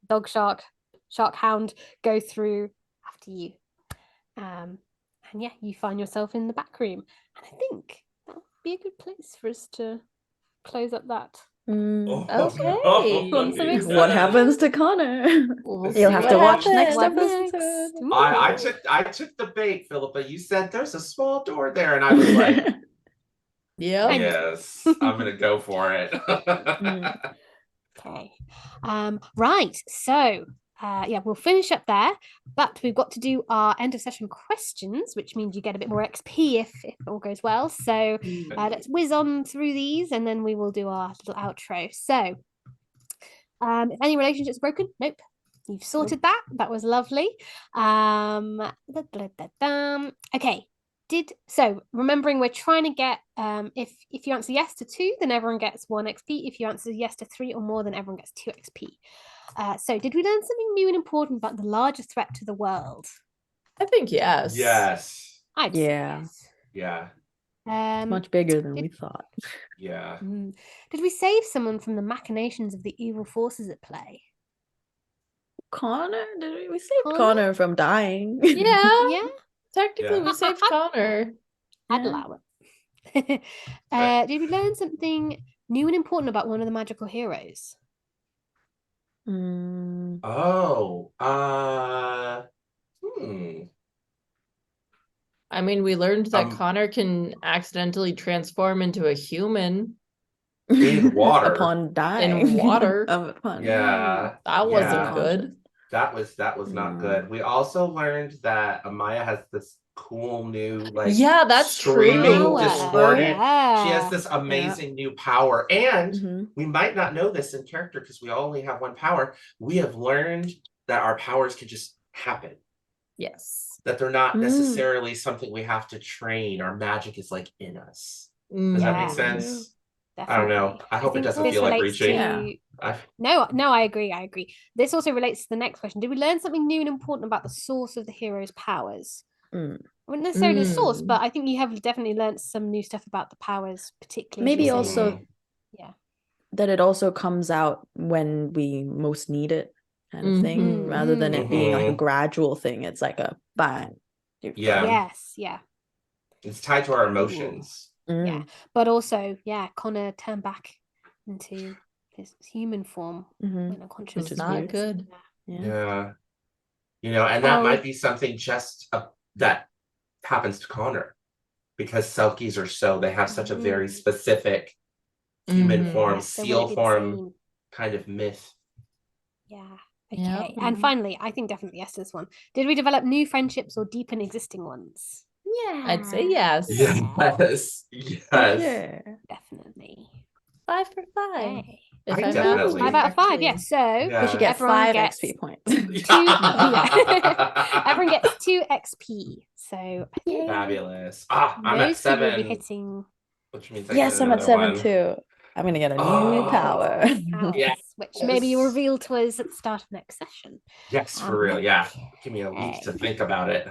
dog shark hound go through after you. And yeah, you find yourself in the back room. And I think that would be a good place for us to close up that. Okay. What happens to Connor? You'll have to watch next episode. I took the bait, Philippa. You said there's a small door there, and I was like, yes, I'm gonna go for it. Okay. Right. So we'll finish up there, but we've got to do our end of session questions, which means you get a bit more XP if all goes well. So let's whiz on through these, and then we will do our little outro. So if any relationships broken, nope. You've sorted that. That was lovely. Okay. So remembering we're trying to get if you answer yes to 2, then everyone gets 1 XP. If you answer yes to 3 or more, then everyone gets 2 XP. So did we learn something new and important about the largest threat to the world? I think yes. Yes. I'd say yes. Yeah. It's much bigger than we thought. Yeah. Did we save someone from the machinations of the evil forces at play? Connor? Did we save Connor from dying? Yeah. Technically, we saved Connor. I'd allow it. Did we learn something new and important about one of the magical heroes? I mean, we learned that Connor can accidentally transform into a human in water upon dying. In water. Yeah, that wasn't good. That was not good. We also learned that Amaya has this cool new that's screaming distorted. Yeah. She has this amazing new power, and we might not know this in character because we only have one power. We have learned that our powers can just happen. Yes. That they're not necessarily something we have to train. Our magic is like in us. Does that make sense? I don't know. Definitely. I hope it think doesn't this feel like relates reaching. Yeah. to I, no, I agree. This also relates to the next question. Did we learn something new and important about the source of the hero's powers? Mm. I wouldn't necessarily the source, Mm. but I think you have definitely learned some new stuff about the powers, particularly as Maybe you say, also yeah. that it also comes out when we most need it, kind of thing, Mhm. rather than it being like a Mhm. gradual thing. It's like a bang. you're Yeah. fine. Yes, yeah. It's tied to our emotions. Yeah. Mm. But also, yeah, Connor turned back into his human form Mhm. when unconscious. It's is not weird. good. Yeah. Yeah. You know, and that Oh, might be something just that happens to Connor because Selkies are so, they have such a very specific human Mhm. form, yes, they won't seal be the form same. kind of myth. Yeah. Yep. Okay. And finally, I think definitely yes to this one. Did we develop new friendships or deepen existing ones? Yeah. I'd say yes. Yes. For Yes. sure. Definitely. 5 for 5. Okay. If I I'm definitely- counting 5 out of 5. correctly. Yes. So We should Yeah. get everyone 5 gets XP points. 2 yeah. Everyone gets 2 XP. So I think Fabulous. Ah, I'm at most people will be 7, hitting which means I Yes, get I'm at another 7 one. too. I'm gonna get a new Oh. power. powers, Yes. which maybe you'll reveal to us at the start of next session. Yes, for real. Yeah. Give me a week to Okay. think about it.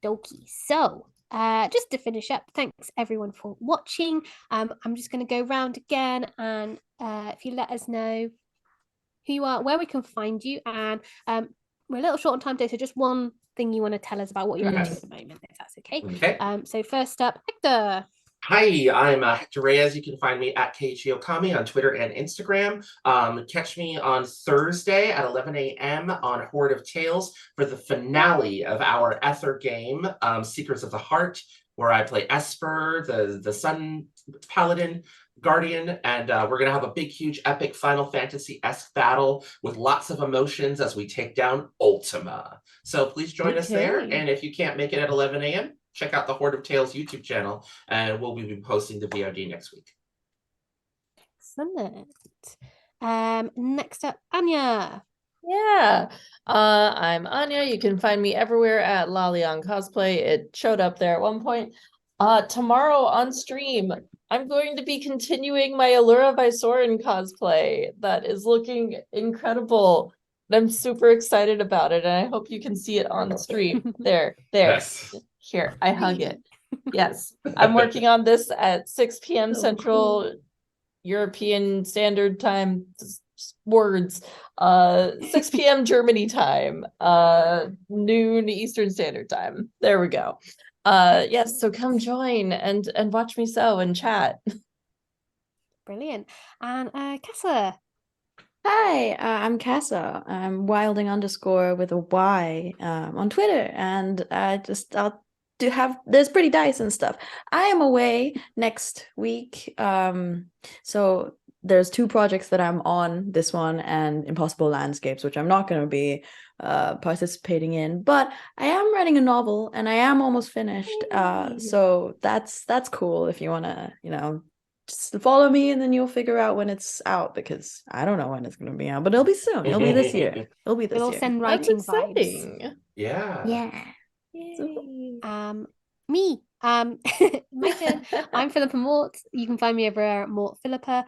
Dokie. So, just to finish up, thanks everyone for watching. I'm just going to go round again, and if you let us know who you are, where we can find you, and we're a little short on time today, so just one thing you want to tell us about what you're up to at the moment, if that's okay. Okay. So first up, Hector. Hi, I'm Hector Reyes. You can find me at Keiichi Okami on Twitter and Instagram. Catch me on Thursday at 11 a.m. on Horde of Tales for the finale of our Ether game, Secrets of the Heart, where I play Esper, the Sun Paladin Guardian, and we're going to have a big, huge, epic Final Fantasy-esque battle with lots of emotions as we take down Ultima. So please join us there, Okay. and if you can't make it at 11 a.m., check out the Horde of Tales YouTube channel, and we'll be posting the VOD next week. Excellent. Next up, Anya. Yeah. I'm Anya. You can find me everywhere at Lalion Cosplay. It showed up there at one point. Tomorrow on stream, I'm going to be continuing my Allura Vysoren cosplay. That is looking incredible. And I'm super excited about it, and I hope you can see it on stream. There. Yes. Here, I hug it. Yes. I'm working on this at 6 p.m. So Central European Standard Time. Words. 6 p.m. Germany time. Noon Eastern Standard Time. There we go. Yes, so come join and watch me sew and chat. Brilliant. And Kessa. Hi, I'm Casa. I'm wilding underscore with a Y on Twitter, and I'll there's pretty dice and stuff. I am away next week, so there's 2 projects that I'm on, this one and Impossible Landscapes, which I'm not going to be participating in, but I am writing a novel and I am almost finished. So that's cool if you want to, just follow me and then you'll figure out when it's out, because I don't know when it's going to be out, but it'll be soon. It'll be this year. It'll be this We'll all year. send That's writing vibes. exciting. Yeah. Yeah. Yay. Me. My turn. I'm Philippa Mort. You can find me over at Mort Philippa.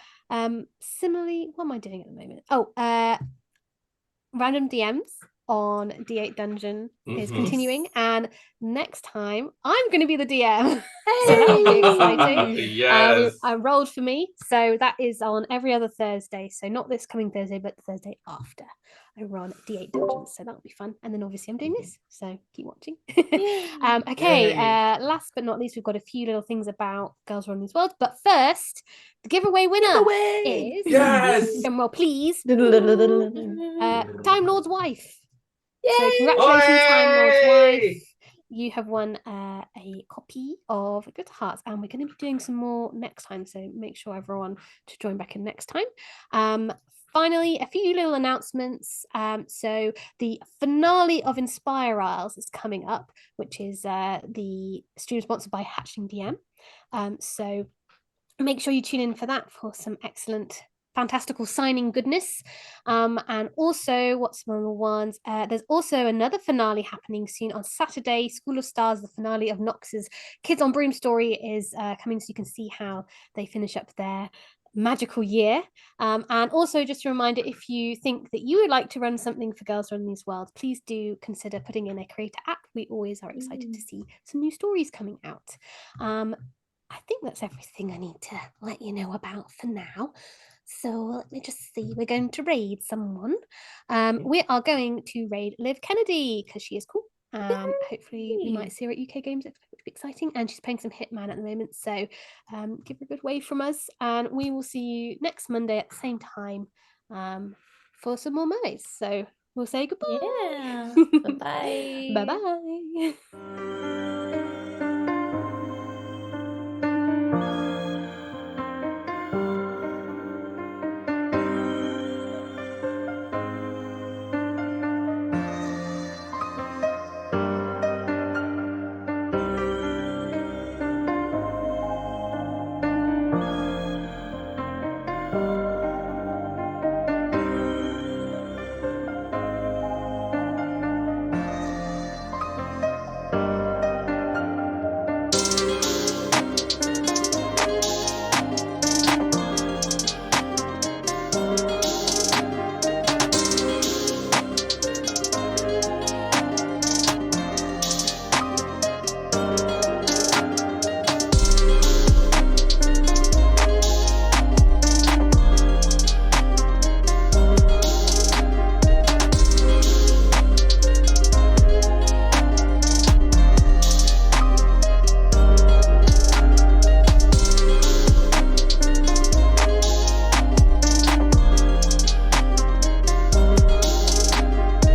Similarly, what am I doing at the moment? Oh, random DMs on D8 Dungeon is Mhm. continuing, and next time I'm going to be the DM. So that will be exciting. Yes. I rolled for me, so that is on every other Thursday. So not this coming Thursday, but the Thursday after. I run D8 Dungeons, so that'll be fun. And then obviously I'm doing this, so keep watching. Okay, Yay. last but not least, we've got a few little things about Girls Run These Worlds. But first, the giveaway winner Giveaway! is Yes. drum roll, please. Yay! Time Lord's wife. So congratulations, Time Lord's wife. You have won a copy of Good Hearts, and we're going to be doing some more next time. So make sure everyone to join back in next time. Finally, a few little announcements. So the finale of Inspire Isles is coming up, which is the stream sponsored by Hatchling DM. So make sure you tune in for that for some excellent fantastical signing goodness. And also, what's one of the ones? There's also another finale happening soon on Saturday. School of Stars, the finale of Nox's Kids on Broom story is coming, so you can see how they finish up their magical year. And also, just a reminder, if you think that you would like to run something for Girls Run These Worlds, please do consider putting in a creator app. We always are excited to see some new stories coming out. I think that's everything I need to let you know about for now. So let me just see. We're going to raid someone. We are going to raid Liv Kennedy because she is cool. Hopefully we might see her at UK Games Expo, which would be exciting. And she's playing some Hitman at the moment, so give her a good wave from us. And we will see you next Monday at the same time for some more mermaids. So we'll say goodbye. Yeah. Bye-bye. Bye-bye.